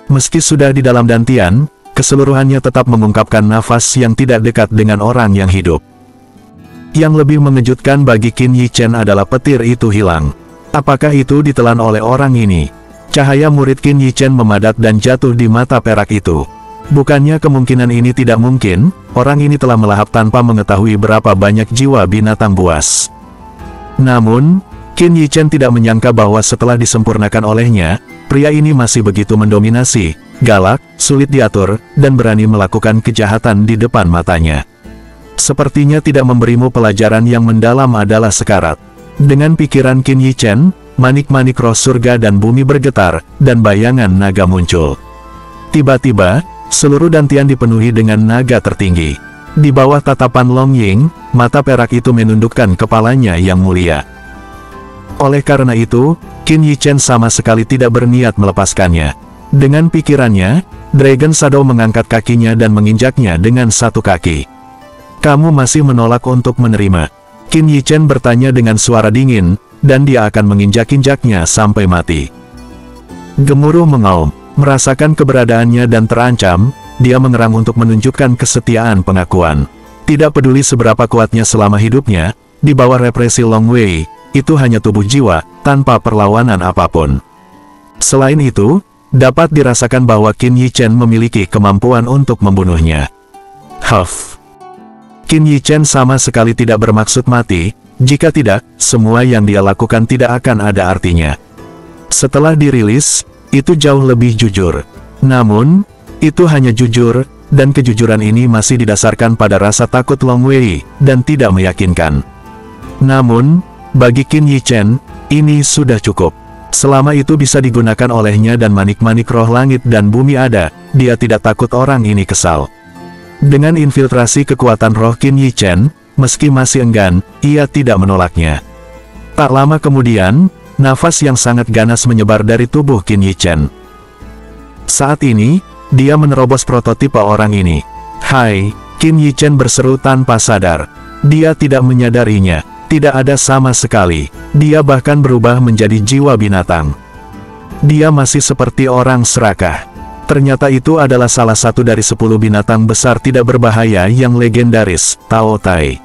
Meski sudah di dalam dantian, keseluruhannya tetap mengungkapkan nafas yang tidak dekat dengan orang yang hidup. Yang lebih mengejutkan bagi Qin Yichen adalah petir itu hilang. Apakah itu ditelan oleh orang ini? Cahaya murid Qin Yichen memadat dan jatuh di mata perak itu. Bukannya kemungkinan ini tidak mungkin, orang ini telah melahap tanpa mengetahui berapa banyak jiwa binatang buas. Namun, Qin Yichen tidak menyangka bahwa setelah disempurnakan olehnya, pria ini masih begitu mendominasi, galak, sulit diatur, dan berani melakukan kejahatan di depan matanya. Sepertinya tidak memberimu pelajaran yang mendalam adalah sekarat. Dengan pikiran Qin Yichen, manik-manik roh surga dan bumi bergetar, dan bayangan naga muncul. Tiba-tiba, seluruh dantian dipenuhi dengan naga tertinggi. Di bawah tatapan Long Ying, mata perak itu menundukkan kepalanya yang mulia. Oleh karena itu, Qin Yichen sama sekali tidak berniat melepaskannya. Dengan pikirannya, Dragon Shadow mengangkat kakinya dan menginjaknya dengan satu kaki. Kamu masih menolak untuk menerima? Qin Yichen bertanya dengan suara dingin, dan dia akan menginjak-injaknya sampai mati. Gemuruh mengaum, merasakan keberadaannya dan terancam, dia mengerang untuk menunjukkan kesetiaan pengakuan. Tidak peduli seberapa kuatnya selama hidupnya, di bawah represi Long Wei, itu hanya tubuh jiwa, tanpa perlawanan apapun. Selain itu, dapat dirasakan bahwa Qin Yichen memiliki kemampuan untuk membunuhnya. Huff. Qin Yichen sama sekali tidak bermaksud mati, jika tidak, semua yang dia lakukan tidak akan ada artinya. Setelah dirilis, itu jauh lebih jujur. Namun, itu hanya jujur, dan kejujuran ini masih didasarkan pada rasa takut Long Wei, dan tidak meyakinkan. Namun, bagi Qin Yichen, ini sudah cukup. Selama itu bisa digunakan olehnya dan manik-manik roh langit dan bumi ada, dia tidak takut orang ini kesal. Dengan infiltrasi kekuatan roh Qin Yichen, meski masih enggan, ia tidak menolaknya. Tak lama kemudian, nafas yang sangat ganas menyebar dari tubuh Qin Yichen. Saat ini, dia menerobos prototipe orang ini. Hai, Qin Yichen berseru tanpa sadar. Dia tidak menyadarinya. Tidak ada sama sekali. Dia bahkan berubah menjadi jiwa binatang. Dia masih seperti orang serakah. Ternyata itu adalah salah satu dari 10 binatang besar tidak berbahaya yang legendaris, Tao Tai.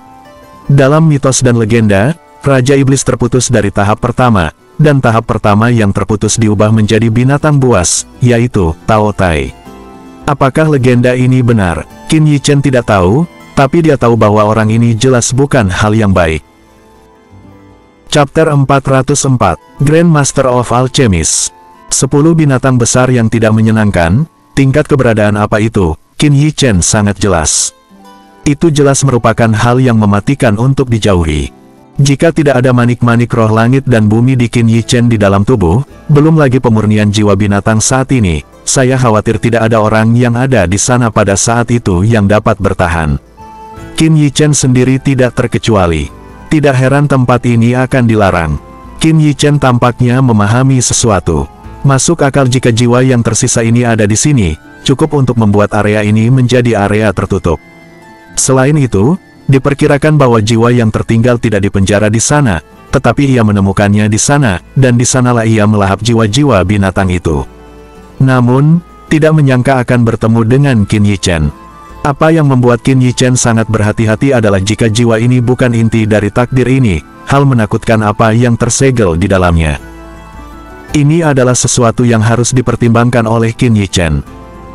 Dalam mitos dan legenda, Raja Iblis terputus dari tahap pertama, dan tahap pertama yang terputus diubah menjadi binatang buas, yaitu Tao Tai. Apakah legenda ini benar? Qin Yi Chen tidak tahu, tapi dia tahu bahwa orang ini jelas bukan hal yang baik. Chapter 404, Grand Master of Alchemist. 10 binatang besar yang tidak menyenangkan, tingkat keberadaan apa itu, Qin Yi Chen sangat jelas. Itu jelas merupakan hal yang mematikan untuk dijauhi. Jika tidak ada manik-manik roh langit dan bumi di Qin Yi Chen di dalam tubuh, belum lagi pemurnian jiwa binatang saat ini, saya khawatir tidak ada orang yang ada di sana pada saat itu yang dapat bertahan. Qin Yi Chen sendiri tidak terkecuali. Tidak heran tempat ini akan dilarang. Qin Yi Chen tampaknya memahami sesuatu. Masuk akal jika jiwa yang tersisa ini ada di sini, cukup untuk membuat area ini menjadi area tertutup. Selain itu, diperkirakan bahwa jiwa yang tertinggal tidak dipenjara di sana, tetapi ia menemukannya di sana, dan di sanalah ia melahap jiwa-jiwa binatang itu. Namun, tidak menyangka akan bertemu dengan Qin Yi Chen. Apa yang membuat Qin Yi Chen sangat berhati-hati adalah jika jiwa ini bukan inti dari takdir ini, hal menakutkan apa yang tersegel di dalamnya. Ini adalah sesuatu yang harus dipertimbangkan oleh Qin Yi Chen.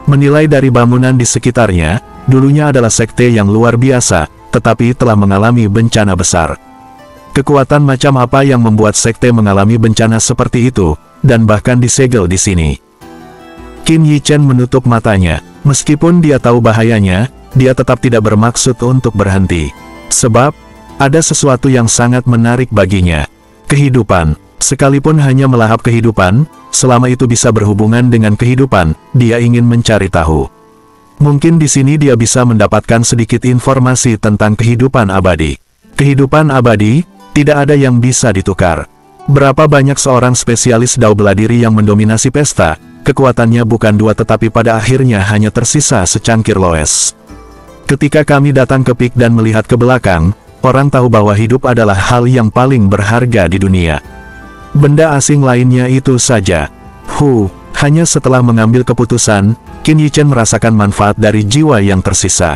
Menilai dari bangunan di sekitarnya, dulunya adalah sekte yang luar biasa, tetapi telah mengalami bencana besar. Kekuatan macam apa yang membuat sekte mengalami bencana seperti itu, dan bahkan disegel di sini? Qin Yi Chen menutup matanya. Meskipun dia tahu bahayanya, dia tetap tidak bermaksud untuk berhenti. Sebab, ada sesuatu yang sangat menarik baginya. Kehidupan. Sekalipun hanya melahap kehidupan, selama itu bisa berhubungan dengan kehidupan, dia ingin mencari tahu. Mungkin di sini dia bisa mendapatkan sedikit informasi tentang kehidupan abadi. Kehidupan abadi, tidak ada yang bisa ditukar. Berapa banyak seorang spesialis dao bela diri yang mendominasi pesta, kekuatannya bukan 2 tetapi pada akhirnya hanya tersisa secangkir loes. Ketika kami datang ke Peak dan melihat ke belakang, orang tahu bahwa hidup adalah hal yang paling berharga di dunia. Benda asing lainnya itu saja. Hanya setelah mengambil keputusan, Qin Yi Chen merasakan manfaat dari jiwa yang tersisa.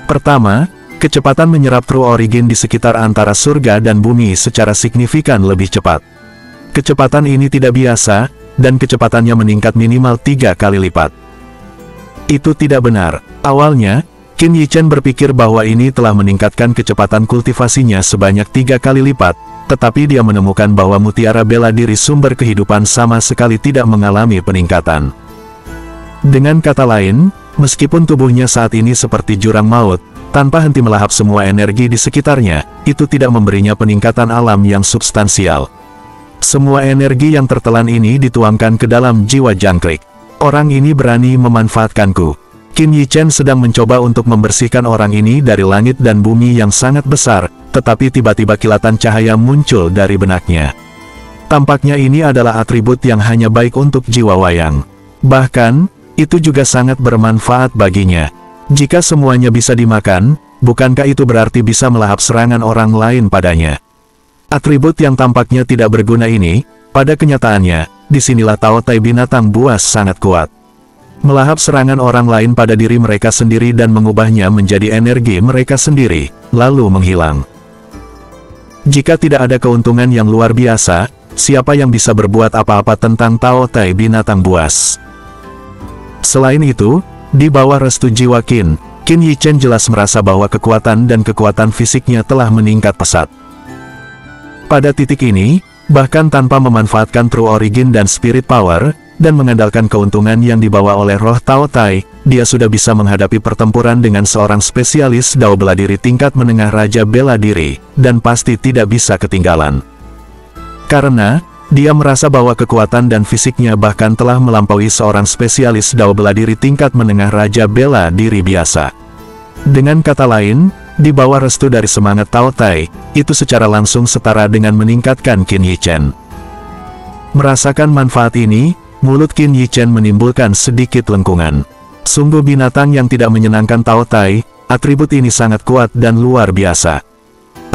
Pertama, kecepatan menyerap True Origin di sekitar antara surga dan bumi secara signifikan lebih cepat. Kecepatan ini tidak biasa, dan kecepatannya meningkat minimal 3 kali lipat. Itu tidak benar. Awalnya, Qin Yi Chen berpikir bahwa ini telah meningkatkan kecepatan kultivasinya sebanyak 3 kali lipat, tetapi dia menemukan bahwa mutiara bela diri sumber kehidupan sama sekali tidak mengalami peningkatan. Dengan kata lain, meskipun tubuhnya saat ini seperti jurang maut, tanpa henti melahap semua energi di sekitarnya, itu tidak memberinya peningkatan alam yang substansial. Semua energi yang tertelan ini dituangkan ke dalam jiwa jangkrik. Orang ini berani memanfaatkanku. Qin Yi Chen sedang mencoba untuk membersihkan orang ini dari langit dan bumi yang sangat besar, tetapi tiba-tiba kilatan cahaya muncul dari benaknya. Tampaknya ini adalah atribut yang hanya baik untuk jiwa wayang. Bahkan, itu juga sangat bermanfaat baginya. Jika semuanya bisa dimakan, bukankah itu berarti bisa melahap serangan orang lain padanya? Atribut yang tampaknya tidak berguna ini, pada kenyataannya, disinilah Tao Tai binatang buas sangat kuat. Melahap serangan orang lain pada diri mereka sendiri dan mengubahnya menjadi energi mereka sendiri, lalu menghilang. Jika tidak ada keuntungan yang luar biasa, siapa yang bisa berbuat apa-apa tentang Tao Tai binatang buas? Selain itu, di bawah restu jiwa Qin Yi Chen jelas merasa bahwa kekuatan dan kekuatan fisiknya telah meningkat pesat. Pada titik ini, bahkan tanpa memanfaatkan True Origin dan Spirit Power, dan mengandalkan keuntungan yang dibawa oleh roh Tao Tai, dia sudah bisa menghadapi pertempuran dengan seorang spesialis dao bela diri tingkat menengah Raja Bela Diri, dan pasti tidak bisa ketinggalan. Karena, dia merasa bahwa kekuatan dan fisiknya bahkan telah melampaui seorang spesialis dao bela diri tingkat menengah Raja Bela Diri biasa. Dengan kata lain, di bawah restu dari semangat Tao Tai, itu secara langsung setara dengan meningkatkan Qin Yi Chen. Merasakan manfaat ini, mulut Qin Yi Chen menimbulkan sedikit lengkungan. Sungguh binatang yang tidak menyenangkan Tao Tai, atribut ini sangat kuat dan luar biasa.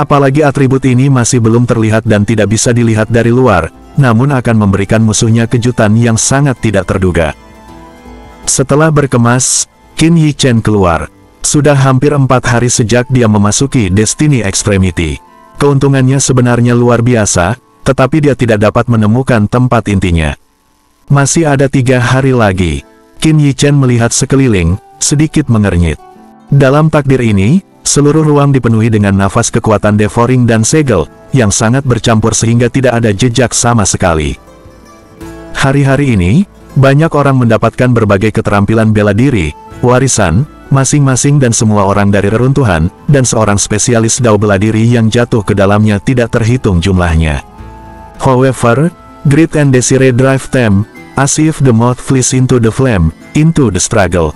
Apalagi atribut ini masih belum terlihat dan tidak bisa dilihat dari luar, namun akan memberikan musuhnya kejutan yang sangat tidak terduga. Setelah berkemas, Qin Yi Chen keluar. Sudah hampir 4 hari sejak dia memasuki Destiny Extremity. Keuntungannya sebenarnya luar biasa, tetapi dia tidak dapat menemukan tempat intinya. Masih ada 3 hari lagi. Qin Yi Chen melihat sekeliling, sedikit mengernyit. Dalam takdir ini, seluruh ruang dipenuhi dengan nafas kekuatan devouring dan segel, yang sangat bercampur sehingga tidak ada jejak sama sekali. Hari-hari ini, banyak orang mendapatkan berbagai keterampilan bela diri, warisan, masing-masing dan semua orang dari reruntuhan, dan seorang spesialis dao bela diri yang jatuh ke dalamnya tidak terhitung jumlahnya. However, greed and desire drive them, as if the moth flees into the flame, into the struggle.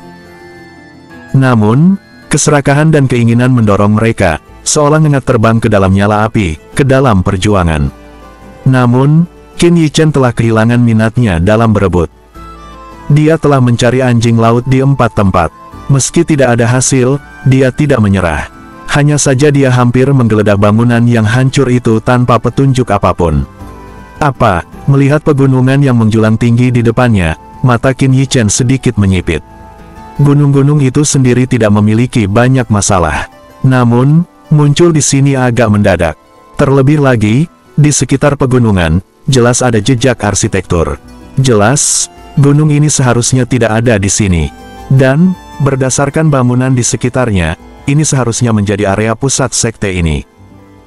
Namun, keserakahan dan keinginan mendorong mereka, seolah ngengat terbang ke dalam nyala api, ke dalam perjuangan. Namun, Qin Yi Chen telah kehilangan minatnya dalam berebut. Dia telah mencari anjing laut di 4 tempat. Meski tidak ada hasil, dia tidak menyerah. Hanya saja dia hampir menggeledah bangunan yang hancur itu tanpa petunjuk apapun. Melihat pegunungan yang menjulang tinggi di depannya, mata Qin Yi Chen sedikit menyipit. Gunung-gunung itu sendiri tidak memiliki banyak masalah. Namun, muncul di sini agak mendadak. Terlebih lagi, di sekitar pegunungan, jelas ada jejak arsitektur. Jelas, gunung ini seharusnya tidak ada di sini. Dan, berdasarkan bangunan di sekitarnya, ini seharusnya menjadi area pusat sekte ini.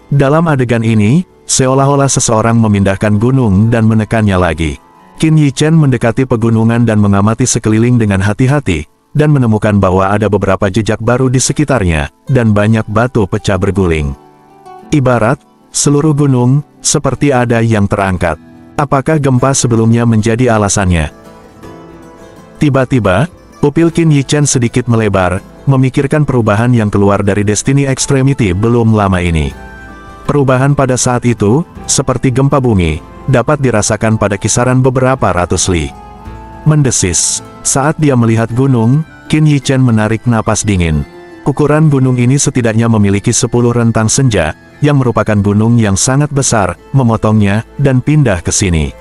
Dalam adegan ini, seolah-olah seseorang memindahkan gunung dan menekannya lagi. Qin Yi Chen mendekati pegunungan dan mengamati sekeliling dengan hati-hati, dan menemukan bahwa ada beberapa jejak baru di sekitarnya, dan banyak batu pecah berguling. Ibarat, seluruh gunung, seperti ada yang terangkat. Apakah gempa sebelumnya menjadi alasannya? Tiba-tiba, pupil Qin Yi Chen sedikit melebar, memikirkan perubahan yang keluar dari Destiny Extremity belum lama ini. Perubahan pada saat itu, seperti gempa bumi, dapat dirasakan pada kisaran beberapa ratus li. Mendesis, saat dia melihat gunung, Qin Yi Chen menarik napas dingin. Ukuran gunung ini setidaknya memiliki 10 rentang senja, yang merupakan gunung yang sangat besar, memotongnya, dan pindah ke sini.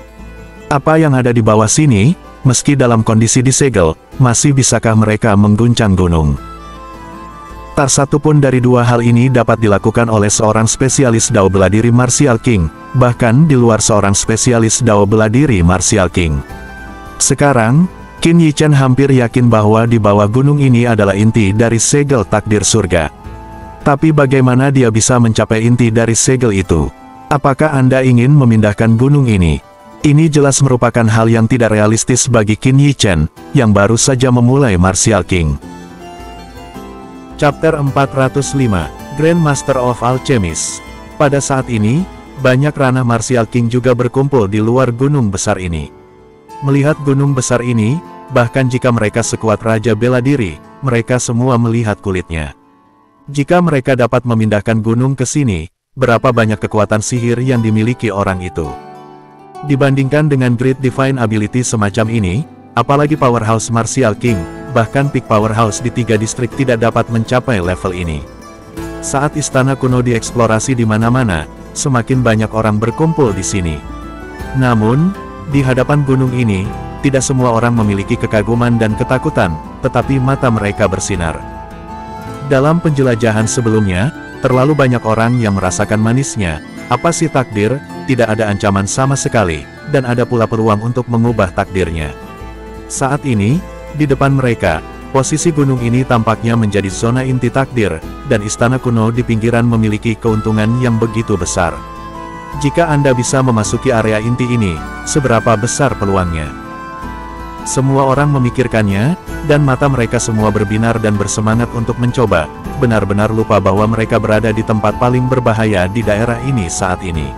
Apa yang ada di bawah sini, meski dalam kondisi disegel, masih bisakah mereka mengguncang gunung? Tak satu pun dari dua hal ini dapat dilakukan oleh seorang spesialis dao bela diri Martial King, bahkan di luar seorang spesialis dao bela diri Martial King. Sekarang, Qin Yi Chen hampir yakin bahwa di bawah gunung ini adalah inti dari segel takdir surga. Tapi bagaimana dia bisa mencapai inti dari segel itu? Apakah Anda ingin memindahkan gunung ini? Ini jelas merupakan hal yang tidak realistis bagi Qin Yi Chen, yang baru saja memulai Martial King. Chapter 405, Grand Master of Alchemist. Pada saat ini, banyak ranah Martial King juga berkumpul di luar gunung besar ini. Melihat gunung besar ini, bahkan jika mereka sekuat Raja Bela Diri, mereka semua melihat kulitnya. Jika mereka dapat memindahkan gunung ke sini, berapa banyak kekuatan sihir yang dimiliki orang itu? Dibandingkan dengan Great Divine Ability semacam ini, apalagi Powerhouse Martial King, bahkan Peak Powerhouse di 3 distrik tidak dapat mencapai level ini. Saat istana kuno dieksplorasi di mana-mana, semakin banyak orang berkumpul di sini. Namun, di hadapan gunung ini, tidak semua orang memiliki kekaguman dan ketakutan, tetapi mata mereka bersinar. Dalam penjelajahan sebelumnya, terlalu banyak orang yang merasakan manisnya. Apa sih takdir? Tidak ada ancaman sama sekali, dan ada pula peluang untuk mengubah takdirnya. Saat ini, di depan mereka, posisi gunung ini tampaknya menjadi zona inti takdir, dan istana kuno di pinggiran memiliki keuntungan yang begitu besar. Jika Anda bisa memasuki area inti ini, seberapa besar peluangnya? Semua orang memikirkannya, dan mata mereka semua berbinar dan bersemangat untuk mencoba, benar-benar lupa bahwa mereka berada di tempat paling berbahaya di daerah ini saat ini.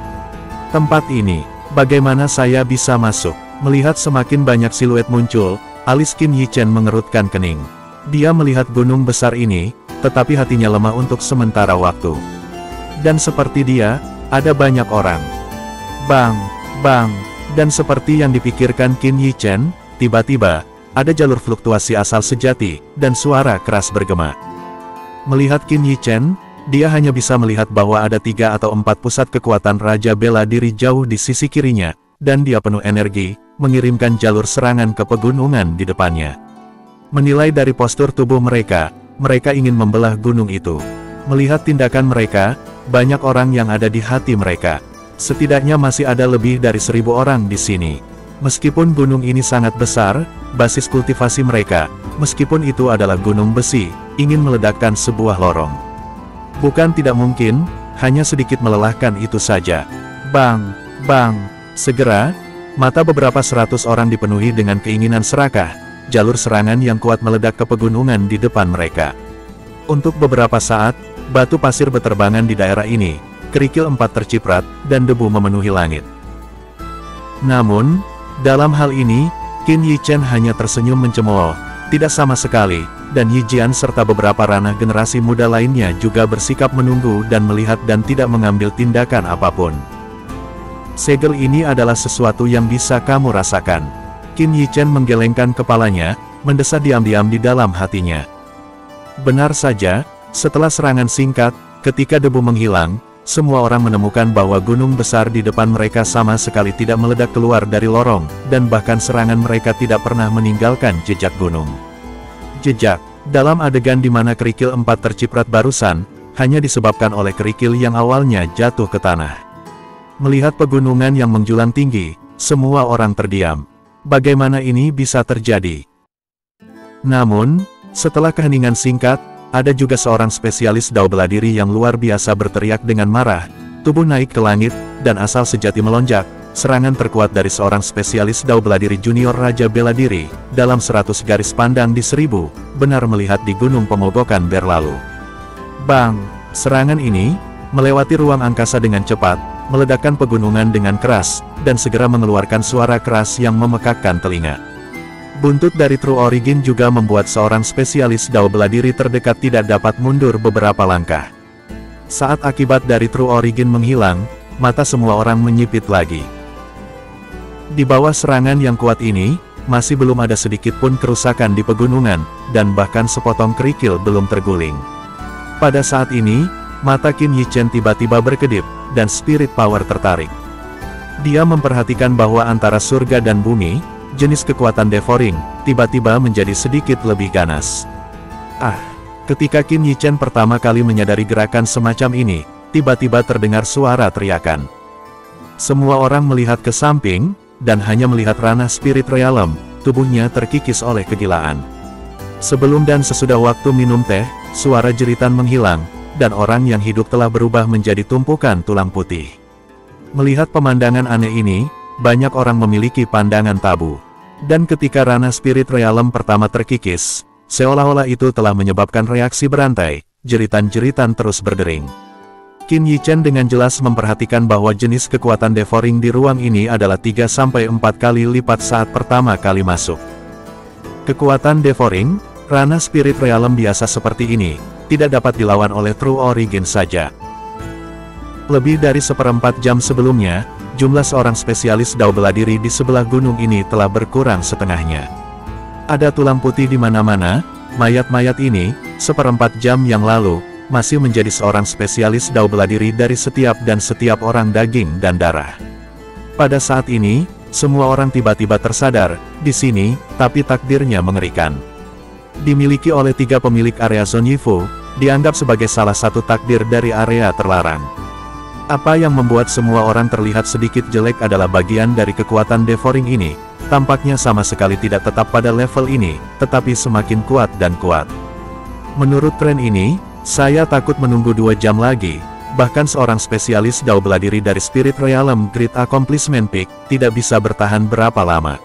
Tempat ini, bagaimana saya bisa masuk? Melihat semakin banyak siluet muncul, alis Qin Yi Chen mengerutkan kening. Dia melihat gunung besar ini, tetapi hatinya lemah untuk sementara waktu. Dan seperti dia, ada banyak orang. Bang, bang, dan seperti yang dipikirkan Qin Yi Chen, tiba-tiba, ada jalur fluktuasi asal sejati, dan suara keras bergema. Melihat Qin Yi Chen, dia hanya bisa melihat bahwa ada 3 atau 4 pusat kekuatan Raja Bela Diri jauh di sisi kirinya, dan dia penuh energi, mengirimkan jalur serangan ke pegunungan di depannya. Menilai dari postur tubuh mereka, mereka ingin membelah gunung itu. Melihat tindakan mereka, banyak orang yang ada di hati mereka. Setidaknya masih ada lebih dari 1000 orang di sini. Meskipun gunung ini sangat besar, basis kultivasi mereka, meskipun itu adalah gunung besi, ingin meledakkan sebuah lorong. Bukan tidak mungkin, hanya sedikit melelahkan itu saja. Bang, bang, segera, mata beberapa 100 orang dipenuhi dengan keinginan serakah, jalur serangan yang kuat meledak ke pegunungan di depan mereka. Untuk beberapa saat, batu pasir berterbangan di daerah ini, kerikil 4 terciprat, dan debu memenuhi langit. Namun, dalam hal ini, Qin Yichen hanya tersenyum mencemooh, tidak sama sekali, dan Yi Jian serta beberapa ranah generasi muda lainnya juga bersikap menunggu dan melihat dan tidak mengambil tindakan apapun. Segel ini adalah sesuatu yang bisa kamu rasakan. Qin Yichen menggelengkan kepalanya, mendesah diam-diam di dalam hatinya. Benar saja, setelah serangan singkat, ketika debu menghilang, semua orang menemukan bahwa gunung besar di depan mereka sama sekali tidak meledak keluar dari lorong, dan bahkan serangan mereka tidak pernah meninggalkan jejak gunung. Jejak, dalam adegan di mana kerikil 4 terciprat barusan, hanya disebabkan oleh kerikil yang awalnya jatuh ke tanah. Melihat pegunungan yang menjulang tinggi, semua orang terdiam. Bagaimana ini bisa terjadi? Namun, setelah keheningan singkat, ada juga seorang spesialis dao bela diri yang luar biasa berteriak dengan marah, tubuh naik ke langit, dan asal sejati melonjak. Serangan terkuat dari seorang spesialis dao bela diri junior Raja Bela Diri, dalam 100 garis pandang di 1000, benar melihat di gunung pemogokan berlalu. Bang! Serangan ini, melewati ruang angkasa dengan cepat, meledakkan pegunungan dengan keras, dan segera mengeluarkan suara keras yang memekakkan telinga. Buntut dari True Origin juga membuat seorang spesialis dao bela diri terdekat tidak dapat mundur beberapa langkah. Saat akibat dari True Origin menghilang, mata semua orang menyipit lagi. Di bawah serangan yang kuat ini, masih belum ada sedikit pun kerusakan di pegunungan, dan bahkan sepotong kerikil belum terguling. Pada saat ini, mata Qin Yichen tiba-tiba berkedip, dan spirit power tertarik. Dia memperhatikan bahwa antara surga dan bumi, jenis kekuatan devouring, tiba-tiba menjadi sedikit lebih ganas. Ketika Qin Yichen pertama kali menyadari gerakan semacam ini, tiba-tiba terdengar suara teriakan. Semua orang melihat ke samping, dan hanya melihat ranah spirit realm, tubuhnya terkikis oleh kegilaan. Sebelum dan sesudah waktu minum teh, suara jeritan menghilang, dan orang yang hidup telah berubah menjadi tumpukan tulang putih. Melihat pemandangan aneh ini, banyak orang memiliki pandangan tabu. Dan ketika ranah spirit realm pertama terkikis, seolah-olah itu telah menyebabkan reaksi berantai, jeritan-jeritan terus berdering. Qin Yichen dengan jelas memperhatikan bahwa jenis kekuatan devouring di ruang ini adalah 3-4 kali lipat saat pertama kali masuk. Kekuatan devouring, ranah spirit realm biasa seperti ini, tidak dapat dilawan oleh True Origin saja. Lebih dari 1/4 jam sebelumnya, jumlah seorang spesialis dao bela diri di sebelah gunung ini telah berkurang setengahnya. Ada tulang putih di mana-mana, mayat-mayat ini, 1/4 jam yang lalu, masih menjadi seorang spesialis dao bela diri dari setiap orang daging dan darah. Pada saat ini, semua orang tiba-tiba tersadar, di sini, tapi takdirnya mengerikan. Dimiliki oleh 3 pemilik area Zon Yifu, dianggap sebagai salah satu takdir dari area terlarang. Apa yang membuat semua orang terlihat sedikit jelek adalah bagian dari kekuatan devouring ini, tampaknya sama sekali tidak tetap pada level ini, tetapi semakin kuat dan kuat. Menurut tren ini, saya takut menunggu 2 jam lagi, bahkan seorang spesialis dao bela diri dari Spirit Realm Great Accomplishment Peak, tidak bisa bertahan berapa lama.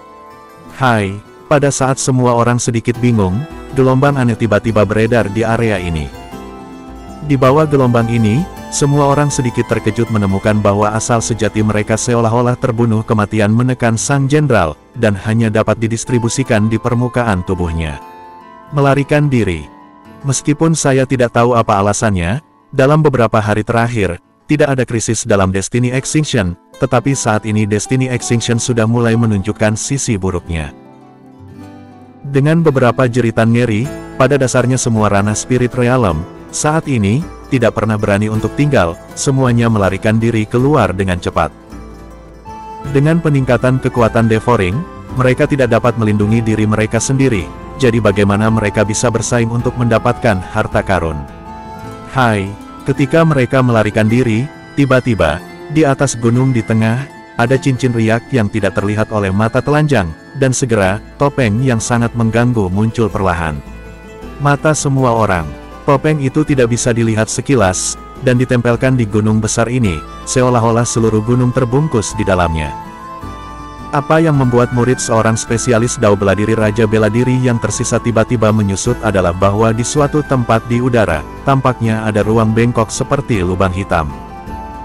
Hai, pada saat semua orang sedikit bingung, gelombang aneh tiba-tiba beredar di area ini. Di bawah gelombang ini, semua orang sedikit terkejut menemukan bahwa asal sejati mereka seolah-olah terbunuh kematian menekan sang jenderal, dan hanya dapat didistribusikan di permukaan tubuhnya. Melarikan diri. Meskipun saya tidak tahu apa alasannya, dalam beberapa hari terakhir, tidak ada krisis dalam Destiny Extinction, tetapi saat ini Destiny Extinction sudah mulai menunjukkan sisi buruknya. Dengan beberapa jeritan ngeri, pada dasarnya semua ranah Spirit Realm, saat ini, tidak pernah berani untuk tinggal, semuanya melarikan diri keluar dengan cepat. Dengan peningkatan kekuatan devouring, mereka tidak dapat melindungi diri mereka sendiri, jadi bagaimana mereka bisa bersaing untuk mendapatkan harta karun? Hai, ketika mereka melarikan diri, tiba-tiba, di atas gunung di tengah, ada cincin riak yang tidak terlihat oleh mata telanjang, dan segera, topeng yang sangat mengganggu muncul perlahan. Mata semua orang, topeng itu tidak bisa dilihat sekilas, dan ditempelkan di gunung besar ini, seolah-olah seluruh gunung terbungkus di dalamnya. Apa yang membuat murid seorang spesialis Dao bela diri Raja Bela Diri yang tersisa tiba-tiba menyusut adalah bahwa di suatu tempat di udara, tampaknya ada ruang bengkok seperti lubang hitam.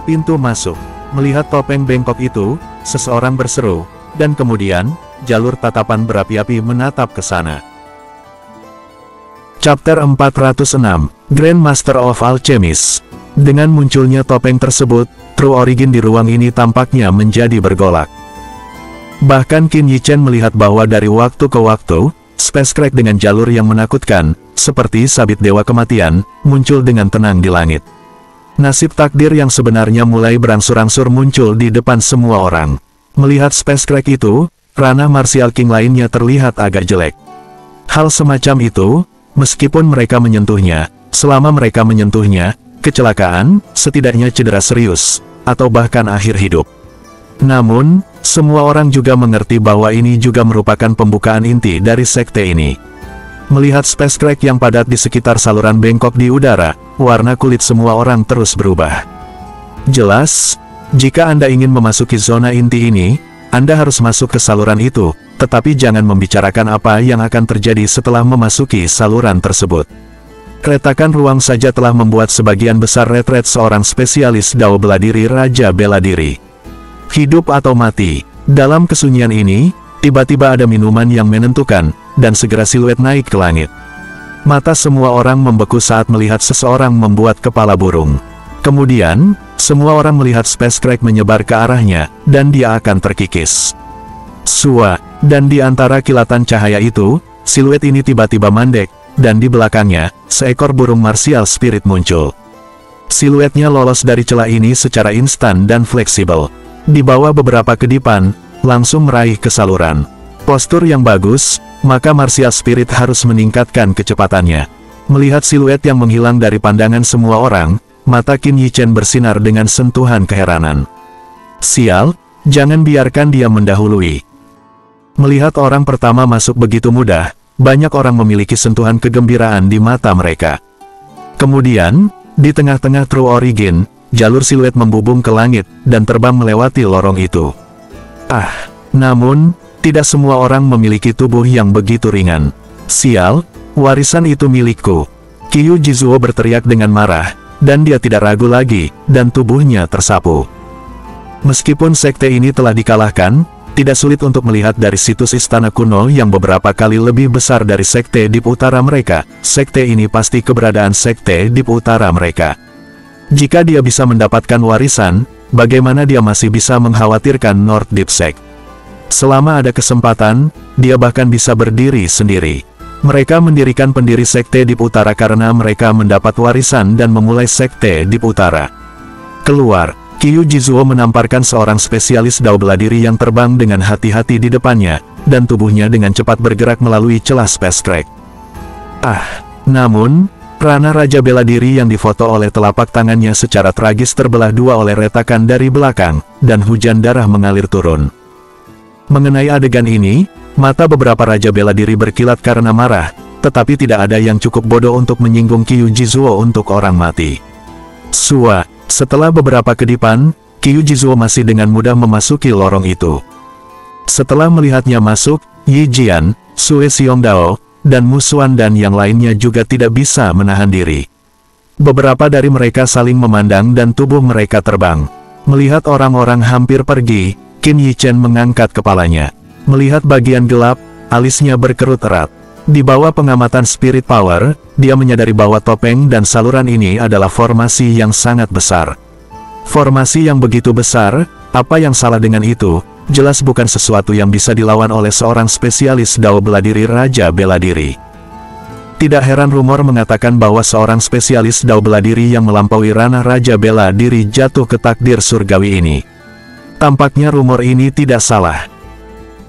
Pintu masuk. Melihat topeng bengkok itu, seseorang berseru, dan kemudian, jalur tatapan berapi-api menatap ke sana. Chapter 406, Grand Master of Alchemist. Dengan munculnya topeng tersebut, True Origin di ruang ini tampaknya menjadi bergolak. Bahkan Qin Yichen melihat bahwa dari waktu ke waktu, Space Crack dengan jalur yang menakutkan, seperti sabit dewa kematian, muncul dengan tenang di langit. Nasib takdir yang sebenarnya mulai berangsur-angsur muncul di depan semua orang. Melihat Space Crack itu, ranah Martial King lainnya terlihat agak jelek. Hal semacam itu, meskipun mereka menyentuhnya, selama mereka menyentuhnya, kecelakaan, setidaknya cedera serius, atau bahkan akhir hidup. Namun, semua orang juga mengerti bahwa ini juga merupakan pembukaan inti dari sekte ini. Melihat Space Crack yang padat di sekitar saluran bengkok di udara, warna kulit semua orang terus berubah. Jelas, jika Anda ingin memasuki zona inti ini, Anda harus masuk ke saluran itu, tetapi jangan membicarakan apa yang akan terjadi setelah memasuki saluran tersebut. Keretakan ruang saja telah membuat sebagian besar retret seorang spesialis Dao bela diri Raja Bela Diri. Hidup atau mati, dalam kesunyian ini, tiba-tiba ada minuman yang menentukan, dan segera siluet naik ke langit. Mata semua orang membeku saat melihat seseorang membuat kepala burung. Kemudian, semua orang melihat Space Crack menyebar ke arahnya, dan dia akan terkikis. Sua, dan di antara kilatan cahaya itu, siluet ini tiba-tiba mandek, dan di belakangnya, seekor burung martial spirit muncul. Siluetnya lolos dari celah ini secara instan dan fleksibel. Di bawah beberapa kedipan, langsung meraih ke saluran. Postur yang bagus, maka martial spirit harus meningkatkan kecepatannya. Melihat siluet yang menghilang dari pandangan semua orang, mata Qin Yichen bersinar dengan sentuhan keheranan. Sial, jangan biarkan dia mendahului. Melihat orang pertama masuk begitu mudah, banyak orang memiliki sentuhan kegembiraan di mata mereka. Kemudian, di tengah-tengah True Origin, jalur siluet membubung ke langit, dan terbang melewati lorong itu. Namun, tidak semua orang memiliki tubuh yang begitu ringan. Sial, warisan itu milikku. Qiyu Jizuo berteriak dengan marah, dan dia tidak ragu lagi, dan tubuhnya tersapu. Meskipun sekte ini telah dikalahkan, tidak sulit untuk melihat dari situs istana kuno yang beberapa kali lebih besar dari sekte Deep Utara mereka. Sekte ini pasti keberadaan sekte Deep Utara mereka. Jika dia bisa mendapatkan warisan, bagaimana dia masih bisa mengkhawatirkan North Deep Sect? Selama ada kesempatan, dia bahkan bisa berdiri sendiri. Mereka mendirikan pendiri sekte Deep Utara karena mereka mendapat warisan dan memulai sekte Deep Utara. Keluar, Qiyu Jizuo menamparkan seorang spesialis Dao bela diri yang terbang dengan hati-hati di depannya, dan tubuhnya dengan cepat bergerak melalui celah Space Crack. Namun, ranah Raja Bela Diri yang difoto oleh telapak tangannya secara tragis terbelah dua oleh retakan dari belakang, dan hujan darah mengalir turun. Mengenai adegan ini, mata beberapa Raja Bela Diri berkilat karena marah, tetapi tidak ada yang cukup bodoh untuk menyinggung Qiyu Jizuo untuk orang mati. Sua, setelah beberapa kedipan, Qiyu Jizuo masih dengan mudah memasuki lorong itu. Setelah melihatnya masuk, Yi Jian, Sue Xiongdao, dan Mu Xuan dan yang lainnya juga tidak bisa menahan diri. Beberapa dari mereka saling memandang dan tubuh mereka terbang. Melihat orang-orang hampir pergi, Qin Yichen mengangkat kepalanya. Melihat bagian gelap, alisnya berkerut erat. Di bawah pengamatan Spirit Power, dia menyadari bahwa topeng dan saluran ini adalah formasi yang sangat besar. Formasi yang begitu besar, apa yang salah dengan itu? Jelas bukan sesuatu yang bisa dilawan oleh seorang spesialis Dao bela diri Raja Bela Diri. Tidak heran rumor mengatakan bahwa seorang spesialis dao bela diri yang melampaui ranah Raja Bela Diri jatuh ke takdir surgawi ini. Tampaknya rumor ini tidak salah.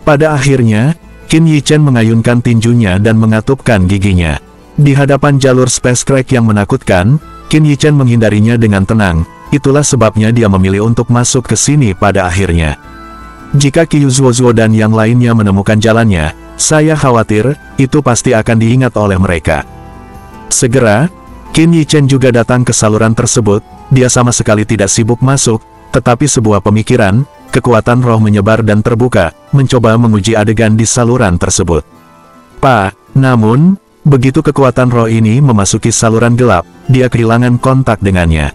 Pada akhirnya, Qin Yichen mengayunkan tinjunya dan mengatupkan giginya. Di hadapan jalur space crack yang menakutkan, Qin Yichen menghindarinya dengan tenang. Itulah sebabnya dia memilih untuk masuk ke sini pada akhirnya. Jika Qiu Zuozuo dan yang lainnya menemukan jalannya, saya khawatir, itu pasti akan diingat oleh mereka. Segera, Qin Yichen juga datang ke saluran tersebut. Dia sama sekali tidak sibuk masuk, tetapi sebuah pemikiran, kekuatan roh menyebar dan terbuka, mencoba menguji adegan di saluran tersebut. Namun, begitu kekuatan roh ini memasuki saluran gelap, dia kehilangan kontak dengannya.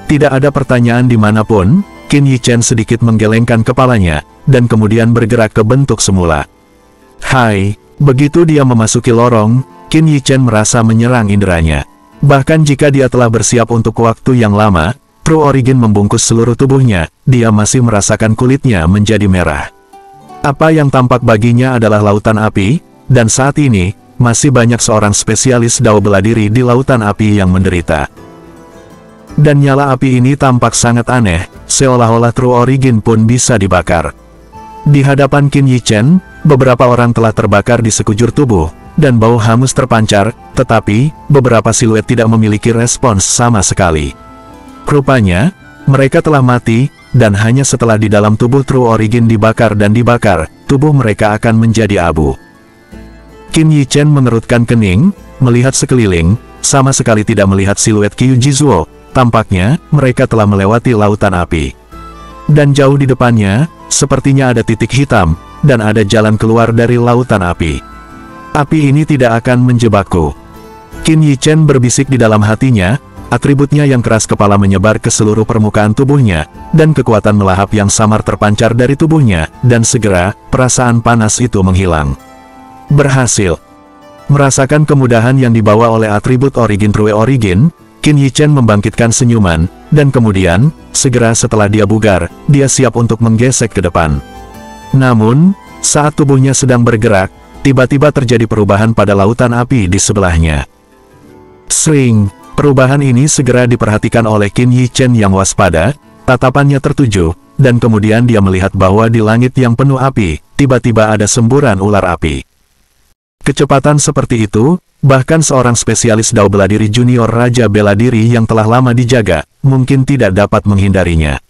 Tidak ada pertanyaan dimanapun, Qin Yichen sedikit menggelengkan kepalanya, dan kemudian bergerak ke bentuk semula. Begitu dia memasuki lorong, Qin Yichen merasa menyerang inderanya. Bahkan jika dia telah bersiap untuk waktu yang lama, True Origin membungkus seluruh tubuhnya, dia masih merasakan kulitnya menjadi merah. Apa yang tampak baginya adalah lautan api, dan saat ini, masih banyak seorang spesialis dao bela diri di lautan api yang menderita. Dan nyala api ini tampak sangat aneh, seolah-olah True Origin pun bisa dibakar. Di hadapan Qin Yichen, beberapa orang telah terbakar di sekujur tubuh, dan bau hangus terpancar, tetapi, beberapa siluet tidak memiliki respons sama sekali. Rupanya, mereka telah mati, dan hanya setelah di dalam tubuh True Origin dibakar dan dibakar, tubuh mereka akan menjadi abu. Qin Yichen mengerutkan kening, melihat sekeliling, sama sekali tidak melihat siluet Qiu Jizuo. Tampaknya, mereka telah melewati lautan api. Dan jauh di depannya, sepertinya ada titik hitam, dan ada jalan keluar dari lautan api. Api ini tidak akan menjebakku. Qin Yichen berbisik di dalam hatinya, atributnya yang keras kepala menyebar ke seluruh permukaan tubuhnya, dan kekuatan melahap yang samar terpancar dari tubuhnya, dan segera, perasaan panas itu menghilang. Berhasil. Merasakan kemudahan yang dibawa oleh atribut Origin True Origin, Qin Yichen membangkitkan senyuman, dan kemudian, segera setelah dia bugar, dia siap untuk menggesek ke depan. Namun, saat tubuhnya sedang bergerak, tiba-tiba terjadi perubahan pada lautan api di sebelahnya. Sring, perubahan ini segera diperhatikan oleh Qin Yichen yang waspada, tatapannya tertuju, dan kemudian dia melihat bahwa di langit yang penuh api, tiba-tiba ada semburan ular api. Kecepatan seperti itu, bahkan seorang spesialis dao bela diri junior Raja Bela Diri yang telah lama dijaga, mungkin tidak dapat menghindarinya.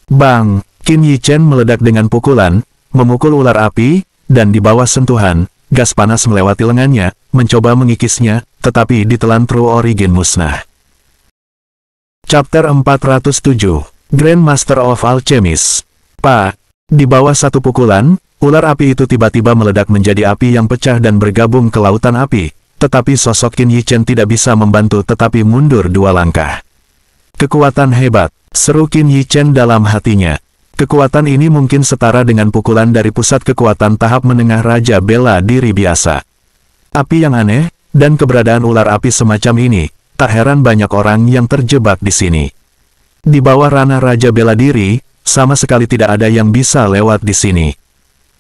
Bang! Qin Yichen meledak dengan pukulan, memukul ular api, dan di bawah sentuhan, gas panas melewati lengannya, mencoba mengikisnya, tetapi ditelan True Origin musnah. Chapter 407, Grand Master of Alchemist. Di bawah satu pukulan, ular api itu tiba-tiba meledak menjadi api yang pecah dan bergabung ke lautan api, tetapi sosok Qin Yichen tidak bisa membantu tetapi mundur 2 langkah. Kekuatan hebat, seru Qin Yichen dalam hatinya. Kekuatan ini mungkin setara dengan pukulan dari pusat kekuatan tahap menengah Raja Bela Diri biasa. Api yang aneh, dan keberadaan ular api semacam ini, tak heran banyak orang yang terjebak di sini. Di bawah ranah Raja Bela Diri, sama sekali tidak ada yang bisa lewat di sini.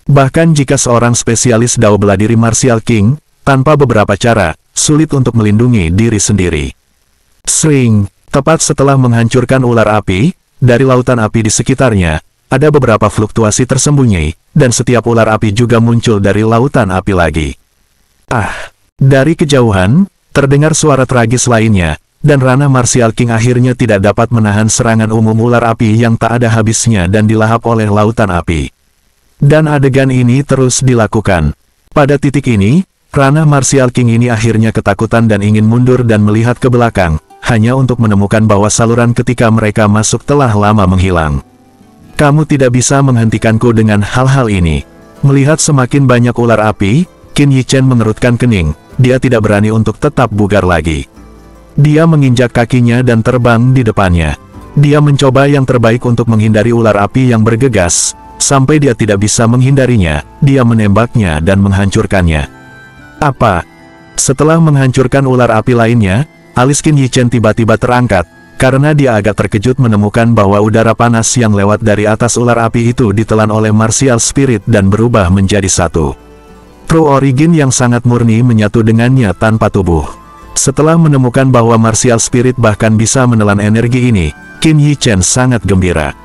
Bahkan jika seorang spesialis dao bela diri Martial King, tanpa beberapa cara, sulit untuk melindungi diri sendiri. Sring, tepat setelah menghancurkan ular api, dari lautan api di sekitarnya, ada beberapa fluktuasi tersembunyi, dan setiap ular api juga muncul dari lautan api lagi. Dari kejauhan, terdengar suara tragis lainnya, dan ranah Martial King akhirnya tidak dapat menahan serangan umum ular api yang tak ada habisnya dan dilahap oleh lautan api. Dan adegan ini terus dilakukan. Pada titik ini, ranah Martial King ini akhirnya ketakutan dan ingin mundur dan melihat ke belakang, hanya untuk menemukan bahwa saluran ketika mereka masuk telah lama menghilang. Kamu tidak bisa menghentikanku dengan hal-hal ini. Melihat semakin banyak ular api, Qin Yichen mengerutkan kening, dia tidak berani untuk tetap bugar lagi. Dia menginjak kakinya dan terbang di depannya. Dia mencoba yang terbaik untuk menghindari ular api yang bergegas. Sampai dia tidak bisa menghindarinya, dia menembaknya dan menghancurkannya. Setelah menghancurkan ular api lainnya, alis Qin Yichen tiba-tiba terangkat, karena dia agak terkejut menemukan bahwa udara panas yang lewat dari atas ular api itu ditelan oleh Martial Spirit dan berubah menjadi satu. True Origin yang sangat murni menyatu dengannya tanpa tubuh. Setelah menemukan bahwa Martial Spirit bahkan bisa menelan energi ini, Qin Yichen sangat gembira.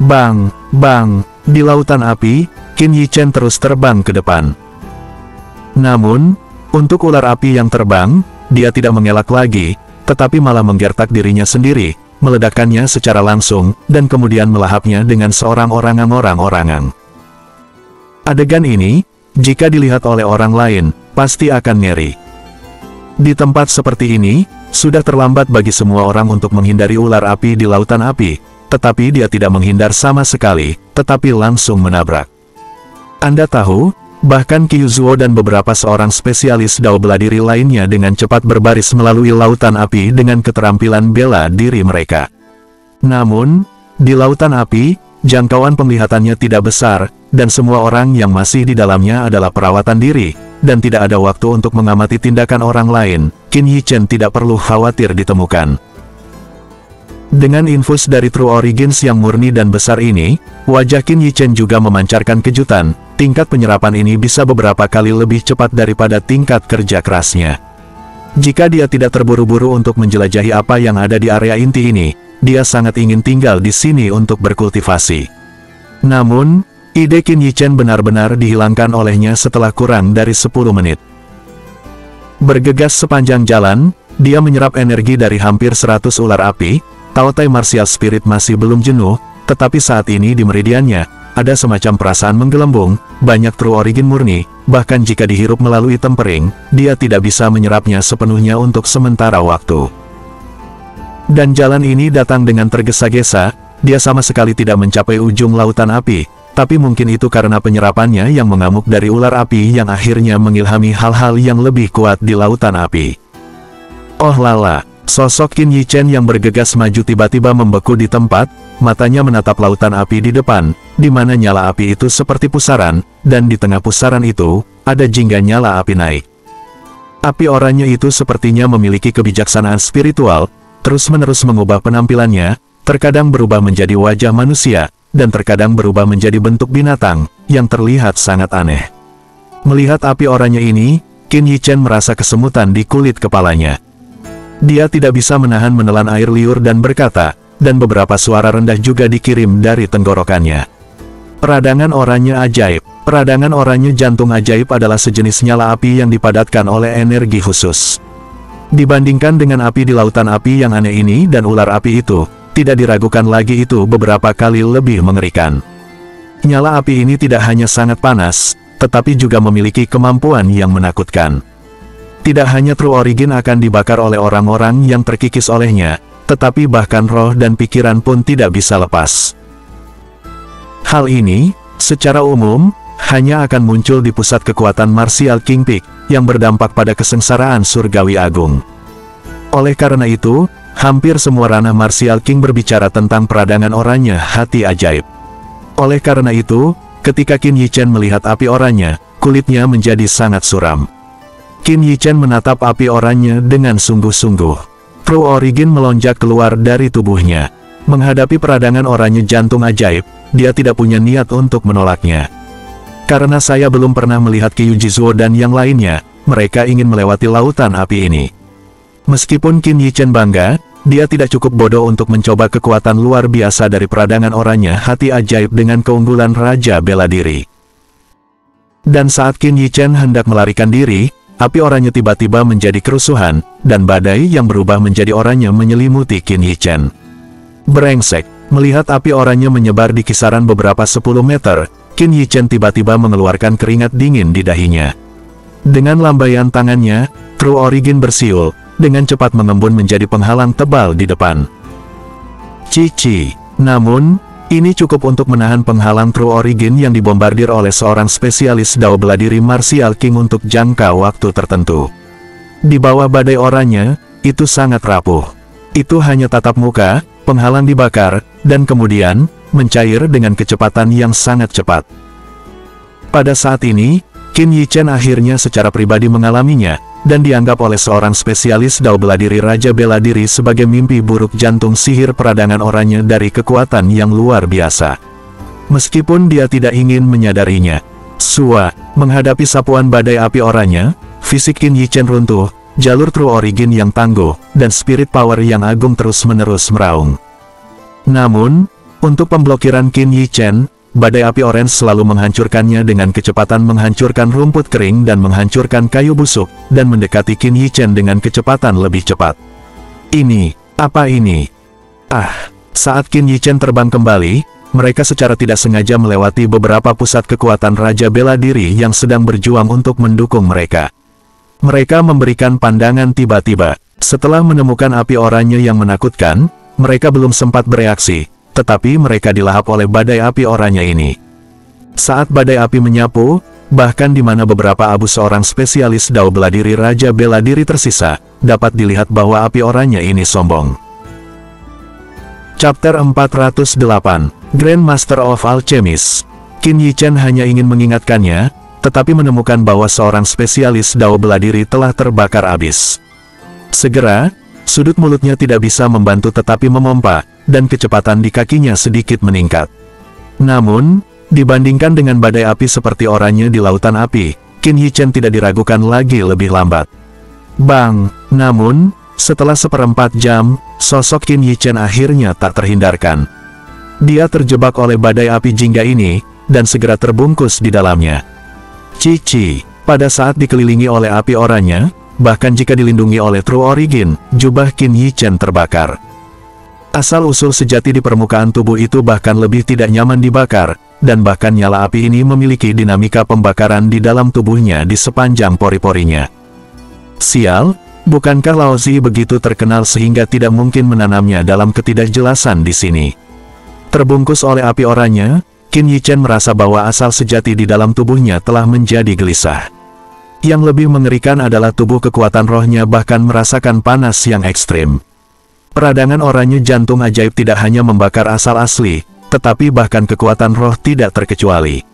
Bang, bang, di lautan api, Qin Yichen terus terbang ke depan. Namun, untuk ular api yang terbang, dia tidak mengelak lagi, tetapi malah menggertak dirinya sendiri, meledakkannya secara langsung, dan kemudian melahapnya dengan seorang orang-orangan. Adegan ini, jika dilihat oleh orang lain, pasti akan ngeri. Di tempat seperti ini, sudah terlambat bagi semua orang untuk menghindari ular api di lautan api, tetapi dia tidak menghindar sama sekali, tetapi langsung menabrak. Anda tahu, bahkan Kyuzuo dan beberapa seorang spesialis dao bela diri lainnya dengan cepat berbaris melalui lautan api dengan keterampilan bela diri mereka. Namun, di lautan api, jangkauan penglihatannya tidak besar, dan semua orang yang masih di dalamnya adalah perawatan diri, dan tidak ada waktu untuk mengamati tindakan orang lain. Qin Yichen tidak perlu khawatir ditemukan. Dengan infus dari True Origins yang murni dan besar ini, wajah Qin Yichen juga memancarkan kejutan. Tingkat penyerapan ini bisa beberapa kali lebih cepat daripada tingkat kerja kerasnya. Jika dia tidak terburu-buru untuk menjelajahi apa yang ada di area inti ini, dia sangat ingin tinggal di sini untuk berkultivasi. Namun, ide Qin Yichen benar-benar dihilangkan olehnya setelah kurang dari 10 menit. Bergegas sepanjang jalan, dia menyerap energi dari hampir 100 ular api. Taotai Martial Spirit masih belum jenuh, tetapi saat ini di meridiannya, ada semacam perasaan menggelembung, banyak True Origin murni, bahkan jika dihirup melalui tempering, dia tidak bisa menyerapnya sepenuhnya untuk sementara waktu. Dan jalan ini datang dengan tergesa-gesa, dia sama sekali tidak mencapai ujung lautan api, tapi mungkin itu karena penyerapannya yang mengamuk dari ular api yang akhirnya mengilhami hal-hal yang lebih kuat di lautan api. Oh lala, sosok Qin Yichen yang bergegas maju tiba-tiba membeku di tempat, matanya menatap lautan api di depan, di mana nyala api itu seperti pusaran, dan di tengah pusaran itu, ada jingga nyala api naik. Api oranye itu sepertinya memiliki kebijaksanaan spiritual, terus-menerus mengubah penampilannya, terkadang berubah menjadi wajah manusia, dan terkadang berubah menjadi bentuk binatang, yang terlihat sangat aneh. Melihat api oranye ini, Qin Yichen merasa kesemutan di kulit kepalanya. Dia tidak bisa menahan air liur dan berkata, dan beberapa suara rendah juga dikirim dari tenggorokannya. Peradangan oranye ajaib. Peradangan oranye jantung ajaib adalah sejenis nyala api yang dipadatkan oleh energi khusus. Dibandingkan dengan api di lautan api yang aneh ini dan ular api itu, tidak diragukan lagi itu beberapa kali lebih mengerikan. Nyala api ini tidak hanya sangat panas, tetapi juga memiliki kemampuan yang menakutkan. Tidak hanya True Origin akan dibakar oleh orang-orang yang terkikis olehnya, tetapi bahkan roh dan pikiran pun tidak bisa lepas. Hal ini, secara umum, hanya akan muncul di pusat kekuatan Martial King Peak, yang berdampak pada kesengsaraan surgawi agung. Oleh karena itu, hampir semua ranah Martial King berbicara tentang peradangan oranye hati ajaib. Oleh karena itu, ketika Qin Yichen melihat api oranye, kulitnya menjadi sangat suram. Qin Yichen menatap api oranye dengan sungguh-sungguh. True Origin melonjak keluar dari tubuhnya. Menghadapi peradangan oranye jantung ajaib, dia tidak punya niat untuk menolaknya. Karena saya belum pernah melihat Kyujizuo dan yang lainnya, mereka ingin melewati lautan api ini. Meskipun Qin Yichen bangga, dia tidak cukup bodoh untuk mencoba kekuatan luar biasa dari peradangan oranye hati ajaib dengan keunggulan Raja Bela Diri. Dan saat Qin Yichen hendak melarikan diri, api oranye tiba-tiba menjadi kerusuhan, dan badai yang berubah menjadi oranye menyelimuti Qin Yichen. Brengsek, melihat api oranye menyebar di kisaran beberapa 10 meter, Qin Yichen tiba-tiba mengeluarkan keringat dingin di dahinya. Dengan lambaian tangannya, True Origin bersiul, dengan cepat mengembun menjadi penghalang tebal di depan. Cici, namun, ini cukup untuk menahan penghalang True Origin yang dibombardir oleh seorang spesialis dao bela diri Martial King untuk jangka waktu tertentu. Di bawah badai oranye, itu sangat rapuh. Itu hanya tatap muka, penghalang dibakar, dan kemudian, mencair dengan kecepatan yang sangat cepat. Pada saat ini, Qin Yichen akhirnya secara pribadi mengalaminya, dan dianggap oleh seorang spesialis dao bela diri Raja Bela Diri sebagai mimpi buruk jantung sihir peradangan oranye dari kekuatan yang luar biasa. Meskipun dia tidak ingin menyadarinya, Sua, menghadapi sapuan badai api oranye, fisik Qin Yichen runtuh, jalur True Origin yang tangguh, dan spirit power yang agung terus-menerus meraung. Namun, untuk pemblokiran Qin Yichen, badai api orange selalu menghancurkannya dengan kecepatan menghancurkan rumput kering dan menghancurkan kayu busuk, dan mendekati Qin Yichen dengan kecepatan lebih cepat. Apa ini? Saat Qin Yichen terbang kembali, mereka secara tidak sengaja melewati beberapa pusat kekuatan Raja Bela Diri yang sedang berjuang untuk mendukung mereka. Mereka memberikan pandangan tiba-tiba. Setelah menemukan api oranye yang menakutkan, mereka belum sempat bereaksi, tetapi mereka dilahap oleh badai api oranye ini. Saat badai api menyapu, bahkan di mana beberapa abu seorang spesialis Dao Bela Diri Raja Bela Diri tersisa, dapat dilihat bahwa api oranye ini sombong. Chapter 408, Grand Master of Alchemist. Qin Yichen hanya ingin mengingatkannya, tetapi menemukan bahwa seorang spesialis Dao Bela Diri telah terbakar habis. Segera, sudut mulutnya tidak bisa membantu tetapi memompa, dan kecepatan di kakinya sedikit meningkat. Namun, dibandingkan dengan badai api seperti oranye di lautan api, Qin Yichen tidak diragukan lagi lebih lambat. Bang! Namun, setelah 1/4 jam, sosok Qin Yichen akhirnya tak terhindarkan. Dia terjebak oleh badai api jingga ini, dan segera terbungkus di dalamnya. Cici, pada saat dikelilingi oleh api oranye, bahkan jika dilindungi oleh True Origin, jubah Qin Yichen terbakar. Asal-usul sejati di permukaan tubuh itu bahkan lebih tidak nyaman dibakar, dan bahkan nyala api ini memiliki dinamika pembakaran di dalam tubuhnya di sepanjang pori-porinya. Sial, bukankah Lao Zi begitu terkenal sehingga tidak mungkin menanamnya dalam ketidakjelasan di sini? Terbungkus oleh api oranye, Qin Yichen merasa bahwa asal sejati di dalam tubuhnya telah menjadi gelisah. Yang lebih mengerikan adalah tubuh kekuatan rohnya bahkan merasakan panas yang ekstrim. Peradangan oranye jantung ajaib tidak hanya membakar asal asli, tetapi bahkan kekuatan roh tidak terkecuali.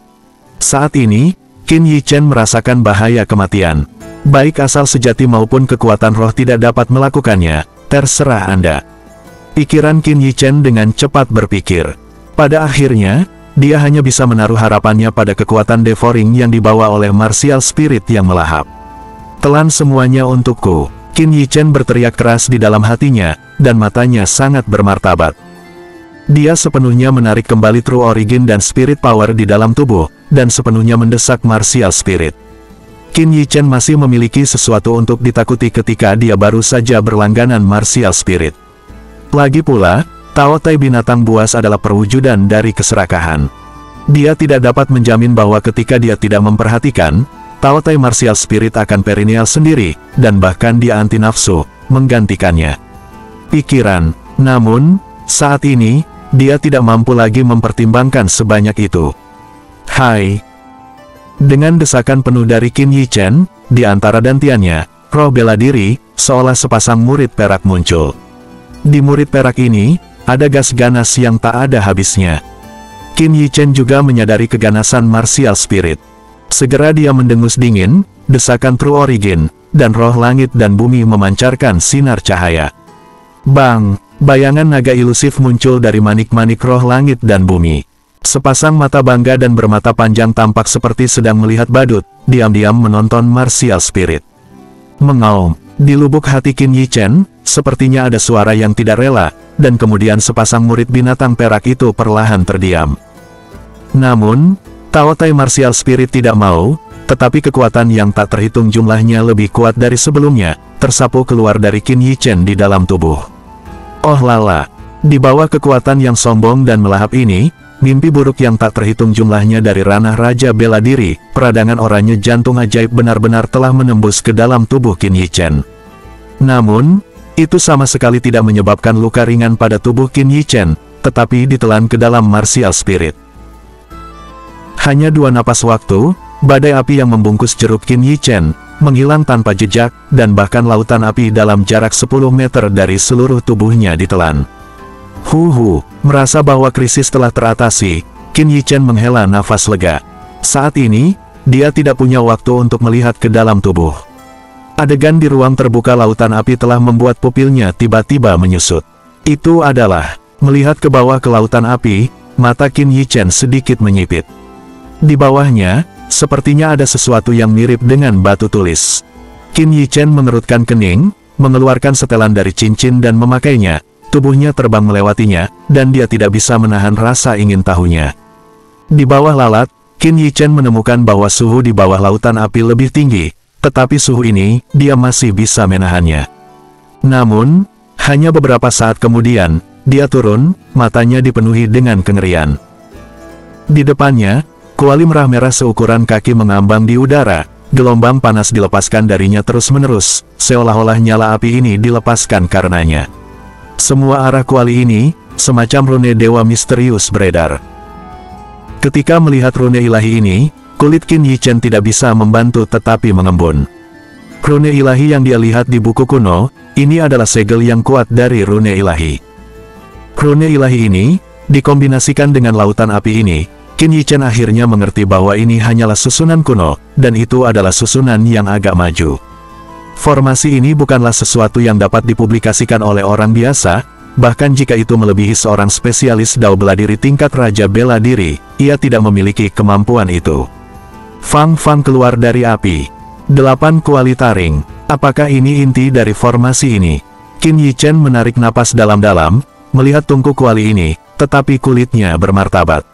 Saat ini, Qin Yichen merasakan bahaya kematian. Baik asal sejati maupun kekuatan roh tidak dapat melakukannya, terserah Anda. Pikiran Qin Yichen dengan cepat berpikir. Pada akhirnya, dia hanya bisa menaruh harapannya pada kekuatan devouring yang dibawa oleh martial spirit yang melahap. Telan semuanya untukku, Qin Yichen berteriak keras di dalam hatinya, dan matanya sangat bermartabat. Dia sepenuhnya menarik kembali True Origin dan Spirit Power di dalam tubuh, dan sepenuhnya mendesak martial spirit. Qin Yichen masih memiliki sesuatu untuk ditakuti ketika dia baru saja berlangganan martial spirit. Lagi pula, Tao Tai binatang buas adalah perwujudan dari keserakahan. Dia tidak dapat menjamin bahwa ketika dia tidak memperhatikan, Tao Tai martial spirit akan perennial sendiri, dan bahkan dia anti nafsu, menggantikannya. Pikiran, namun, saat ini, dia tidak mampu lagi mempertimbangkan sebanyak itu. Hai! Dengan desakan penuh dari Qin Yichen, di antara dantiannya, roh bela diri, seolah sepasang murid perak muncul. Di murid perak ini, ada gas ganas yang tak ada habisnya. Qin Yichen juga menyadari keganasan martial spirit. Segera dia mendengus dingin, desakan True Origin, dan roh langit dan bumi memancarkan sinar cahaya. Bang! Bayangan naga ilusif muncul dari manik-manik roh langit dan bumi. Sepasang mata bangga dan bermata panjang tampak seperti sedang melihat badut, diam-diam menonton martial spirit. Mengaum, di lubuk hati Qin Yichen, sepertinya ada suara yang tidak rela, dan kemudian sepasang murid binatang perak itu perlahan terdiam. Namun, Tao Tai martial spirit tidak mau, tetapi kekuatan yang tak terhitung jumlahnya lebih kuat dari sebelumnya, tersapu keluar dari Qin Yichen di dalam tubuh. Oh lala, di bawah kekuatan yang sombong dan melahap ini, mimpi buruk yang tak terhitung jumlahnya dari ranah Raja Bela Diri, peradangan oranye jantung ajaib benar-benar telah menembus ke dalam tubuh Qin Yichen. Namun, itu sama sekali tidak menyebabkan luka ringan pada tubuh Qin Yichen, tetapi ditelan ke dalam martial spirit. Hanya 2 napas waktu, badai api yang membungkus jeruk Qin Yichen menghilang tanpa jejak, dan bahkan lautan api dalam jarak 10 meter dari seluruh tubuhnya ditelan. Merasa bahwa krisis telah teratasi, Qin Yichen menghela nafas lega. Saat ini, dia tidak punya waktu untuk melihat ke dalam tubuh. Adegan di ruang terbuka lautan api telah membuat pupilnya tiba-tiba menyusut. Itu adalah, melihat ke bawah ke lautan api, mata Qin Yichen sedikit menyipit. Di bawahnya, sepertinya ada sesuatu yang mirip dengan batu tulis. Qin Yichen mengerutkan kening, mengeluarkan setelan dari cincin dan memakainya. Tubuhnya terbang melewatinya, dan dia tidak bisa menahan rasa ingin tahunya. Di bawah lalat, Qin Yichen menemukan bahwa suhu di bawah lautan api lebih tinggi, tetapi suhu ini, dia masih bisa menahannya. Namun, hanya beberapa saat kemudian, dia turun, matanya dipenuhi dengan kengerian. Di depannya, kuali merah-merah seukuran kaki mengambang di udara, gelombang panas dilepaskan darinya terus-menerus, seolah-olah nyala api ini dilepaskan karenanya. Semua arah kuali ini, semacam rune dewa misterius beredar. Ketika melihat rune ilahi ini, kulit Qin Yichen tidak bisa membantu tetapi mengembun. Rune ilahi yang dia lihat di buku kuno, ini adalah segel yang kuat dari rune ilahi. Rune ilahi ini, dikombinasikan dengan lautan api ini, Qin Yichen akhirnya mengerti bahwa ini hanyalah susunan kuno, dan itu adalah susunan yang agak maju. Formasi ini bukanlah sesuatu yang dapat dipublikasikan oleh orang biasa, bahkan jika itu melebihi seorang spesialis dao bela diri tingkat raja bela diri, ia tidak memiliki kemampuan itu. Fang Fang keluar dari api. 8 kuali taring. Apakah ini inti dari formasi ini? Qin Yichen menarik napas dalam-dalam, melihat tungku kuali ini, tetapi kulitnya bermartabat.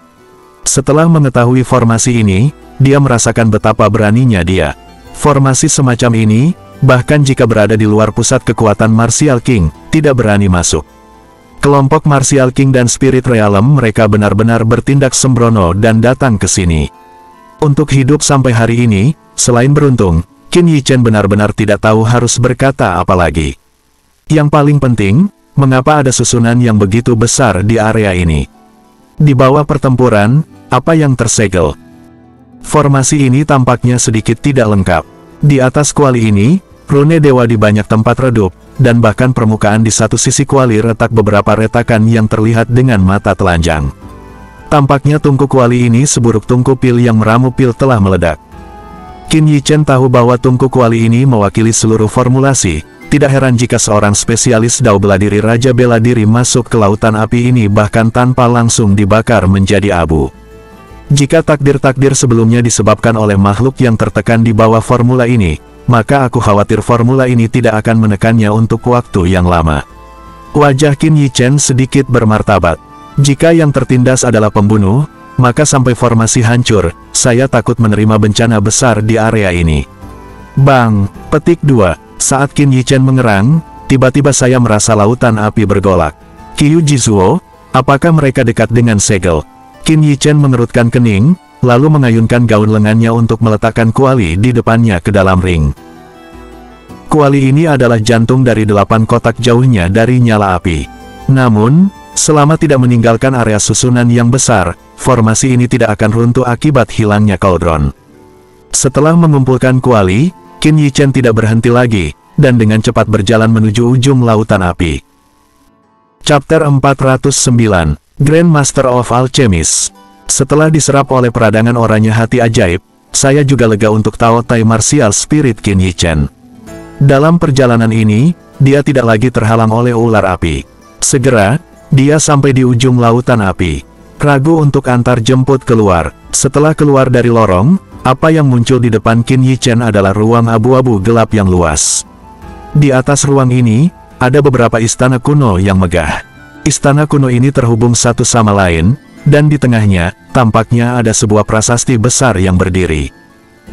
Setelah mengetahui formasi ini, dia merasakan betapa beraninya dia. Formasi semacam ini, bahkan jika berada di luar pusat kekuatan Martial King, tidak berani masuk. Kelompok Martial King dan Spirit Realm mereka benar-benar bertindak sembrono dan datang ke sini. Untuk hidup sampai hari ini, selain beruntung, Qin Yichen benar-benar tidak tahu harus berkata apa lagi. Yang paling penting, mengapa ada susunan yang begitu besar di area ini? Di bawah pertempuran, apa yang tersegel? Formasi ini tampaknya sedikit tidak lengkap. Di atas kuali ini, rune dewa di banyak tempat redup, dan bahkan permukaan di satu sisi kuali retak beberapa retakan yang terlihat dengan mata telanjang. Tampaknya tungku kuali ini seburuk tungku pil yang meramu pil telah meledak. Qin Yichen tahu bahwa tungku kuali ini mewakili seluruh formulasi, tidak heran jika seorang spesialis dao bela diri raja bela diri masuk ke lautan api ini bahkan tanpa langsung dibakar menjadi abu. Jika takdir-takdir sebelumnya disebabkan oleh makhluk yang tertekan di bawah formula ini, maka aku khawatir formula ini tidak akan menekannya untuk waktu yang lama. Wajah Qin Yichen sedikit bermartabat. Jika yang tertindas adalah pembunuh, maka sampai formasi hancur, saya takut menerima bencana besar di area ini. Bang! Petik 2. Saat Qin Yichen mengerang, tiba-tiba saya merasa lautan api bergolak. Qiu Jizuo, apakah mereka dekat dengan segel? Qin Yichen mengerutkan kening, lalu mengayunkan gaun lengannya untuk meletakkan kuali di depannya ke dalam ring. Kuali ini adalah jantung dari 8 kotak jauhnya dari nyala api. Namun, selama tidak meninggalkan area susunan yang besar, formasi ini tidak akan runtuh akibat hilangnya kaldron. Setelah mengumpulkan kuali, Qin Yichen tidak berhenti lagi, dan dengan cepat berjalan menuju ujung lautan api. Chapter 409, Grand Master of Alchemist. Setelah diserap oleh peradangan oranye hati ajaib, saya juga lega untuk taotai martial spirit Qin Yichen. Dalam perjalanan ini, dia tidak lagi terhalang oleh ular api. Segera, dia sampai di ujung lautan api. Ragu untuk antar jemput keluar. Setelah keluar dari lorong, apa yang muncul di depan Qin Yichen adalah ruang abu-abu gelap yang luas. Di atas ruang ini, ada beberapa istana kuno yang megah. Istana kuno ini terhubung satu sama lain, dan di tengahnya, tampaknya ada sebuah prasasti besar yang berdiri.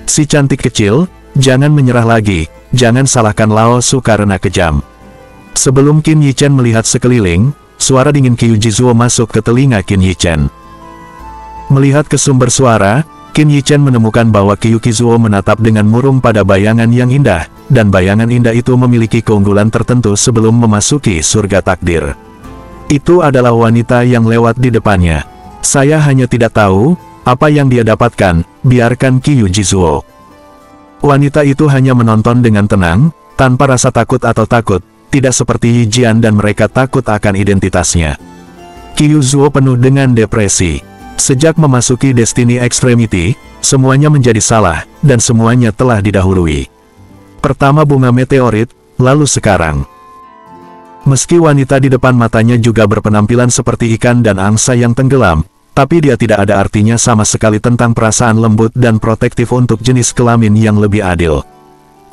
Si cantik kecil, jangan menyerah lagi, jangan salahkan Lao Su karena kejam. Sebelum Qin Yichen melihat sekeliling, suara dingin Qiu Jizuo masuk ke telinga Qin Yichen. Melihat ke sumber suara, Qin Yichen menemukan bahwa Qiu Jizuo menatap dengan murung pada bayangan yang indah, dan bayangan indah itu memiliki keunggulan tertentu sebelum memasuki surga takdir. Itu adalah wanita yang lewat di depannya. Saya hanya tidak tahu apa yang dia dapatkan, biarkan Qiu Jizuo. Wanita itu hanya menonton dengan tenang, tanpa rasa takut atau takut, tidak seperti Yi Jian dan mereka takut akan identitasnya. Qiu Zuo penuh dengan depresi. Sejak memasuki Destiny Extremity, semuanya menjadi salah, dan semuanya telah didahului. Pertama bunga meteorit, lalu sekarang. Meski wanita di depan matanya juga berpenampilan seperti ikan dan angsa yang tenggelam, tapi dia tidak ada artinya sama sekali tentang perasaan lembut dan protektif untuk jenis kelamin yang lebih adil.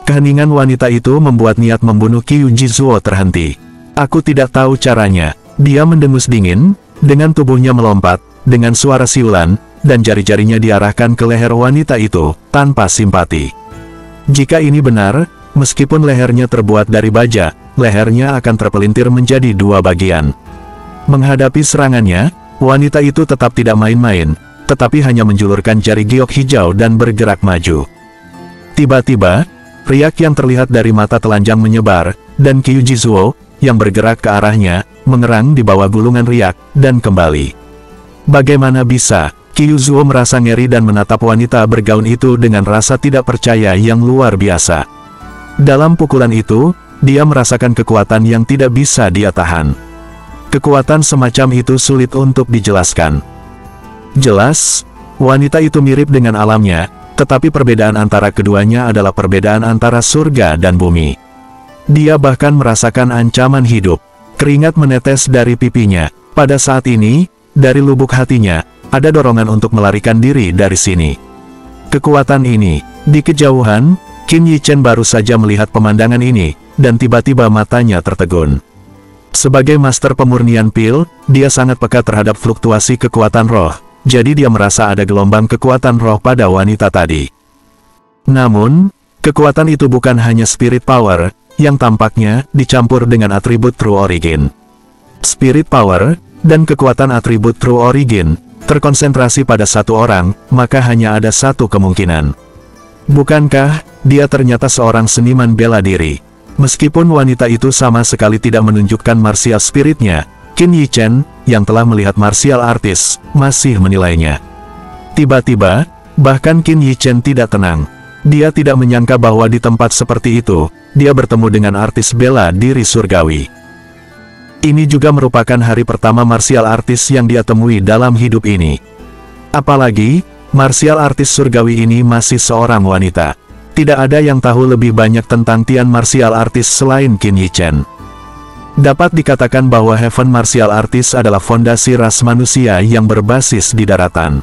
Keheningan wanita itu membuat niat membunuh Qiu Jizuo terhenti. Aku tidak tahu caranya. Dia mendengus dingin, dengan tubuhnya melompat, dengan suara siulan, dan jari-jarinya diarahkan ke leher wanita itu, tanpa simpati. Jika ini benar, meskipun lehernya terbuat dari baja, lehernya akan terpelintir menjadi dua bagian. Menghadapi serangannya, wanita itu tetap tidak main-main, tetapi hanya menjulurkan jari giok hijau dan bergerak maju. Tiba-tiba, riak yang terlihat dari mata telanjang menyebar, dan Qiu Jizuo, yang bergerak ke arahnya, mengerang di bawah gulungan riak, dan kembali. Bagaimana bisa? Qiu Jizuo merasa ngeri dan menatap wanita bergaun itu dengan rasa tidak percaya yang luar biasa. Dalam pukulan itu, dia merasakan kekuatan yang tidak bisa dia tahan. Kekuatan semacam itu sulit untuk dijelaskan. Jelas, wanita itu mirip dengan alamnya, tetapi perbedaan antara keduanya adalah perbedaan antara surga dan bumi. Dia bahkan merasakan ancaman hidup. Keringat menetes dari pipinya. Pada saat ini, dari lubuk hatinya, ada dorongan untuk melarikan diri dari sini. Kekuatan ini, di kejauhan, Qin Yichen baru saja melihat pemandangan ini, dan tiba-tiba matanya tertegun. Sebagai master pemurnian pil, dia sangat peka terhadap fluktuasi kekuatan roh, jadi dia merasa ada gelombang kekuatan roh pada wanita tadi. Namun, kekuatan itu bukan hanya spirit power, yang tampaknya dicampur dengan atribut True Origin. Spirit power, dan kekuatan atribut True Origin, terkonsentrasi pada satu orang, maka hanya ada satu kemungkinan. Bukankah, dia ternyata seorang seniman bela diri? Meskipun wanita itu sama sekali tidak menunjukkan martial spiritnya, Qin Yichen, yang telah melihat martial artist, masih menilainya. Tiba-tiba, bahkan Qin Yichen tidak tenang. Dia tidak menyangka bahwa di tempat seperti itu, dia bertemu dengan artis bela diri surgawi. Ini juga merupakan hari pertama martial artist yang dia temui dalam hidup ini. Apalagi, martial artist surgawi ini masih seorang wanita. Tidak ada yang tahu lebih banyak tentang Tian martial artist selain Qin Yichen. Dapat dikatakan bahwa Heaven martial artist adalah fondasi ras manusia yang berbasis di daratan.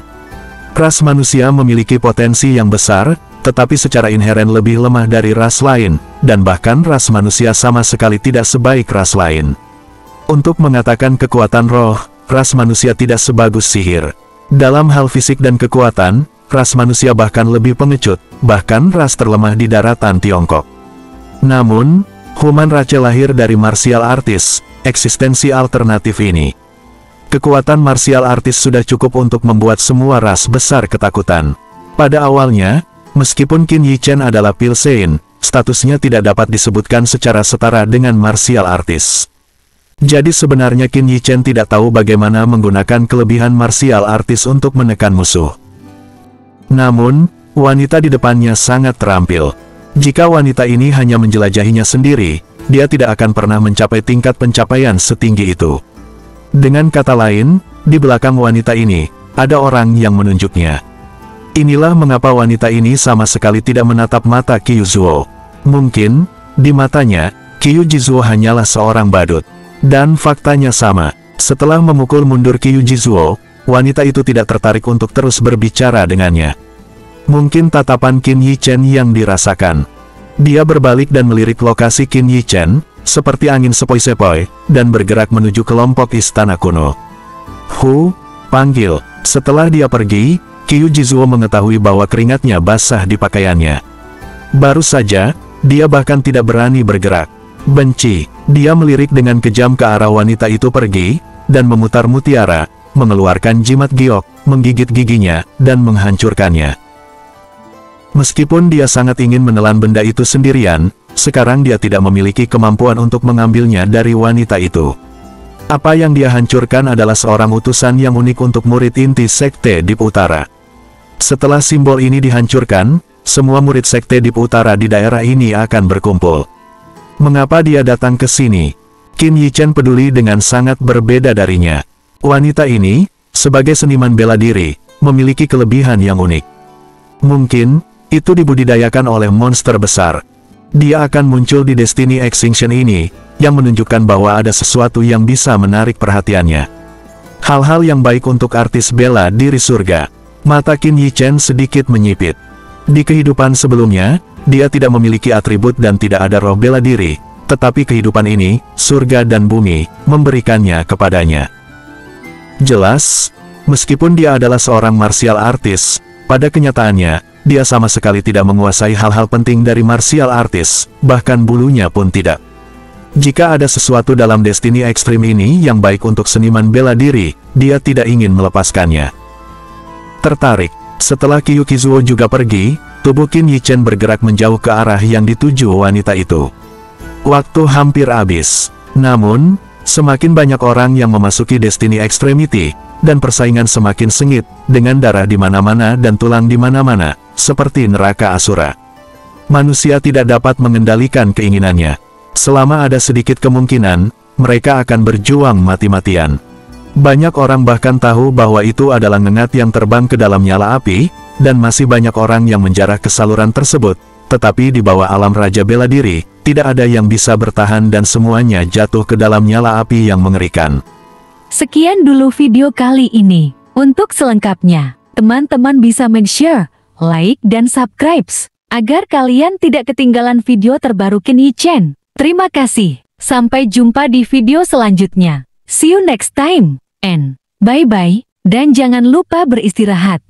Ras manusia memiliki potensi yang besar, tetapi secara inheren lebih lemah dari ras lain, dan bahkan ras manusia sama sekali tidak sebaik ras lain. Untuk mengatakan kekuatan roh, ras manusia tidak sebagus sihir. Dalam hal fisik dan kekuatan, ras manusia bahkan lebih pengecut, bahkan ras terlemah di daratan Tiongkok. Namun, Human Rache lahir dari martial artist, eksistensi alternatif ini. Kekuatan martial artist sudah cukup untuk membuat semua ras besar ketakutan. Pada awalnya, meskipun Qin Yichen adalah Pilsein, statusnya tidak dapat disebutkan secara setara dengan martial artist. Jadi sebenarnya Qin Yichen tidak tahu bagaimana menggunakan kelebihan martial artist untuk menekan musuh. Namun, wanita di depannya sangat terampil. Jika wanita ini hanya menjelajahinya sendiri, dia tidak akan pernah mencapai tingkat pencapaian setinggi itu. Dengan kata lain, di belakang wanita ini, ada orang yang menunjuknya. Inilah mengapa wanita ini sama sekali tidak menatap mata Qiu Jizuo. Mungkin, di matanya, Qiu Jizuo hanyalah seorang badut. Dan faktanya sama, setelah memukul mundur Qiu Jizuo, wanita itu tidak tertarik untuk terus berbicara dengannya. Mungkin tatapan Qin Yichen yang dirasakan. Dia berbalik dan melirik lokasi Qin Yichen, seperti angin sepoi-sepoi, dan bergerak menuju kelompok istana kuno. Panggil. Setelah dia pergi, Qiu Jizuo mengetahui bahwa keringatnya basah di pakaiannya. Baru saja, dia bahkan tidak berani bergerak. Benci, dia melirik dengan kejam ke arah wanita itu pergi, dan memutar mutiara, mengeluarkan jimat giok, menggigit giginya, dan menghancurkannya. Meskipun dia sangat ingin menelan benda itu sendirian, sekarang dia tidak memiliki kemampuan untuk mengambilnya dari wanita itu. Apa yang dia hancurkan adalah seorang utusan yang unik untuk murid inti Sekte Deep Utara. Setelah simbol ini dihancurkan, semua murid Sekte Deep Utara di daerah ini akan berkumpul. Mengapa dia datang ke sini? Qin Yichen peduli dengan sangat berbeda darinya. Wanita ini, sebagai seniman bela diri, memiliki kelebihan yang unik. Mungkin, itu dibudidayakan oleh monster besar. Dia akan muncul di Destiny Extinction ini, yang menunjukkan bahwa ada sesuatu yang bisa menarik perhatiannya. Hal-hal yang baik untuk artis bela diri surga. Mata Qin Yichen sedikit menyipit. Di kehidupan sebelumnya, dia tidak memiliki atribut dan tidak ada roh bela diri, tetapi kehidupan ini, surga dan bumi, memberikannya kepadanya. Jelas, meskipun dia adalah seorang martial artist, pada kenyataannya, dia sama sekali tidak menguasai hal-hal penting dari martial artist, bahkan bulunya pun tidak. Jika ada sesuatu dalam destiny ekstrim ini yang baik untuk seniman bela diri, dia tidak ingin melepaskannya. Tertarik, setelah Kyukizuo juga pergi, tubuh Qin Yichen bergerak menjauh ke arah yang dituju wanita itu. Waktu hampir habis. Namun, semakin banyak orang yang memasuki Destiny Extremity, dan persaingan semakin sengit, dengan darah di mana-mana dan tulang di mana-mana, seperti neraka Asura. Manusia tidak dapat mengendalikan keinginannya. Selama ada sedikit kemungkinan, mereka akan berjuang mati-matian. Banyak orang bahkan tahu bahwa itu adalah ngengat yang terbang ke dalam nyala api, dan masih banyak orang yang menjarah ke saluran tersebut, tetapi di bawah alam Raja Bela Diri, tidak ada yang bisa bertahan dan semuanya jatuh ke dalam nyala api yang mengerikan. Sekian dulu video kali ini. Untuk selengkapnya, teman-teman bisa share, like, dan subscribe, agar kalian tidak ketinggalan video terbaru Qin Yichen. Terima kasih. Sampai jumpa di video selanjutnya. See you next time, and bye-bye, dan jangan lupa beristirahat.